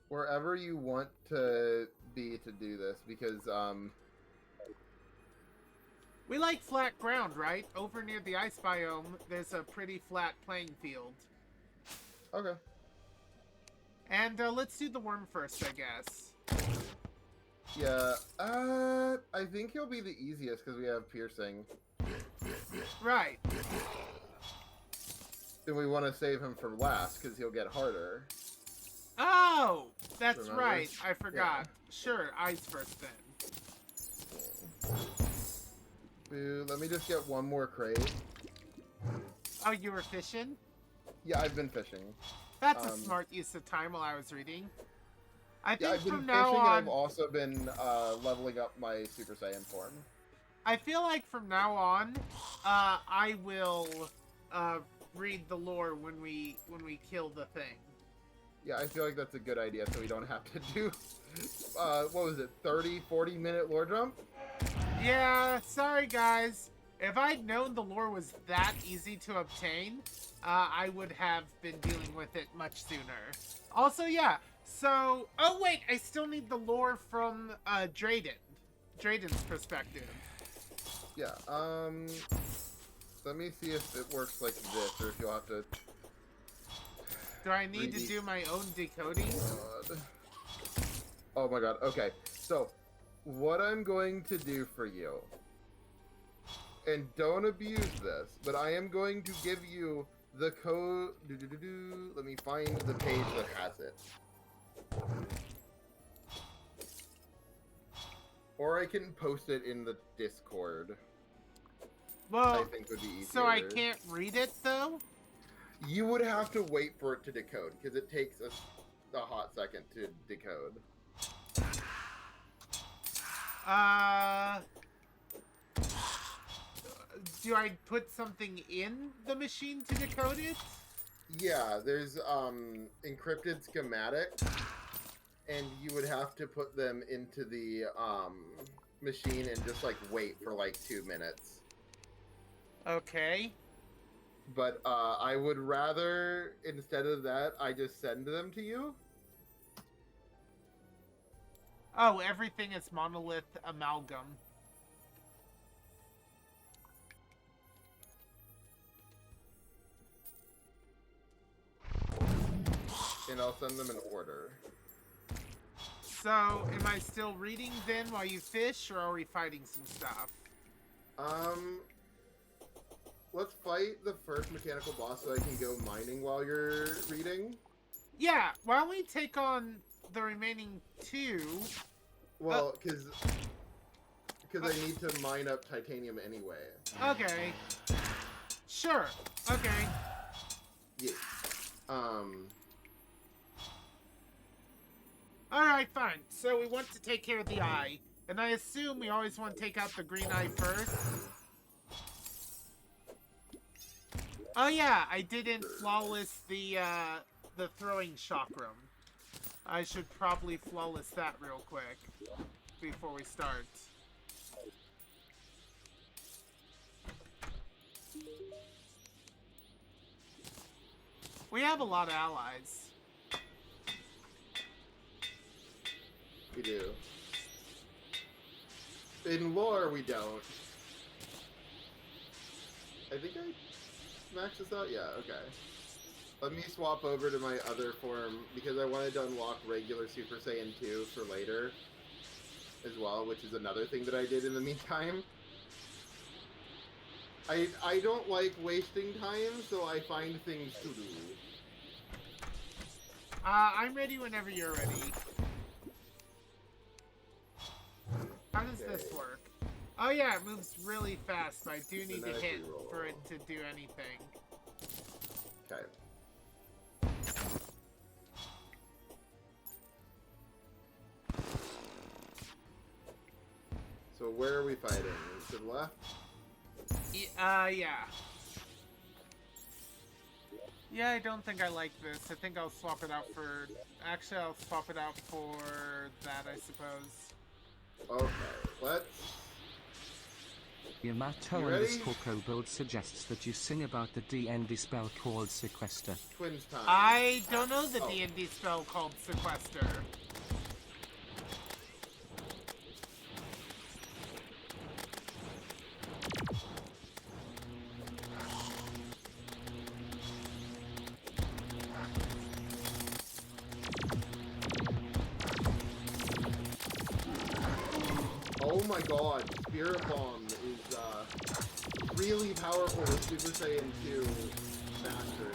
Wherever you want to be to do this, because, we like flat ground, right? Over near the ice biome, there's a pretty flat playing field. Okay. And, let's do the worm first, I guess. Yeah, I think he'll be the easiest, because we have piercing. Right. And we want to save him for last, because he'll get harder. Oh! That's Remember? right, I forgot. Yeah. Sure, eyes first then. Boo, let me just get one more crate. Oh, you were fishing? Yeah, I've been fishing. That's a smart use of time while I was reading. I think I've been from fishing now and on... I've also been leveling up my Super Saiyan form. I feel like from now on, I will read the lore when we kill the thing. Yeah, I feel like that's a good idea so we don't have to do, what was it, 30, 40-minute lore jump? Yeah, sorry guys. If I'd known the lore was that easy to obtain, I would have been dealing with it much sooner. Also, yeah, so... Oh, wait, I still need the lore from Drayden's perspective. Yeah, let me see if it works like this, or if you'll have to... Do I need to do my own decoding? God. Oh my god, okay. So, what I'm going to do for you, and don't abuse this, but I am going to give you the code... Let me find the page that has it. Or I can post it in the Discord. Well, I think would be easier. so I can't read it, though? You would have to wait for it to decode, because it takes a hot second to decode. Do I put something in the machine to decode it? Yeah, there's encrypted schematic, and you would have to put them into the machine and just like wait for like 2 minutes. Okay. But I would rather, instead of that, I just send them to you. Oh, everything is monolith amalgam. And I'll send them in order. So, am I still reading then while you fish, or are we fighting some stuff? Let's fight the first mechanical boss so I can go mining while you're reading. Yeah, why don't we take on the remaining 2? Well, because I need to mine up titanium anyway. Okay. Sure. Okay. Yeah. Alright, fine. So we want to take care of the eye. And I assume we always want to take out the green eye first. Oh yeah, I didn't flawless the throwing chakram. I should probably flawless that real quick before we start. We have a lot of allies. We do. In lore, we don't. I think I maxed this out? Yeah, okay. Let me swap over to my other form, because I wanted to unlock regular Super Saiyan 2 for later as well, which is another thing that I did in the meantime. I don't like wasting time, so I find things to do. I'm ready whenever you're ready. How does this work? Oh yeah, it moves really fast, but I do need to hit for it to do anything. Okay. So where are we fighting? To the left? Yeah. Yeah, I don't think I like this. I think I'll swap it out for... Actually, I'll swap it out for that, I suppose. Okay, let's... Yamato underscore Kobold suggests that you sing about the D&D spell called Sequester. Twins time. I don't know the D&D spell called Sequester. Oh my god, Spirit Bomb is really powerful with Super Saiyan 2 Master.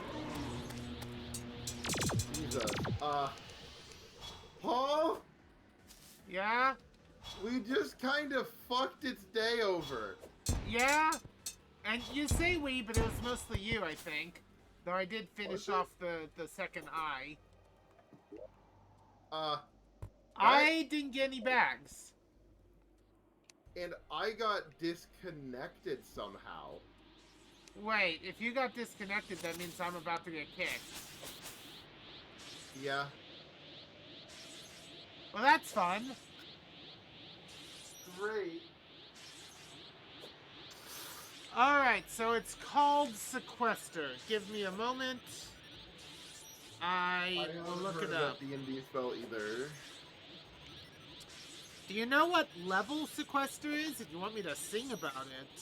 Jesus. Paul? Yeah? We just kind of fucked its day over. Yeah? And you say we, but it was mostly you, I think. Though I did finish off the second eye. I didn't get any bags. And I got disconnected somehow. Wait, if you got disconnected, that means I'm about to get kicked. Yeah. Well, that's fun. Great. Alright, so it's called Sequester. Give me a moment. I will look it up. D&D spell either. Do you know what level Sequester is? If you want me to sing about it.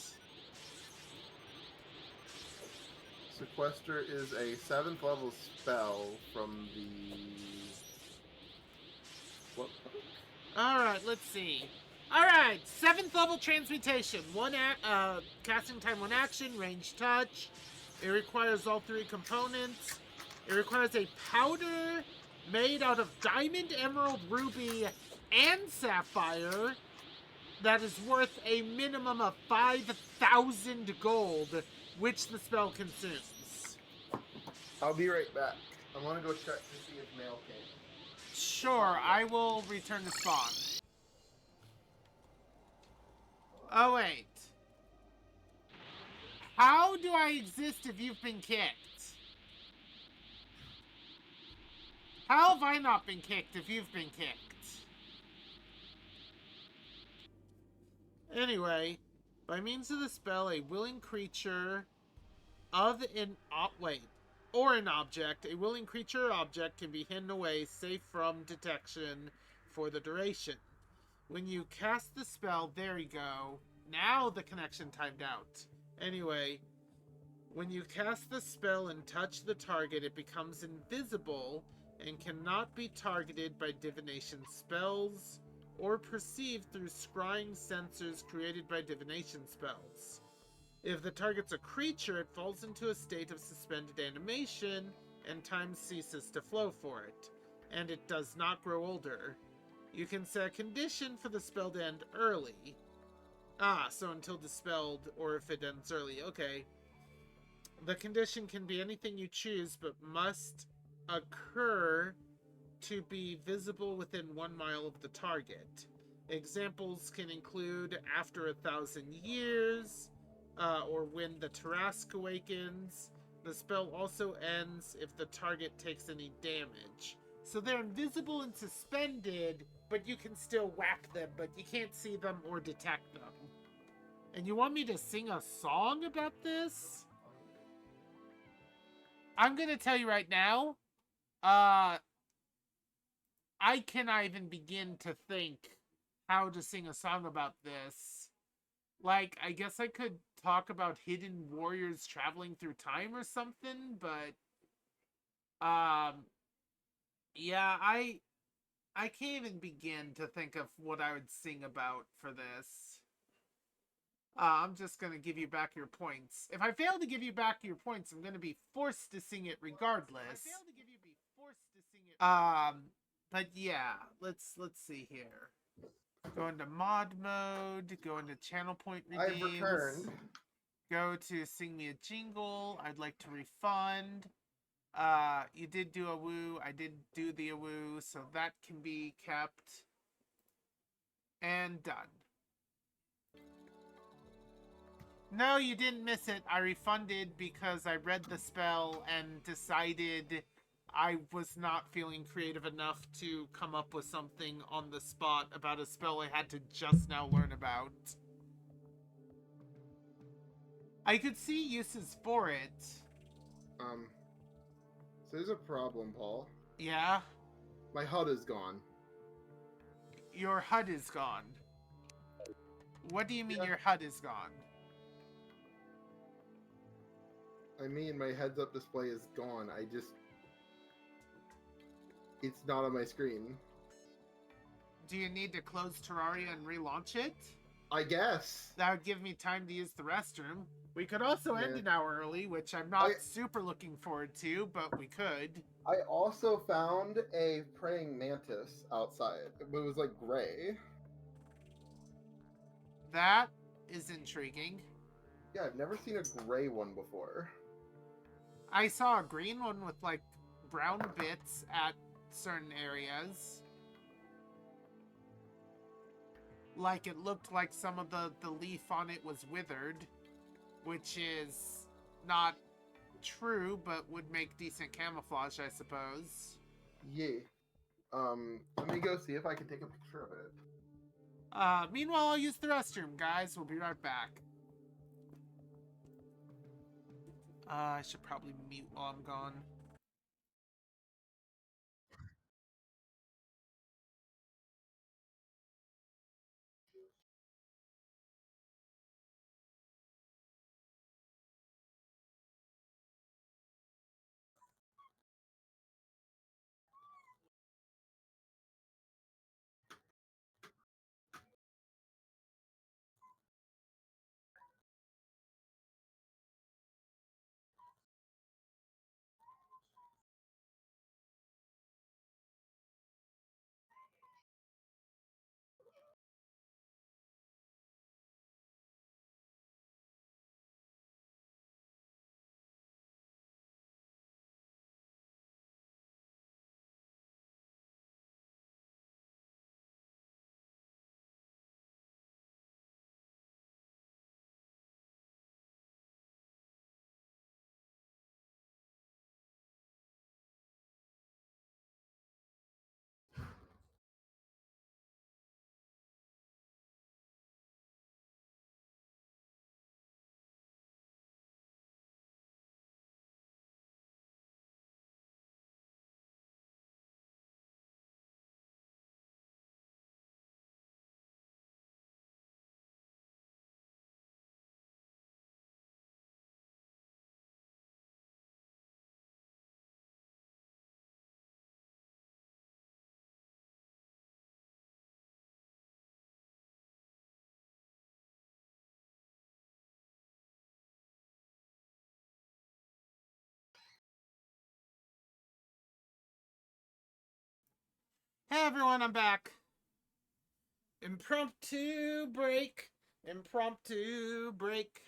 Sequester is a 7th level spell from the... What? Alright, let's see. Alright, 7th level transmutation. Casting time 1 action, range touch. It requires all 3 components. It requires a powder made out of diamond, emerald, ruby, and sapphire that is worth a minimum of 5,000 gold, which the spell consumes. I'll be right back. I want to go check to see if mail came. Sure, I will return to spawn. Oh, wait. How do I exist if you've been kicked? How have I not been kicked if you've been kicked? Anyway, by means of the spell, a willing creature of an object, a willing creature or object can be hidden away, safe from detection for the duration. When you cast the spell, there you go. Now the connection timed out. Anyway, when you cast the spell and touch the target, it becomes invisible and cannot be targeted by divination spells or perceived through scrying sensors created by divination spells. If the target's a creature, it falls into a state of suspended animation and time ceases to flow for it, and it does not grow older. You can set a condition for the spell to end early. So until dispelled, or if it ends early. Okay. The condition can be anything you choose, but must occur to be visible within 1 mile of the target. Examples can include after 1,000 years, or when the Tarrasque awakens. The spell also ends if the target takes any damage. So they're invisible and suspended, but you can still whack them, but you can't see them or detect them. And you want me to sing a song about this? I'm gonna tell you right now, I cannot even begin to think how to sing a song about this. Like, I guess I could talk about hidden warriors traveling through time or something, but yeah, I can't even begin to think of what I would sing about for this. I'm just gonna give you back your points. If I fail to give you back your points, I'm gonna be forced to sing it regardless. But yeah, let's see here. Go into mod mode. Go into channel point redeems. I've returned. Go to sing me a jingle. I'd like to refund. You did do a woo. I did do the woo, so that can be kept. And done. No, you didn't miss it. I refunded because I read the spell and decided I was not feeling creative enough to come up with something on the spot about a spell I had to just now learn about. I could see uses for it. So there's a problem, Paul. Yeah? My HUD is gone. Your HUD is gone. What do you mean Yeah. your HUD is gone? I mean, my heads-up display is gone. It's not on my screen. Do you need to close Terraria and relaunch it? I guess. That would give me time to use the restroom. We could also end Yeah. an hour early, which I'm not super looking forward to, but we could. I also found a praying mantis outside. It was like gray. That is intriguing. Yeah, I've never seen a gray one before. I saw a green one with like brown bits at certain areas. Like it looked like some of the leaf on it was withered, which is not true, but would make decent camouflage, I suppose. Yeah. Let me go see if I can take a picture of it. Meanwhile, I'll use the restroom, guys. We'll be right back. I should probably mute while I'm gone. Hey everyone, I'm back. Impromptu break. Impromptu break.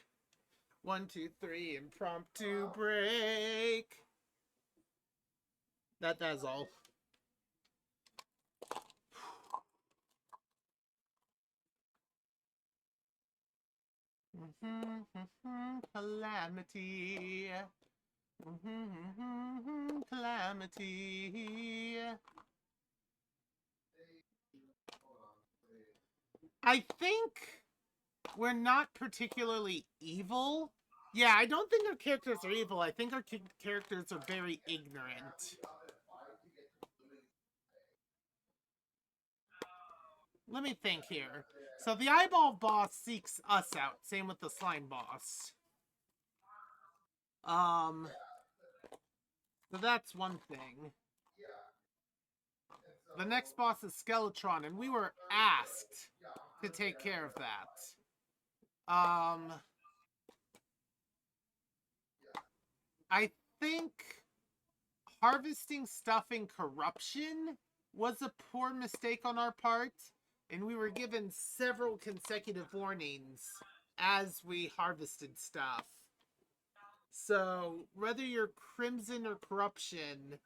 1, 2, 3. Impromptu break. That's all. Calamity. Calamity. I think we're not particularly evil. Yeah, I don't think our characters are evil. I think our characters are very ignorant. Let me think here. So the eyeball boss seeks us out. Same with the slime boss. So that's one thing. The next boss is Skeletron, and we were asked to take care of that. I think harvesting stuff in corruption was a poor mistake on our part, and we were given several consecutive warnings as we harvested stuff. So whether you're Crimson or Corruption,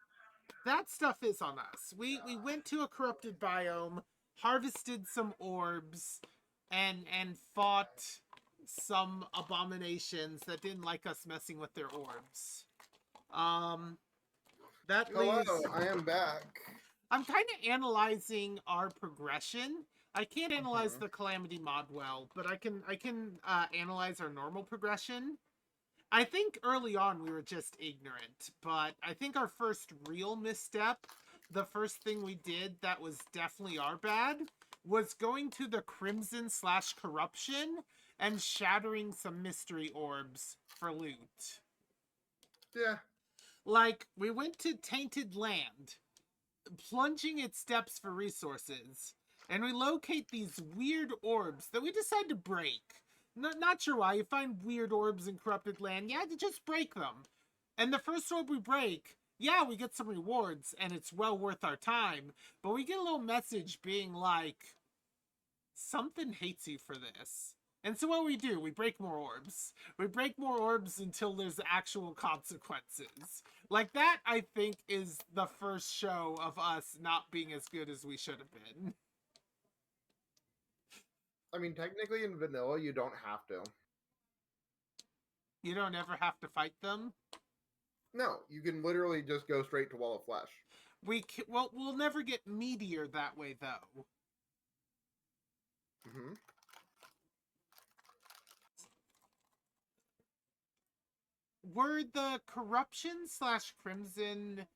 that stuff is on us. We went to a corrupted biome, harvested some orbs, and fought some abominations that didn't like us messing with their orbs. That Hello, leaves. I am back. I'm kind of analyzing our progression. I can't analyze the Calamity mod well, but I can analyze our normal progression. I think early on we were just ignorant, but I think our first real misstep, the first thing we did that was definitely our bad, was going to the Crimson/Corruption and shattering some mystery orbs for loot. Yeah. Like, we went to Tainted Land, plunging its steps for resources, and we locate these weird orbs that we decide to break. Not sure why. You find weird orbs in corrupted land. Yeah, to just break them. And the first orb we break, yeah, we get some rewards, and it's well worth our time. But we get a little message being like, something hates you for this. And so what do, we break more orbs. We break more orbs until there's actual consequences. Like, that, I think, is the first show of us not being as good as we should have been. I mean, technically in vanilla, you don't have to. You don't ever have to fight them. No, you can literally just go straight to Wall of Flesh. We'll never get Meteor that way, though. Mm-hmm. Were the Corruption/Crimson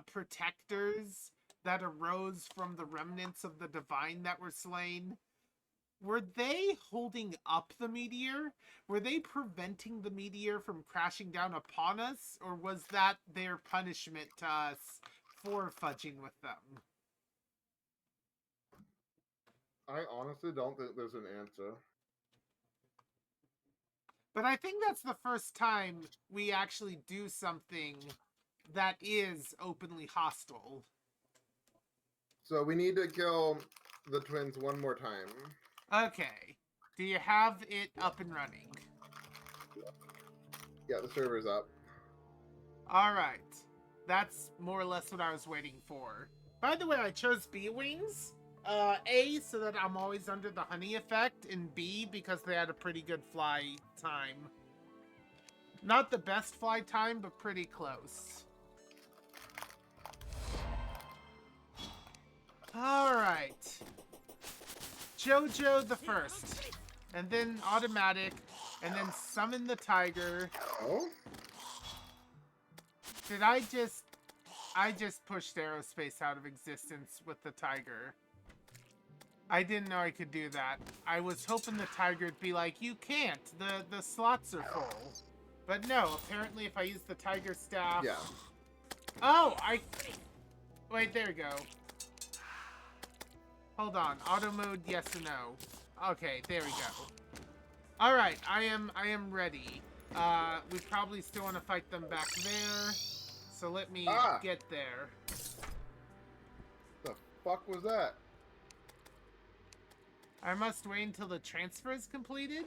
protectors that arose from the remnants of the Divine that were slain, were they holding up the meteor? Were they preventing the meteor from crashing down upon us? Or was that their punishment to us for fudging with them? I honestly don't think there's an answer. But I think that's the first time we actually do something that is openly hostile. So we need to kill the twins one more time. Okay. Do you have it up and running? Yeah, the server's up. Alright. That's more or less what I was waiting for. By the way, I chose B-Wings. A, so that I'm always under the honey effect, and B, because they had a pretty good fly time. Not the best fly time, but pretty close. Alright. Jojo the first. And then automatic. And then summon the tiger. Oh? Did I just pushed aerospace out of existence with the tiger. I didn't know I could do that. I was hoping the tiger would be like, you can't. The slots are full. But no, apparently if I use the tiger staff... Yeah. Oh, wait, there we go. Hold on. Auto mode, yes or no. Okay, there we go. Alright, I am ready. We probably still want to fight them back there. So let me get there. fuck was that? I must wait until the transfer is completed?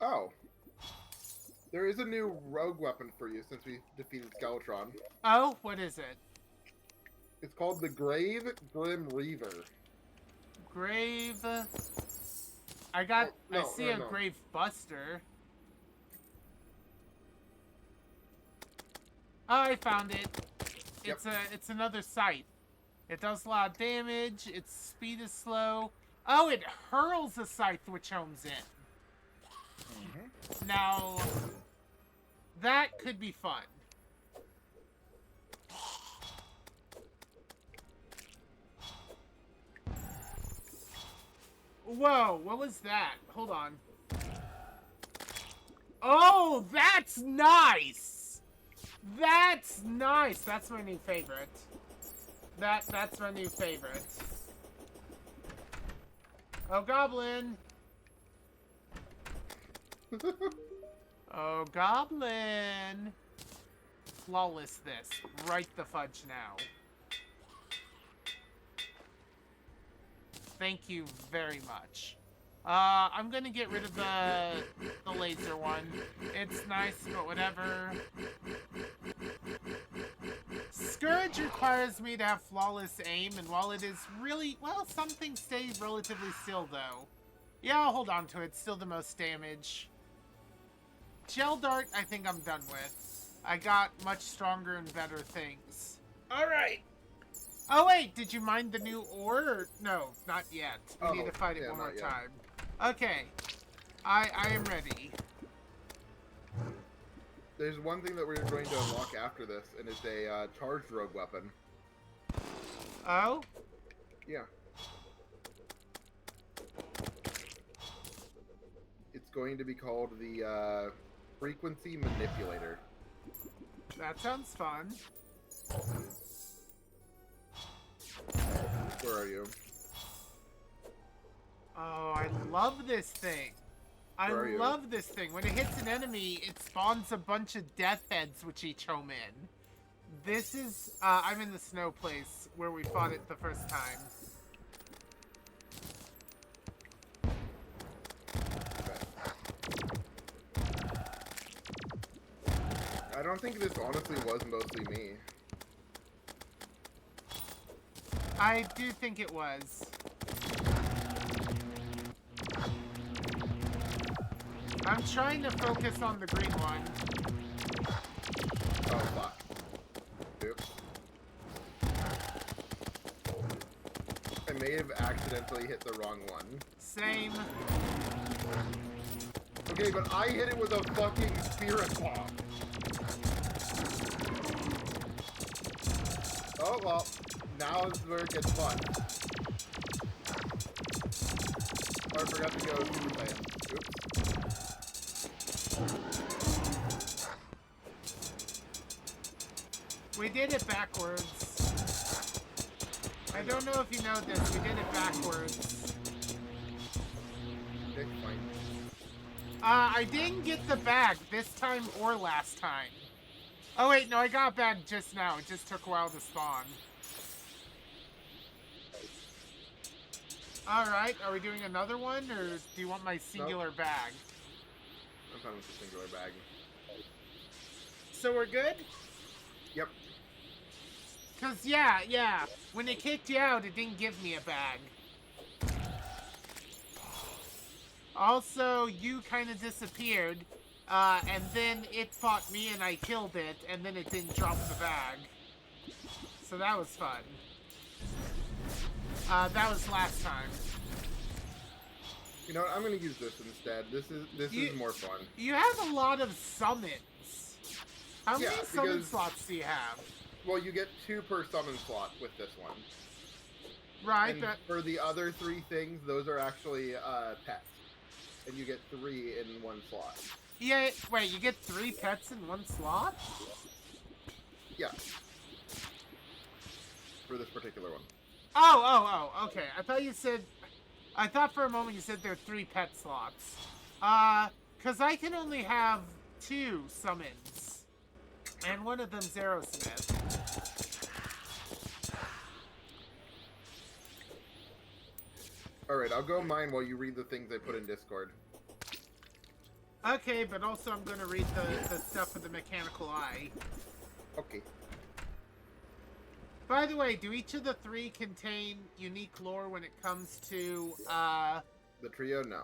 Oh. There is a new rogue weapon for you since we defeated Skeletron. Oh, what is it? It's called the Grave Grim Reaver. Grave... I no, see a Grave Buster. Oh, I found it. Yep. It's another scythe. It does a lot of damage. Its speed is slow. Oh, it hurls a scythe which homes in. Mm-hmm. Now, that could be fun. Whoa, what was that? Hold on. Oh, that's nice! That's nice! That's my new favorite. That's my new favorite. Oh, Goblin! Oh, Goblin! Flawless this. Right the fudge now. Thank you very much. I'm gonna get rid of the laser one. It's nice, but whatever. Scourge requires me to have flawless aim, and while it is really... Well, some things stay relatively still, though. Yeah, I'll hold on to it. Still the most damage. Gel Dart, I think I'm done with. I got much stronger and better things. Alright! Oh wait, did you mine the new ore? Or... No, not yet. We need to fight it one more time. Okay. I am ready. There's one thing that we're going to unlock after this, and it's a charged rogue weapon. Oh? Yeah. It's going to be called the Frequency Manipulator. That sounds fun. Where are you? Oh, I love this thing. I love this thing. When it hits an enemy, it spawns a bunch of death heads which each home in. This is... I'm in the snow place where we fought it the first time. I don't think this honestly was mostly me. I do think it was. I'm trying to focus on the green one. Oh, fuck. Oops. I may have accidentally hit the wrong one. Same. Okay, but I hit it with a fucking spirit bomb. Oh, well. Now is where it gets fun. Oh, I forgot to go Super Saiyan. Oops. We did it backwards. I don't know if you know this. We did it backwards. Okay, fine. I didn't get the bag this time or last time. Oh wait, no, I got a bag just now. It just took a while to spawn. Alright, are we doing another one, or do you want my singular bag? I'm fine with the singular bag. So we're good? Yep. Cause yeah, when it kicked you out, it didn't give me a bag. Also, you kind of disappeared, and then it fought me and I killed it, and then it didn't drop the bag. So that was fun. That was last time. You know what? I'm gonna use this instead. This is more fun. You have a lot of summons. How many summon because- slots do you have? Well, you get 2 per summon slot with this one. Right, And but for the other 3 things, those are actually pets. And you get 3 in 1 slot. yeah, wait, you get 3 pets in 1 slot? Yeah. For this particular one. Oh, okay. I thought for a moment you said there are 3 pet slots. Cause I can only have 2 summons. And one of them's Aerosmith. Alright, I'll go mine while you read the things I put in Discord. Okay, but also I'm going to read the stuff with the mechanical eye. Okay. By the way, do each of the 3 contain unique lore when it comes to, The trio, no.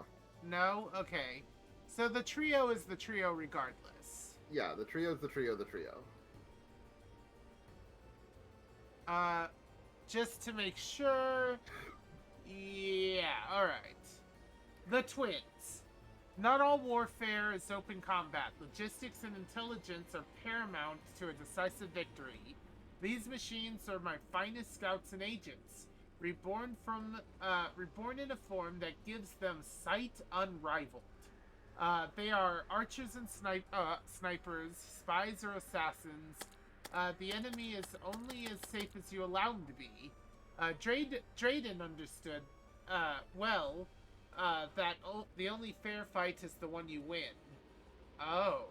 No? Okay. So the trio is the trio regardless. Yeah, the trio's the trio, the trio. Just to make sure... Yeah, alright. The twins. Not all warfare is open combat. Logistics and intelligence are paramount to a decisive victory. These machines are my finest scouts and agents, reborn in a form that gives them sight unrivaled. They are archers and snipers, spies or assassins. The enemy is only as safe as you allow him to be. Drayden understood, that the only fair fight is the one you win. Oh.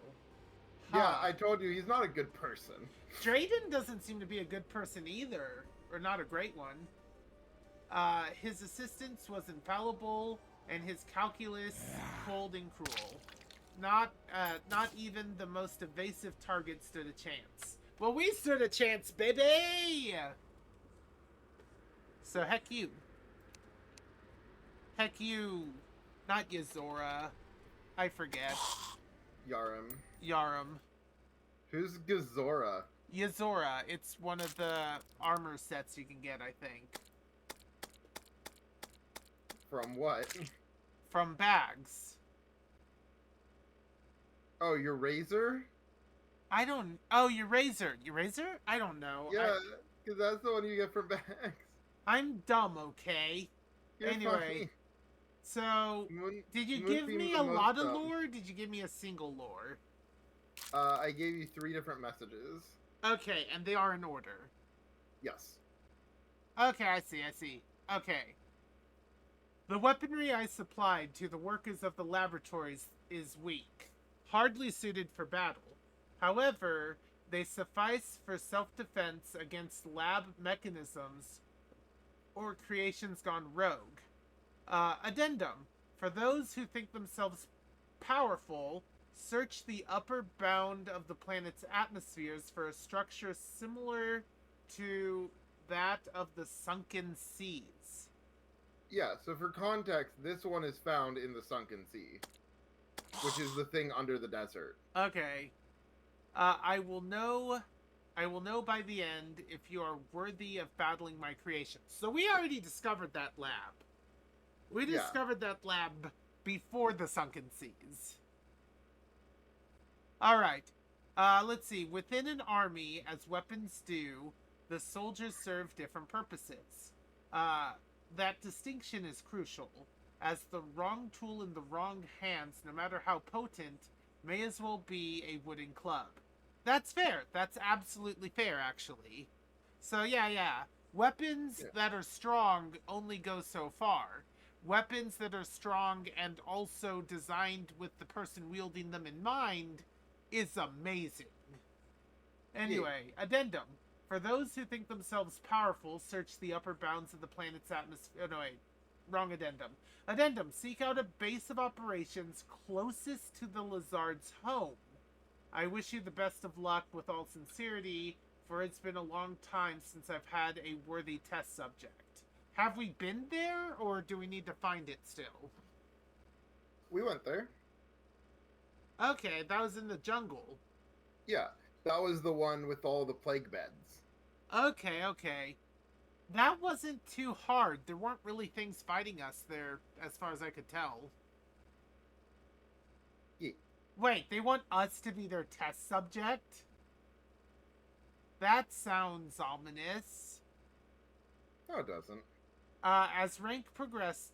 Yeah, I told you, he's not a good person. Drayden doesn't seem to be a good person either, or not a great one. His assistance was infallible, and his calculus cold and cruel. Not even the most evasive target stood a chance. Well, we stood a chance, baby! So heck you. Heck you. Not Yazora. I forget. Yarum. Who's Gazora? Yazora. It's one of the armor sets you can get, I think. From what? From bags. Oh, your razor? I don't... Oh, your razor. Your razor? I don't know. Yeah, because that's the one you get from bags. I'm dumb, okay? You're Anyway. fine. So, did you give me a lot of lore, or did you give me a single lore? I gave you 3 different messages. Okay, and they are in order. Yes. Okay, I see. Okay. The weaponry I supplied to the workers of the laboratories is weak, hardly suited for battle. However, they suffice for self-defense against lab mechanisms or creations gone rogue. Addendum. For those who think themselves powerful, search the upper bound of the planet's atmospheres for a structure similar to that of the sunken seas. Yeah, so for context, this one is found in the Sunken Sea, which is the thing under the desert. Okay. I will know by the end if you are worthy of battling my creations. So we already discovered that lab. We discovered that lab before the Sunken Seas. Alright. Let's see. Within an army, as weapons do, the soldiers serve different purposes. That distinction is crucial, as the wrong tool in the wrong hands, no matter how potent, may as well be a wooden club. That's fair. That's absolutely fair, actually. So, yeah. Weapons that are strong only go so far. Weapons that are strong and also designed with the person wielding them in mind is amazing. Anyway, addendum. For those who think themselves powerful, search the upper bounds of the planet's atmosphere. Oh, no, wait. Wrong addendum. Addendum. Seek out a base of operations closest to the Lizard's home. I wish you the best of luck with all sincerity, for it's been a long time since I've had a worthy test subject. Have we been there, or do we need to find it still? We went there. Okay, that was in the jungle. Yeah, that was the one with all the plague beds. Okay. That wasn't too hard. There weren't really things fighting us there, as far as I could tell. Yeah. Wait, they want us to be their test subject? That sounds ominous. No, it doesn't. As rank progresses,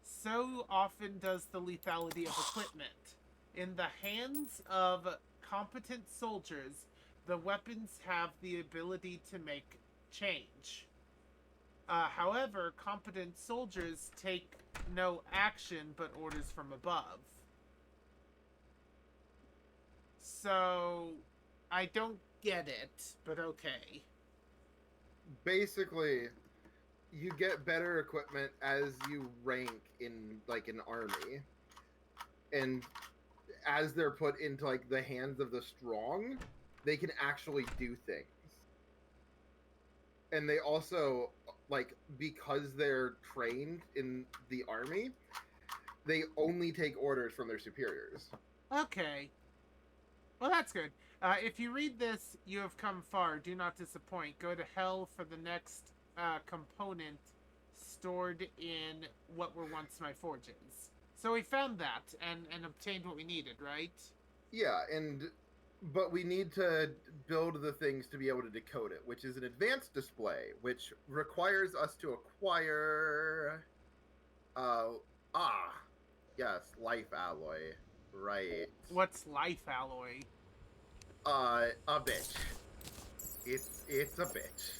so often does the lethality of equipment. In the hands of competent soldiers, the weapons have the ability to make change. However, competent soldiers take no action, but orders from above. So, I don't get it, but okay. Basically, you get better equipment as you rank in like an army, and as they're put into like the hands of the strong, they can actually do things. And they also, like, because they're trained in the army, they only take orders from their superiors. Okay. Well, that's good. If you read this, you have come far. Do not disappoint. Go to hell for the next component stored in what were once my forges. So we found that and obtained what we needed, right? Yeah, but we need to build the things to be able to decode it, which is an advanced display, which requires us to acquire yes, life alloy. Right. What's life alloy? A bitch. It's a bitch.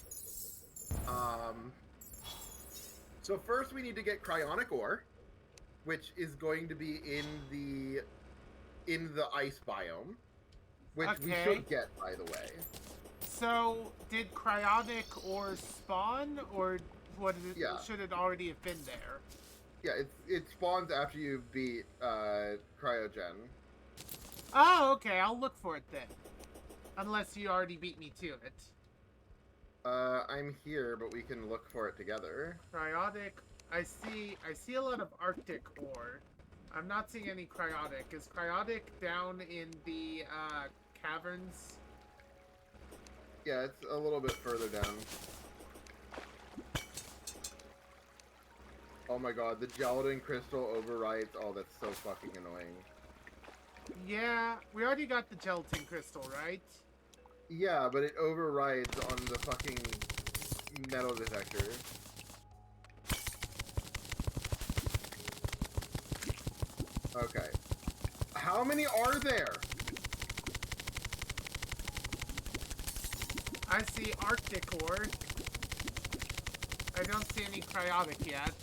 So first we need to get cryonic ore, which is going to be in the ice biome, which we Okay. should get, by the way. So, did cryonic ore spawn, or what is it, Yeah. should it already have been there? Yeah, it spawns after you beat cryogen. Oh, okay, I'll look for it then. Unless you already beat me to it. I'm here, but we can look for it together. Cryotic, I see a lot of Arctic ore. I'm not seeing any cryotic. Is cryotic down in the caverns? Yeah, it's a little bit further down. Oh my god, the gelatin crystal overrides. Oh, that's so fucking annoying. Yeah, we already got the gelatin crystal, right? Yeah, but it overrides on the fucking metal detector. Okay. How many are there? I see Arctic ore. I don't see any cryotic yet.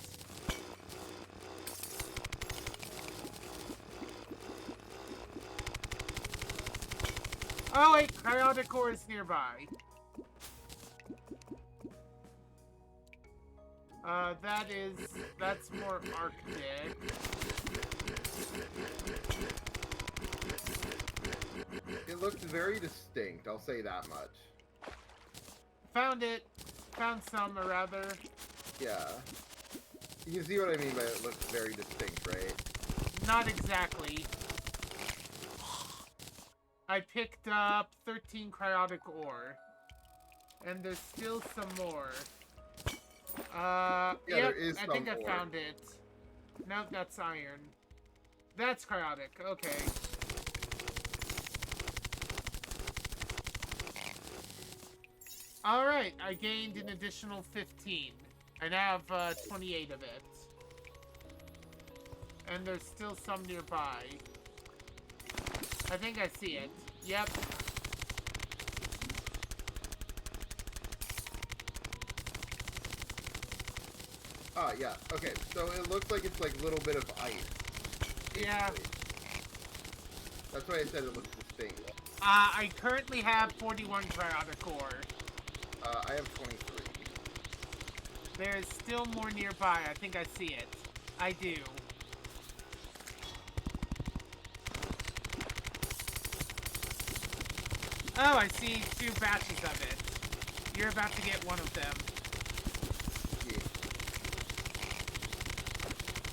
Oh wait, cryotic ore is nearby. That's more Arctic. It looks very distinct, I'll say that much. Found it. Found some, or rather. Yeah. You can see what I mean by it looks very distinct, right? Not exactly. I picked up 13 cryotic ore. And there's still some more. Yeah, Yep, there is I some think I ore. found it. Nope, that's iron. That's cryotic, okay. Alright, I gained an additional 15. I now have 28 of it. And there's still some nearby. I think I see it. Yep. Ah, yeah. Okay, so it looks like it's like a little bit of ice. Yeah. That's why I said it looks distinct. I currently have 41 cryotic ore. I have 23. There's still more nearby. I think I see it. I do. Oh, I see 2 batches of it. You're about to get one of them. Yeah.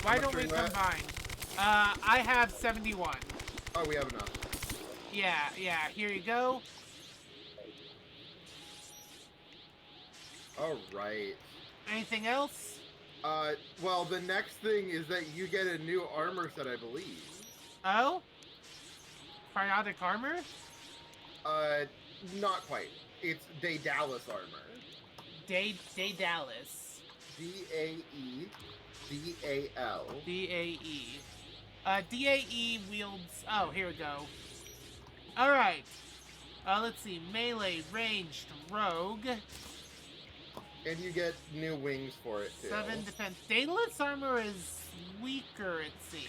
Why much don't are we you at? combine? I have 71. Oh, we have enough. Yeah, here you go. Alright. Anything else? Well, the next thing is that you get a new armor set, I believe. Oh? Cryotic armor? Not quite. It's Daedalus armor. Daedalus. Daedal. DAE. DAE wields... Oh, here we go. Alright. Let's see. Melee, ranged, rogue. And you get new wings for it, too. 7 defense. Daedalus armor is weaker, it seems.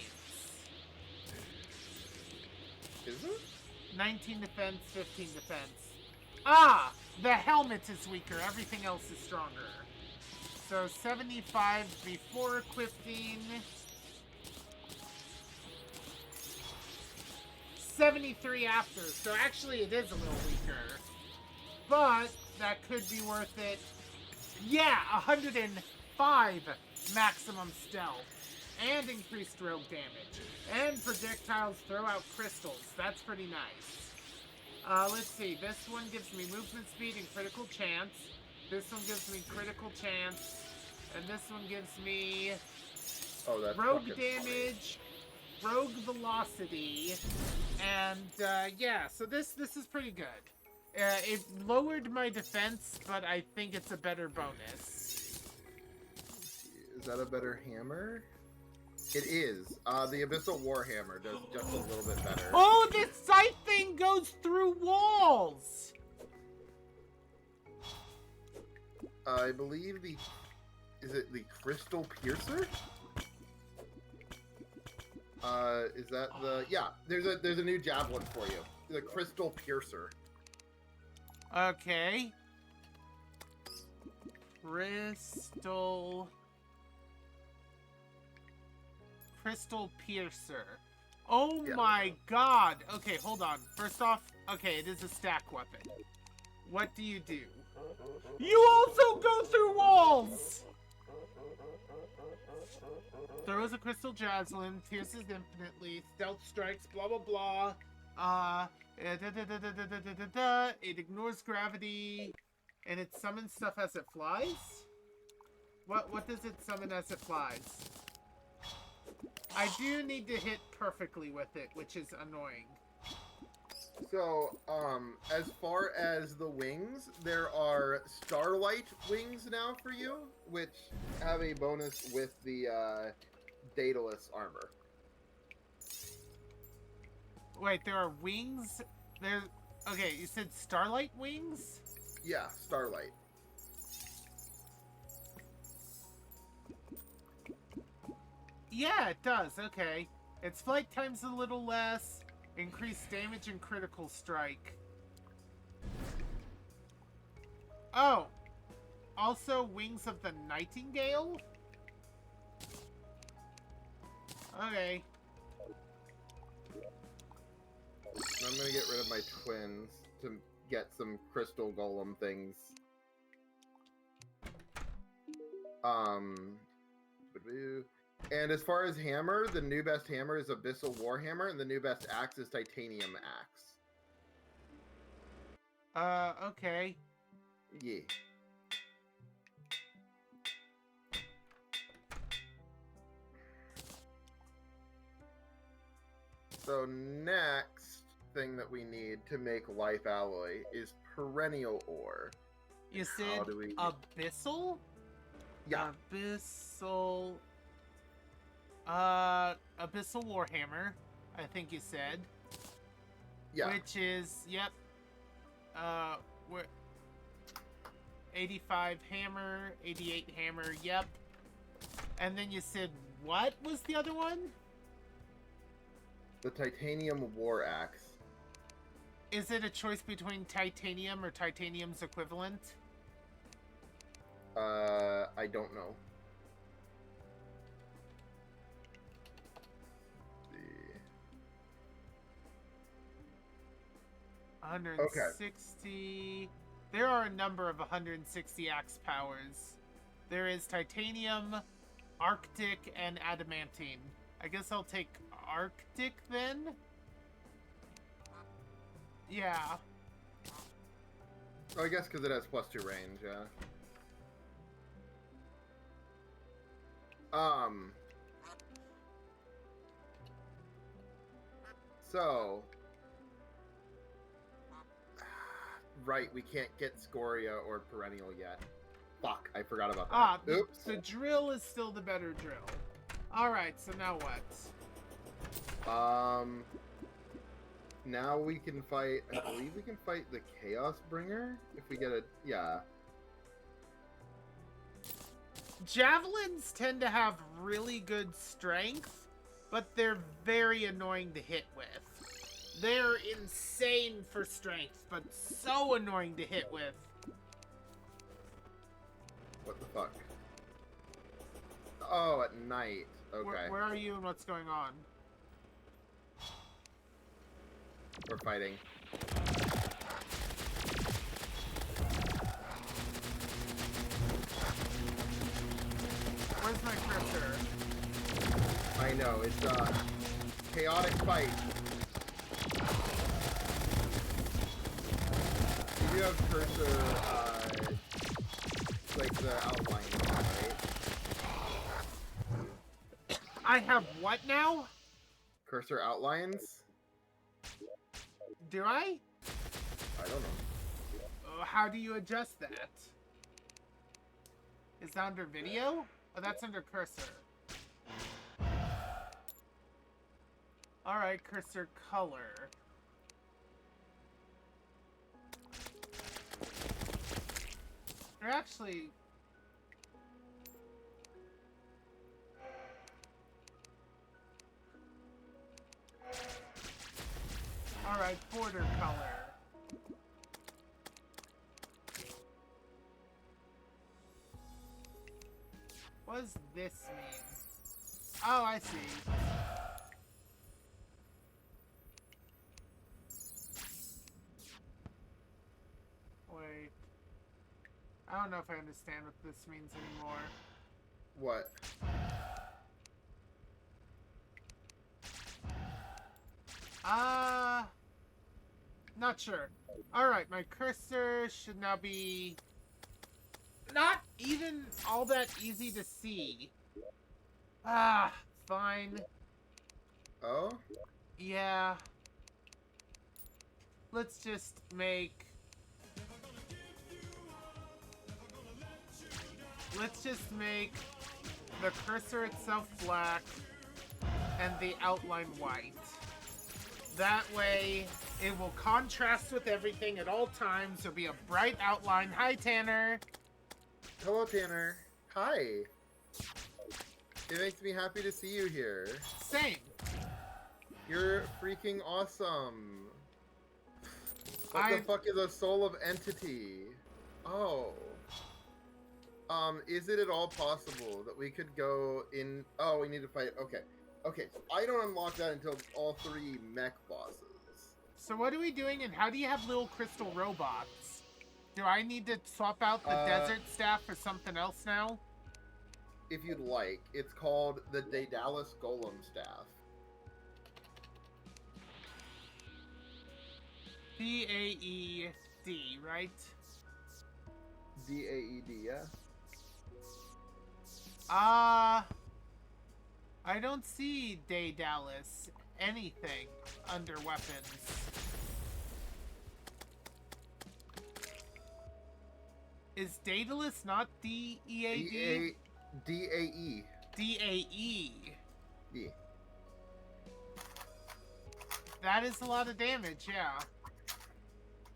Is it? 19 defense, 15 defense. Ah! The helmet is weaker. Everything else is stronger. So 75 before equipping. 73 after. So actually it is a little weaker. But that could be worth it. Yeah! 105 maximum stealth. And increased rogue damage. And projectiles throw out crystals. That's pretty nice. Let's see. This one gives me movement speed and critical chance. This one gives me critical chance. And this one gives me Oh, that's rogue fucking damage, rogue velocity, and yeah, so this is pretty good. It lowered my defense, but I think it's a better bonus. Is that a better hammer? It is. The Abyssal Warhammer does just a little bit better. Oh, this scythe thing goes through walls! I believe the... Is it the Crystal Piercer? Is that the... Yeah, there's a new javelin for you. The Crystal Piercer. Okay. Crystal Piercer. Oh Yeah. my god! Okay, hold on. First off, okay, it is a stack weapon. What do? You also go through walls! Throws a crystal javelin, pierces infinitely, stealth strikes, blah blah blah. It ignores gravity, and it summons stuff as it flies? What does it summon as it flies? I do need to hit perfectly with it, which is annoying. So, as far as the wings, there are Starlight wings now for you, which have a bonus with the, Daedalus armor. Wait, there are wings? Okay, you said Starlight wings? Yeah, Starlight. Yeah, it does, okay. Its flight time's a little less. Increased damage and critical strike. Oh! Also, Wings of the Nightingale? Okay. I'm gonna get rid of my twins to get some crystal golem things. And as far as hammer, the new best hammer is Abyssal Warhammer, and the new best axe is Titanium Axe. Okay. Yeah. So next thing that we need to make life alloy is perennial ore. You How said do we- Abyssal? Yeah. Abyssal... Abyssal Warhammer, I think you said. Yeah. Which is, yep. We're 85 hammer, 88 hammer, yep. And then you said, what was the other one? The titanium war axe. Is it a choice between titanium or titanium's equivalent? I don't know. Let's see. 160. There are a number of 160 axe powers. There is titanium, arctic, and adamantine. I guess I'll take arctic then? Yeah. Oh, I guess because it has +2 range, yeah. So... Right, we can't get Scoria or Perennial yet. Fuck, I forgot about that. Oops. The drill is still the better drill. Alright, so now what? Now we can fight, I believe we can fight the Chaos Bringer, if we get a, yeah. Javelins tend to have really good strength, but they're very annoying to hit with. They're insane for strength, but so annoying to hit with. What the fuck? Oh, at night. Okay. Where are you and what's going on? We're fighting. Where's my cursor? I know, it's a chaotic fight. You do have cursor, like the outline, right? I have what now? Cursor outlines? Do I? I don't know. How do you adjust that? Is that under video? Oh, that's under cursor. Alright, cursor color. Or actually... Alright, border color. What does this mean? Oh, I see. Wait. I don't know if I understand what this means anymore. What? Not sure. Alright, my cursor should now be not even all that easy to see. Fine. Oh? Yeah. Let's just make... Let's just make the cursor itself black and the outline white. That way, it will contrast with everything at all times. There'll be a bright outline. Hi, Tanner. Hello, Tanner. Hi. It makes me happy to see you here. Same. You're freaking awesome. What the fuck is a soul of entity? Oh. Is it at all possible that we could go in... Oh, we need to fight... Okay. Okay, so I don't unlock that until all 3 mech bosses. So what are we doing, and how do you have little crystal robots? Do I need to swap out the desert staff for something else now? If you'd like. It's called the Daedalus Golem Staff. D-A-E-D, right? D-A-E-D, yeah? I don't see Daedalus anything under weapons. Is Daedalus not D-E-A-D? D-A-E. D-A-E. D. That is a lot of damage, yeah.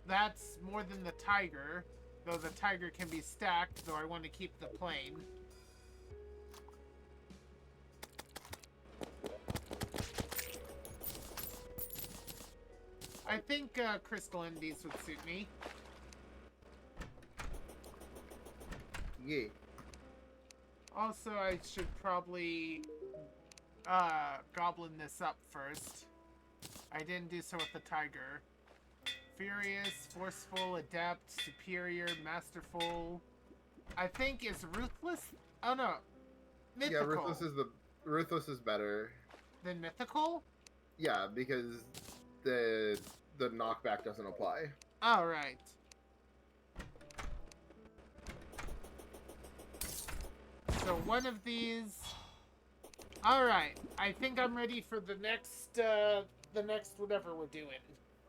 That's more than the tiger, though the tiger can be stacked, though I want to keep the plane. I think Crystal Indies would suit me. Yeah. Also, I should probably goblin this up first. I didn't do so with the tiger. Furious, forceful, adept, superior, masterful. I think is ruthless. Oh no, mythical. Yeah, ruthless is better. Than mythical. Yeah, because the knockback doesn't apply. All right. So one of these. All right. I think I'm ready for the next whatever we're doing.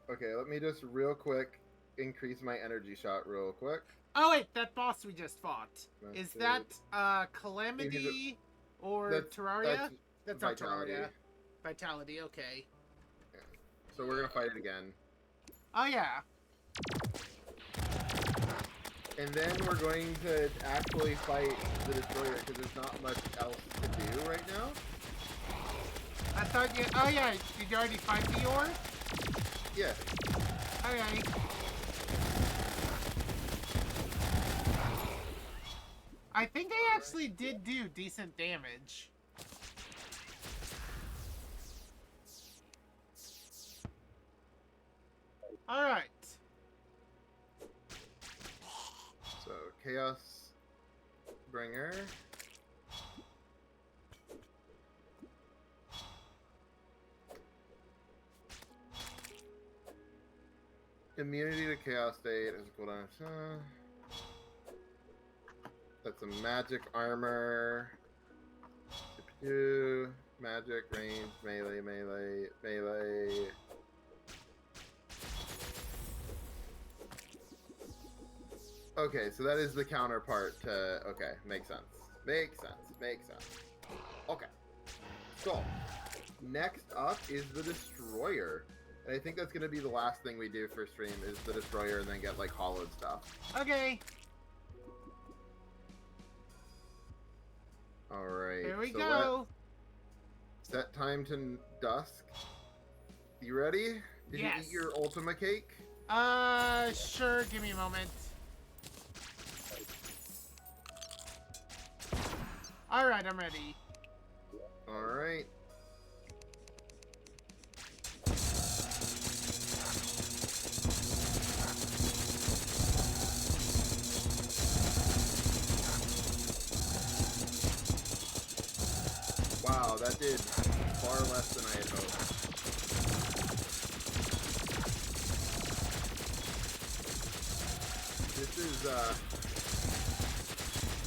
Okay, let me just real quick increase my energy shot real quick. Oh wait, that boss we just fought. Is that Calamity or Terraria? That's not Vitality. Terraria. Vitality, okay. Yeah. So we're gonna fight it again. Oh yeah. And then we're going to actually fight the destroyer because there's not much else to do right now. I thought you. Oh yeah, did you already find the ore? Yeah. Okay. I think I actually did do decent damage. Alright. So, Chaos Bringer. Immunity to Chaos State is a cooldown. That's a magic armor. Magic, range, melee, melee, melee. Okay, so that is the counterpart to... Okay, makes sense. Makes sense. Makes sense. Okay. So, next up is the Destroyer. And I think that's going to be the last thing we do for stream is the Destroyer and then get, like, hollowed stuff. Okay. Alright. Here we go. Set time to dusk. You ready? Did Yes. you eat your Ultima cake? Sure. Give me a moment. Alright, I'm ready. Alright. Wow, that did far less than I had hoped. This is,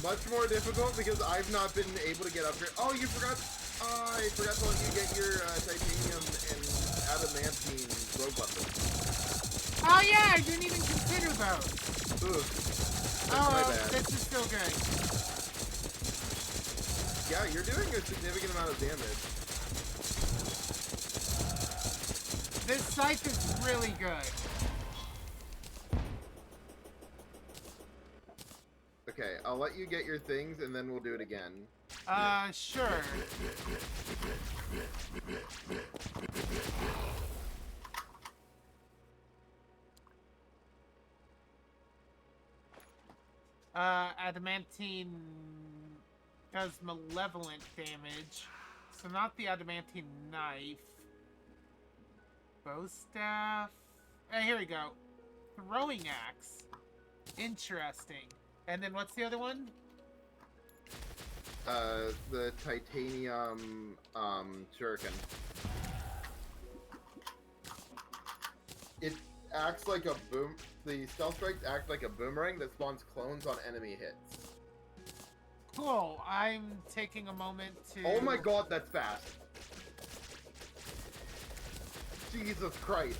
much more difficult because I've not been able to get upgrade. Oh, you forgot. I forgot to let you get your titanium and adamantine rogue weapon. Oh yeah, I didn't even consider those. Ooh, that's Oh, my bad. this is still good. Yeah, you're doing a significant amount of damage. This scythe is really good. Okay, I'll let you get your things and then we'll do it again. Sure. Adamantine does malevolent damage. So not the adamantine knife. Bow staff. Hey, here we go. Throwing axe. Interesting. And then what's the other one? The titanium, shuriken. It acts like a boom. The stealth strikes act like a boomerang that spawns clones on enemy hits. Cool. I'm taking a moment to... Oh my god, that's fast. Jesus Christ.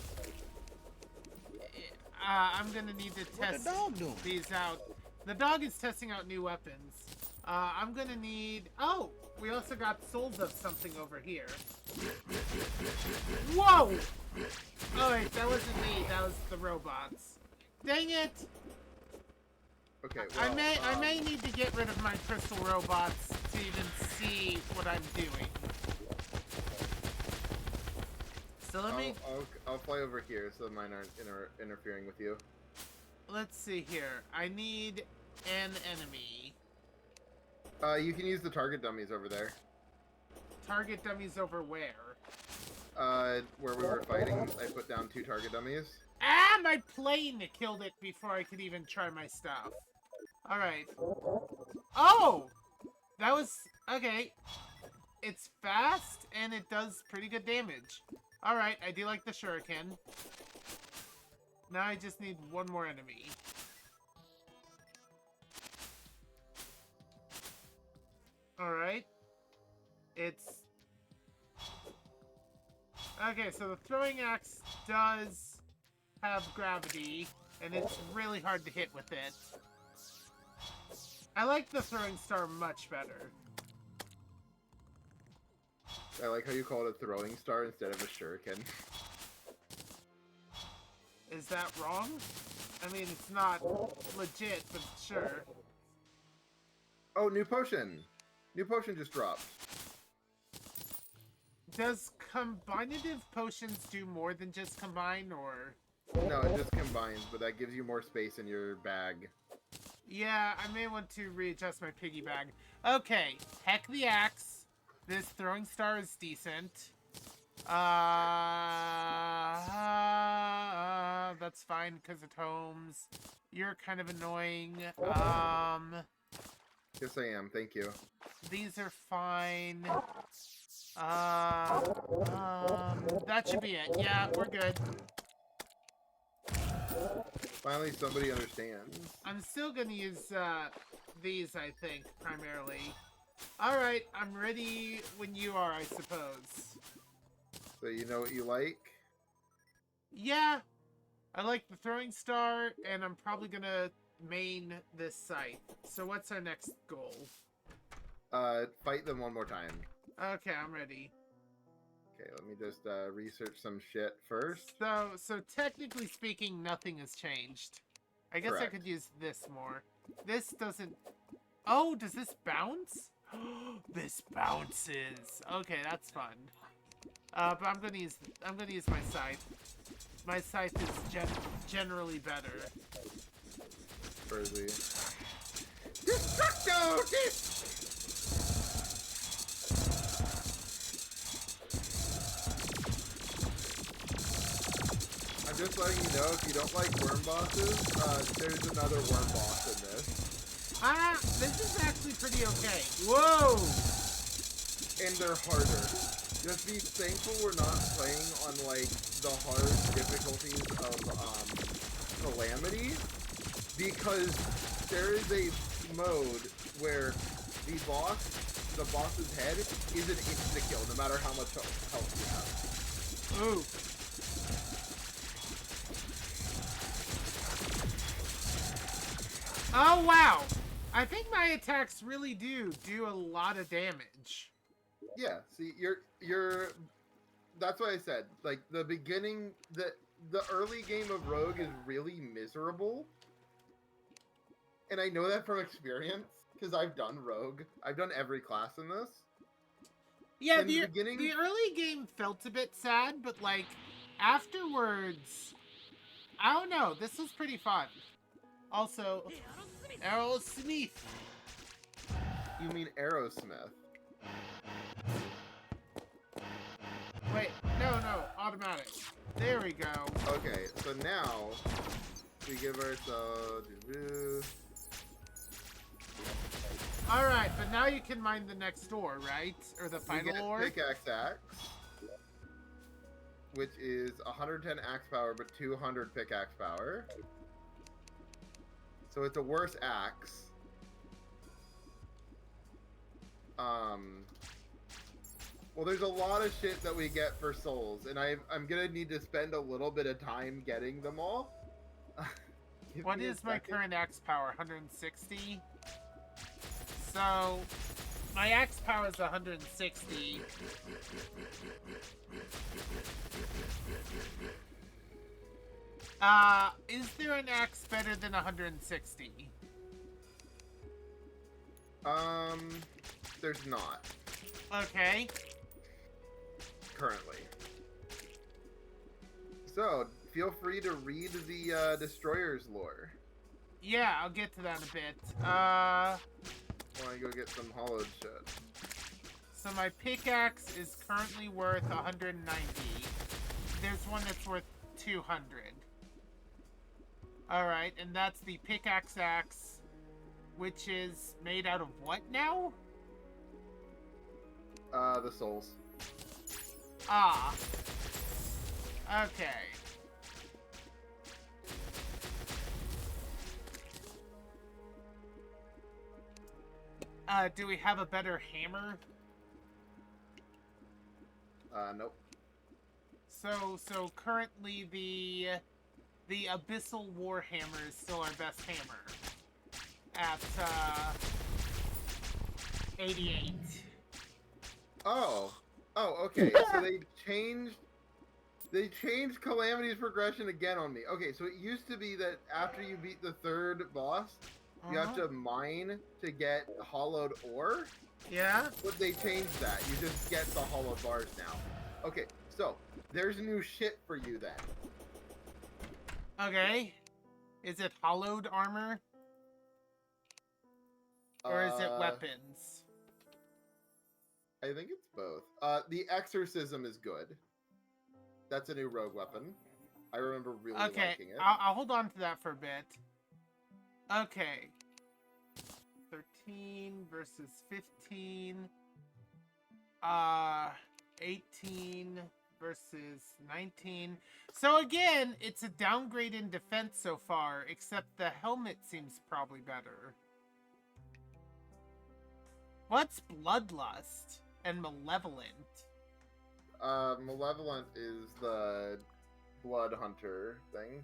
I'm gonna need to test the dog doing? these out. The dog is testing out new weapons. I'm gonna need... Oh! We also got souls of something over here. Whoa! Oh wait, that wasn't me. That was the robots. Dang it! Okay, well, I may need to get rid of my crystal robots to even see what I'm doing. So let me... I'll fly over here so mine aren't interfering with you. Let's see here. I need an enemy. You can use the target dummies over there. Target dummies over where? Where we were fighting, I put down 2 target dummies. Ah, my plane killed it before I could even try my stuff. Alright. Oh! That was... Okay. It's fast, and it does pretty good damage. Alright, I do like the shuriken. Now I just need one more enemy. Alright. It's... Okay, so the throwing axe does have gravity, and it's really hard to hit with it. I like the throwing star much better. I like how you call it a throwing star instead of a shuriken. Is that wrong? I mean, it's not legit, but sure. Oh, new potion. New potion just dropped. Does combinative potions do more than just combine, or? No, it just combines, but that gives you more space in your bag. Yeah, I may want to readjust my piggy bag. Okay, heck the axe. This throwing star is decent. That's fine because it homes. You're kind of annoying. Yes, I am. Thank you. These are fine. That should be it. Yeah, we're good. Finally, somebody understands. I'm still gonna use, these, I think, primarily. Alright, I'm ready when you are, I suppose. So you know what you like? Yeah, I like the throwing star, and I'm probably gonna main this site. So what's our next goal? Fight them one more time. Okay, I'm ready. Okay, let me just research some shit first. So technically speaking, nothing has changed. I guess I Correct. could use this more. This doesn't... Oh, does this bounce? This bounces. Okay, that's fun. But I'm gonna use my scythe. My scythe is generally better. Crazy. Destructo! I'm just letting you know, if you don't like worm bosses, there's another worm boss in this. This is actually pretty okay. Whoa! And they're harder. Just be thankful we're not playing on, like, the hard difficulties of, Calamity, because there is a mode where the boss's head is an insta-kill, no matter how much health you have. Ooh. Oh, wow! I think my attacks really do a lot of damage. Yeah, see, you're that's what I said. Like, the beginning, the early game of Rogue is really miserable. And I know that from experience, because I've done Rogue. I've done every class in this. Yeah, In the beginning- the early game felt a bit sad, but, like, afterwards... I don't know, this was pretty fun. Also, Aerosmith. You mean Aerosmith? Wait, no, automatic. There we go. Okay, so now we give ourselves. Alright, but now you can mine the next door, right? Or the We final get ore? pickaxe axe, which is 110 axe power but 200 pickaxe power. So it's a worse axe. Well, there's a lot of shit that we get for souls, and I'm gonna need to spend a little bit of time getting them all. What is my current axe power? 160? So, my axe power is 160. Is there an axe better than 160? There's not Okay. currently. So, feel free to read the Destroyer's lore. Yeah, I'll get to that in a bit. Why don't I go get some hollowed shit? So my pickaxe is currently worth 190. There's one that's worth 200. Alright, and that's the pickaxe axe, which is made out of what now? The souls. Ah. Okay. Do we have a better hammer? Nope. So currently the Abyssal Warhammer is still our best hammer. At 88. Oh, okay. So they changed They changed Calamity's progression again on me. Okay, so it used to be that after you beat the third boss, you have to mine to get hollowed ore. Yeah? But they changed that. You just get the hollowed bars now. Okay, so there's new shit for you then. Okay. Is it hollowed armor? Or is it weapons? I think it's both. The exorcism is good. That's a new rogue weapon. I remember really liking it. I'll hold on to that for a bit. Okay. 13 versus 15. 18 versus 19. So again, it's a downgrade in defense so far, except the helmet seems probably better. What's Bloodlust and Malevolent? Malevolent is the blood hunter thing.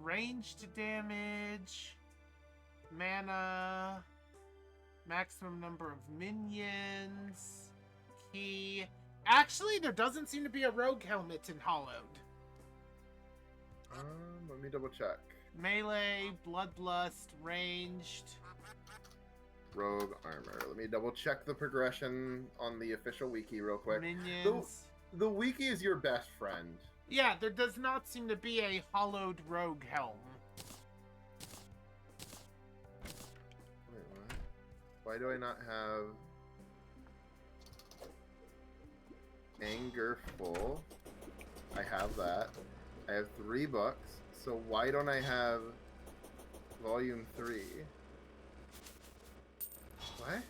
Ranged damage, mana, maximum number of minions, key. Actually, there doesn't seem to be a rogue helmet in Hollowed. Let me double check. Melee, Bloodlust, ranged. Rogue armor. Let me double check the progression on the official wiki real quick. Minions. The wiki is your best friend. Yeah, there does not seem to be a hollowed rogue helm. Wait, what? Why do I not have Anger Full? I have that. I have 3 books. So why don't I have Volume 3? What?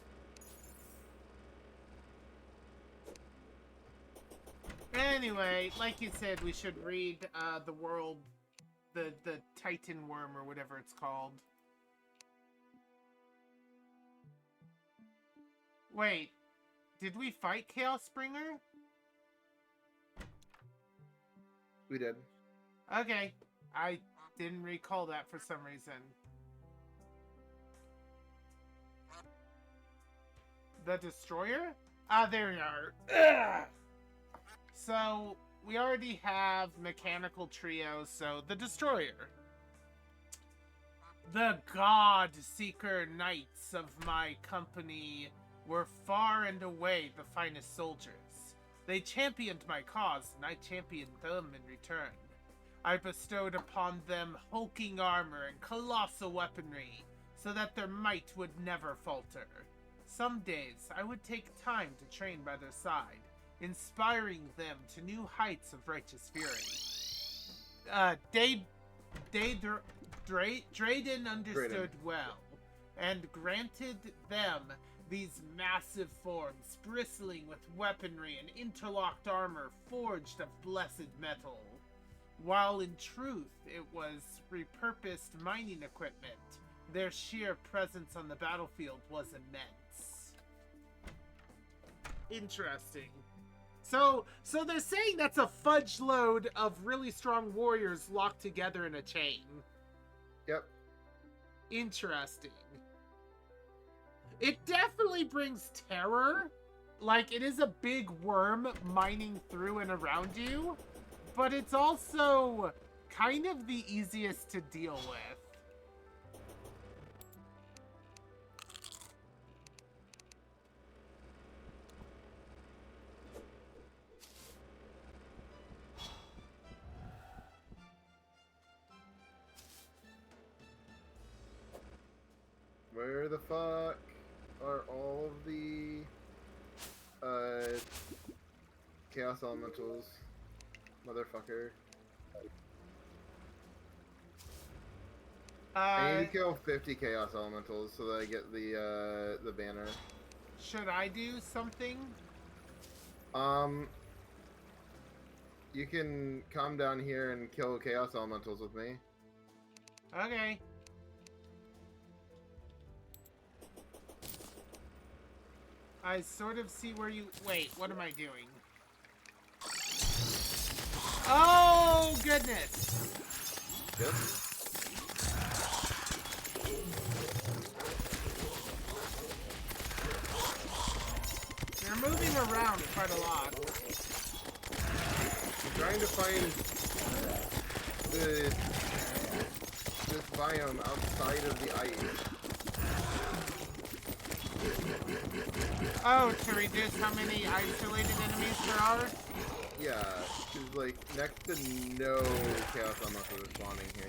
Anyway, like you said, we should read the world, the Titan Worm or whatever it's called. Wait, did we fight Chaos Springer? We did. Okay, I didn't recall that for some reason. The Destroyer? Ah, there we are. Ugh! So, we already have Mechanical Trio, so the Destroyer. The God Seeker Knights of my company were far and away the finest soldiers. They championed my cause, and I championed them in return. I bestowed upon them hulking armor and colossal weaponry, so that their might would never falter. Some days, I would take time to train by their side, inspiring them to new heights of righteous fury. Drayden understood well, and granted them these massive forms, bristling with weaponry and interlocked armor forged of blessed metal, while in truth it was repurposed mining equipment. Their sheer presence on the battlefield was immense. Interesting. So they're saying that's a fudge load of really strong warriors locked together in a chain. Yep. Interesting. It definitely brings terror. Like, it is a big worm mining through and around you, but it's also kind of the easiest to deal with. Where the fuck are all of the Chaos Elementals? Motherfucker. I need to kill 50 Chaos Elementals so that I get the banner. Should I do something? You can come down here and kill Chaos Elementals with me. Okay. I sort of see where you... Wait, what am I doing? Oh, goodness! Yep. They're moving around quite a lot. trying to find this biome outside of the ice. Oh, to reduce how many isolated enemies there are? Yeah, there's like next to no chaos unlocks are spawning here.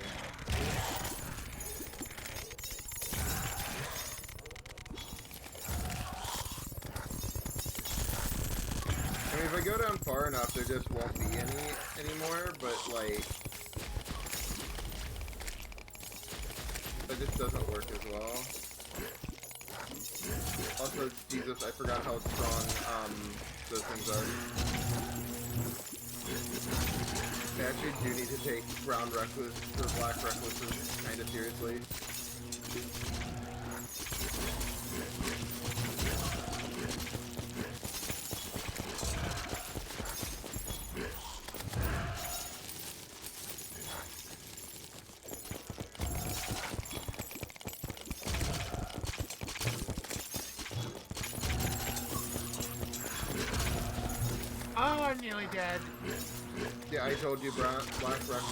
I mean, if I go down far enough, there just won't be any anymore, but like, that just doesn't work as well. Also, Jesus, I forgot how strong those things are. I actually do need to take brown reckless or black recklesses kind of seriously. Oh, I'm nearly dead. Yeah, I told you black recklesses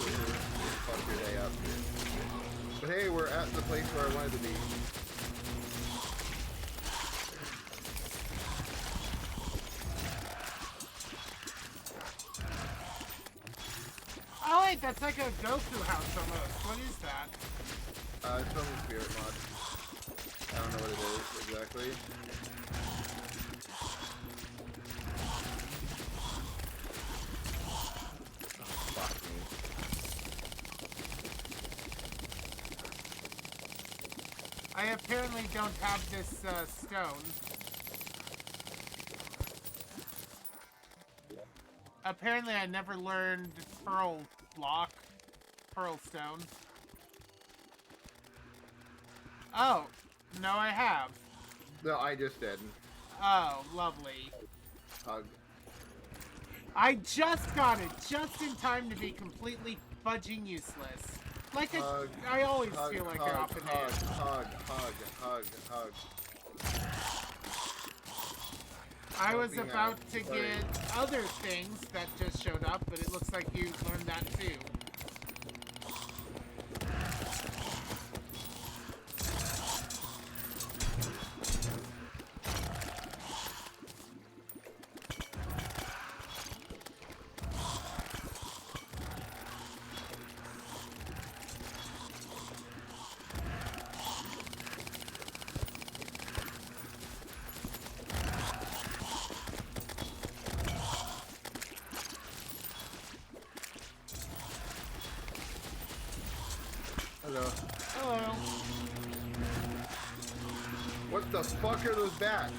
fuck your day up. But hey, we're at the place where I wanted to be. Oh wait, that's like a Goku house almost. What is that? It's from the Spirit mod. I don't know what it is exactly. Fuck me. I apparently don't have this stone. Apparently I never learned Pearl Block. Pearl Stone. Oh, no I have. No, I just did. Oh, lovely. Hug. I just got it, just in time to be completely fudging useless. Like Hug, I always hug, feel like hug, I often hug, am. hug. I was Helping about out, to buddy. get other things that just showed up, but it looks like you learned that too. Hello. Hello. What the fuck are those bats?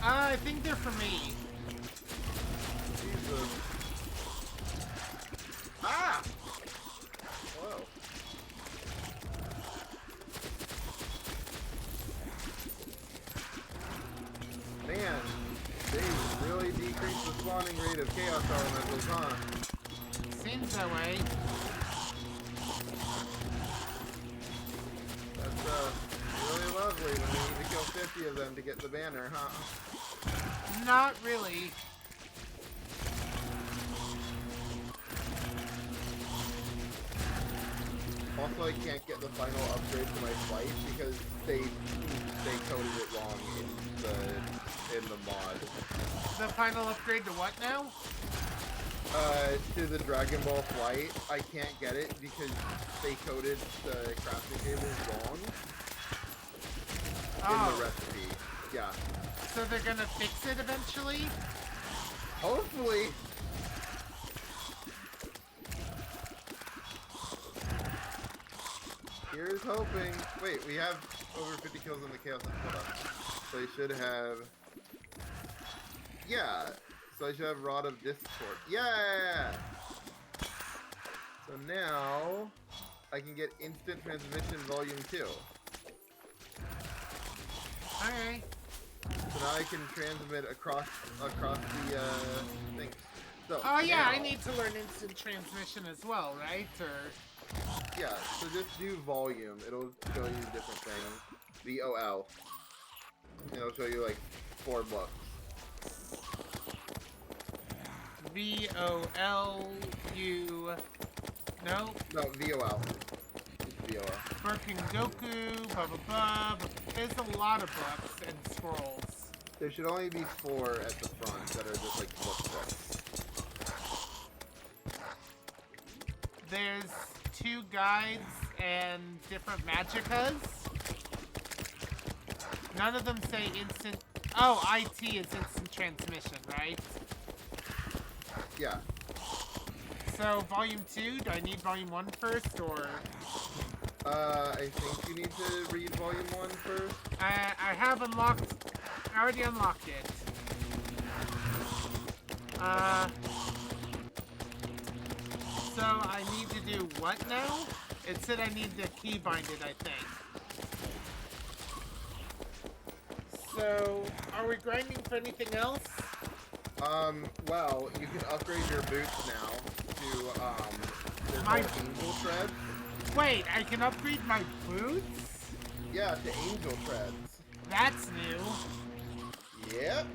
I think they're for me. Jesus. Ah! Hello. Man, they really decreased the spawning rate of chaos elementals, huh? Seems that way. That's really lovely when we need to kill 50 of them to get the banner, huh? Not really. Also, I can't get the final upgrade to my flight because they coded it wrong in the mod. The final upgrade to what now? To the Dragon Ball flight, I can't get it because they coded the crafting tables wrong in the recipe. Yeah. So they're gonna fix it eventually? Hopefully. Here's hoping. Wait, we have over 50 kills on the Chaos. Hold on. So I should have... Yeah. So I should have Rod of Discord. Yeah! So now... I can get Instant Transmission Volume 2. Alright. So now I can transmit across the, thing. So, Oh yeah, now, I need to learn instant transmission as well, right? Or... Yeah, so just do volume. It'll show you different things. VOL. It'll show you like 4 books. VOLU. No. No, VOL. It's VOL. Birkin Goku, blah blah blah. There's a lot of books and scrolls. There should only be 4 at the front that are just like books. There's 2 guides and different magicas. None of them say instant. Oh, IT is instant transmission, right? Yeah. So, volume 2, do I need volume 1 first, or? I think you need to read volume 1 first. I have unlocked. I already unlocked it. So I need to do what now? It said I need to keybind it, I think. So, are we grinding for anything else? Well, you can upgrade your boots now to, they're My- called Angel Treads. Wait, I can upgrade my boots? Yeah, to Angel Treads. That's new. Yep.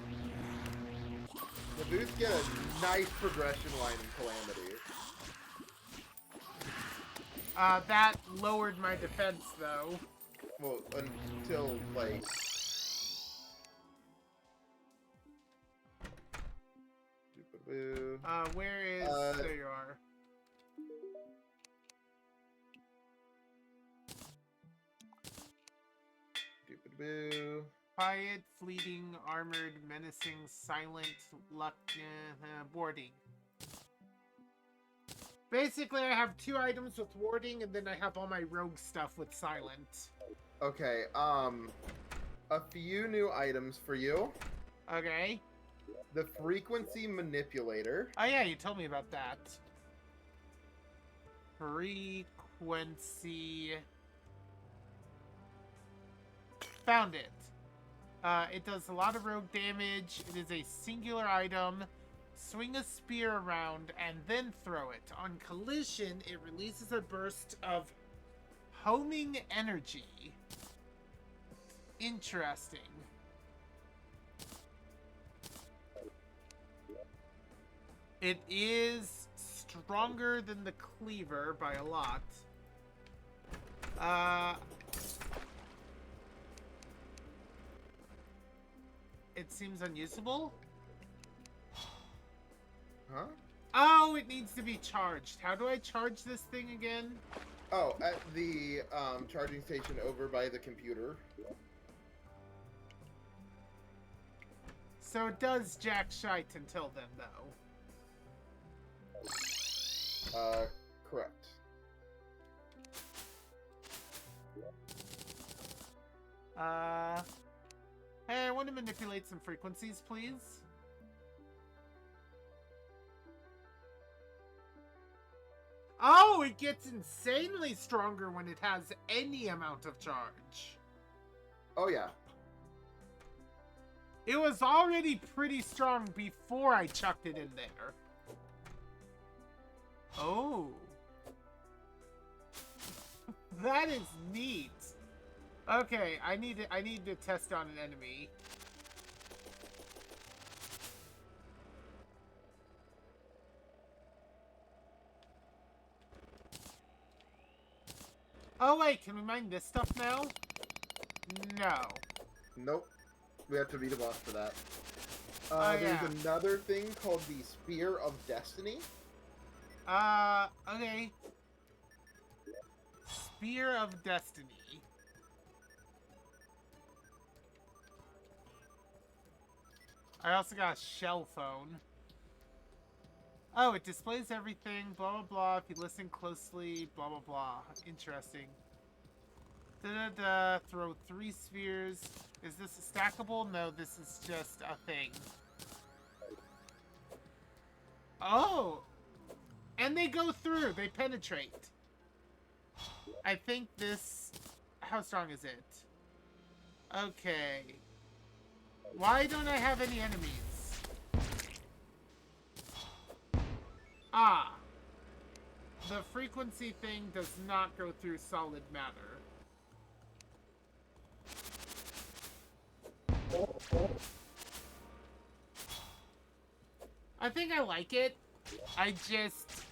The boots get a nice progression line in Calamity. That lowered my defense, though. Well, until, like... Boo. Where is... there you are. Boo. Quiet, fleeting, armored, menacing, silent, luck, warding. Basically, I have 2 items with warding, and then I have all my rogue stuff with silent. Okay, a few new items for you. Okay. The Frequency Manipulator. Oh yeah, you told me about that. Frequency... Found it. It does a lot of rogue damage. It is a singular item. Swing a spear around and then throw it. On collision, it releases a burst of homing energy. Interesting. It is stronger than the cleaver by a lot. It seems unusable. Huh? Oh, it needs to be charged. How do I charge this thing again? Oh, at the charging station over by the computer. So it does jack shite until then, though. Correct. Hey, I want to manipulate some frequencies, please. Oh, it gets insanely stronger when it has any amount of charge. Oh, yeah. It was already pretty strong before I chucked it in there. Oh. That is neat. Okay, I need to test on an enemy. Oh wait, can we mine this stuff now? No. Nope. We have to beat a boss for that. Oh, There's yeah. another thing called the Spear of Destiny. Okay. Spear of Destiny. I also got a shell phone. Oh, it displays everything, blah blah blah. If you listen closely, blah blah blah. Interesting. Da-da-da. Throw 3 spheres. Is this stackable? No, this is just a thing. Oh! And they go through. They penetrate. I think this... How strong is it? Okay. Why don't I have any enemies? Ah. The frequency thing does not go through solid matter. I think I like it. I just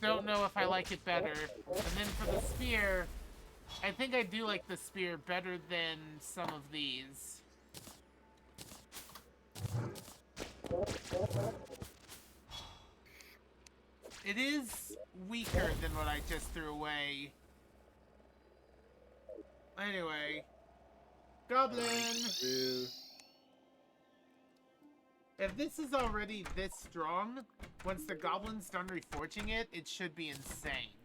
don't know if I like it better. And then for the spear, I think I do like the spear better than some of these. It is weaker than what I just threw away. Anyway. Goblin! If this is already this strong, once the goblin's done reforging it, it should be insane.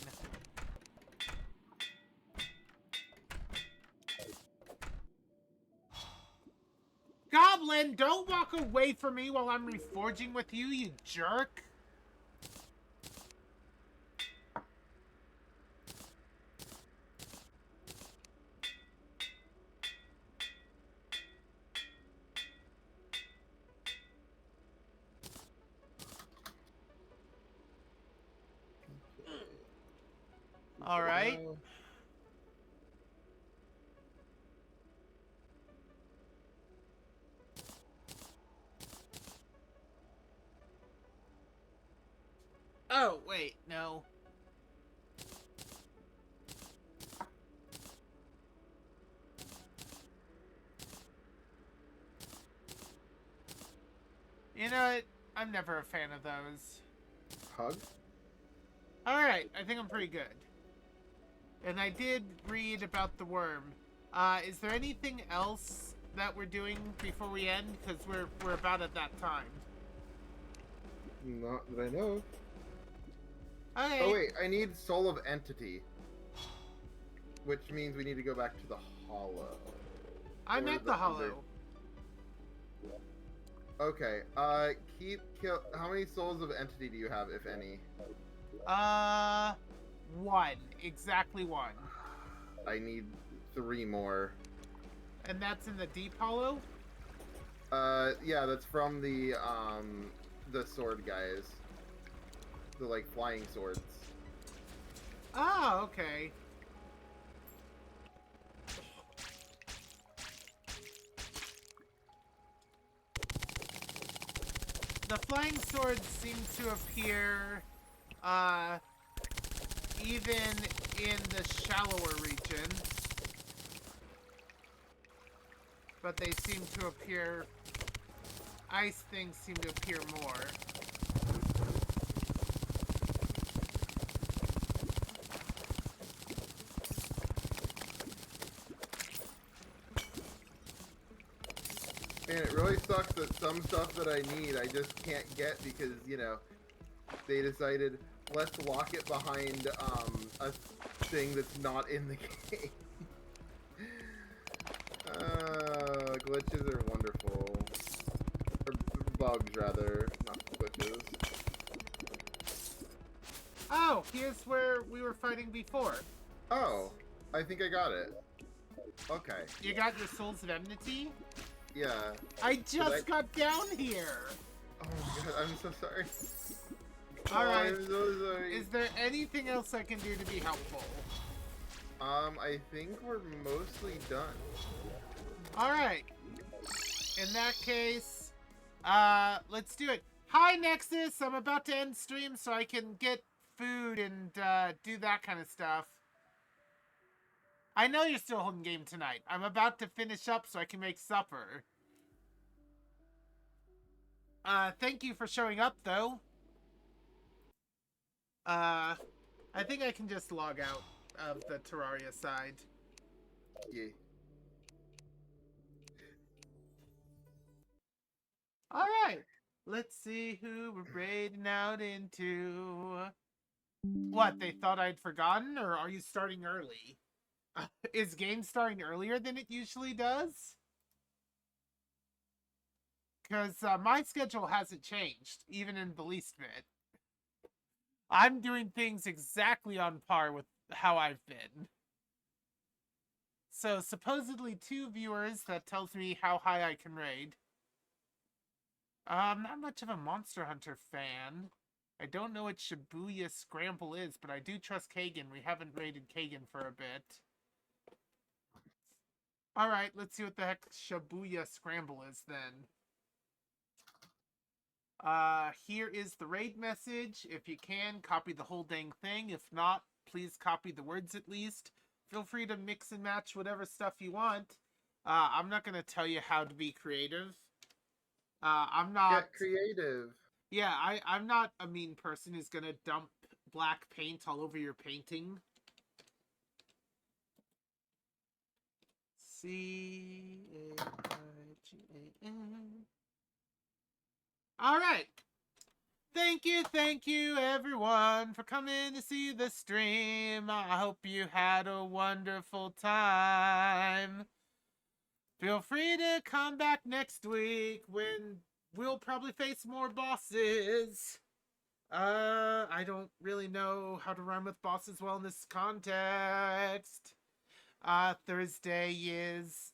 Goblin, don't walk away from me while I'm reforging with you, you jerk! Alright. Oh, wait, no. You know what? I'm never a fan of those. Hug? Alright, I think I'm pretty good. And I did read about the worm. Is there anything else that we're doing before we end? Because we're about at that time. Not that I know of. Okay. Oh wait, I need Soul of Entity. Which means we need to go back to the Hollow. I'm Or at the hollow. Okay, how many Souls of Entity do you have, if any? One. Exactly one. I need 3 more. And that's in the deep hollow? Yeah, that's from the sword guys. The, like, flying swords. Oh, okay. The flying swords seem to appear, even in the shallower regions. But they seem to appear... Ice things seem to appear more. Man, it really sucks that some stuff that I need I just can't get because, you know, they decided, let's lock it behind a thing that's not in the game. Glitches are wonderful. Or bugs, rather, not glitches. Oh, here's where we were fighting before. Oh, I think I got it. Okay. You got your Souls of Enmity? Yeah. I just got down here! Oh my god, I'm so sorry. Alright. Oh, I'm so sorry. Is there anything else I can do to be helpful? I think we're mostly done. Alright. In that case, let's do it. Hi, Nexus! I'm about to end stream so I can get food and, do that kind of stuff. I know you're still holding game tonight. I'm about to finish up so I can make supper. Thank you for showing up, though. I think I can just log out of the Terraria side. Yeah. Alright. Let's see who we're raiding out into. What, they thought I'd forgotten, or are you starting early? Is game starting earlier than it usually does? Because my schedule hasn't changed, even in the least bit. I'm doing things exactly on par with how I've been. So, supposedly 2 viewers, that tells me how high I can raid. I'm not much of a Monster Hunter fan. I don't know what Shibuya Scramble is, but I do trust Kagan. We haven't raided Kagan for a bit. Alright, let's see what the heck Shibuya Scramble is then. Here is the raid message. If you can, copy the whole dang thing. If not, please copy the words at least. Feel free to mix and match whatever stuff you want. I'm not gonna tell you how to be creative. I'm not. Get creative. Yeah, I'm not a mean person who's gonna dump black paint all over your painting. C-A-I-G-A-N. All right. Thank you, everyone, for coming to see the stream. I hope you had a wonderful time. Feel free to come back next week when we'll probably face more bosses. I don't really know how to run with bosses well in this context. Thursday is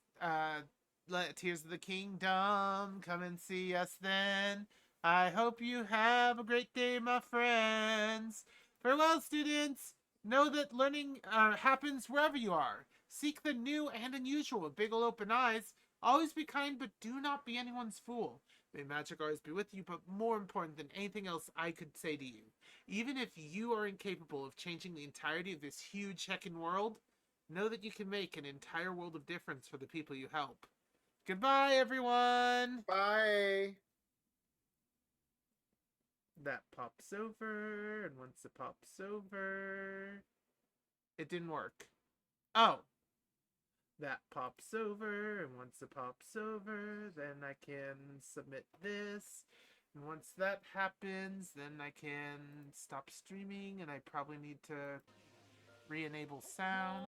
Tears of the Kingdom. Come and see us then. I hope you have a great day, my friends. Farewell, students. Know that learning happens wherever you are. Seek the new and unusual with big ol' open eyes. Always be kind, but do not be anyone's fool. May magic always be with you, but more important than anything else I could say to you, even if you are incapable of changing the entirety of this huge heckin' world, know that you can make an entire world of difference for the people you help. Goodbye, everyone! Bye. That pops over, and once it pops over... It didn't work. Oh! That pops over, and once it pops over, then I can submit this. And once that happens, then I can stop streaming, and I probably need to re-enable sound.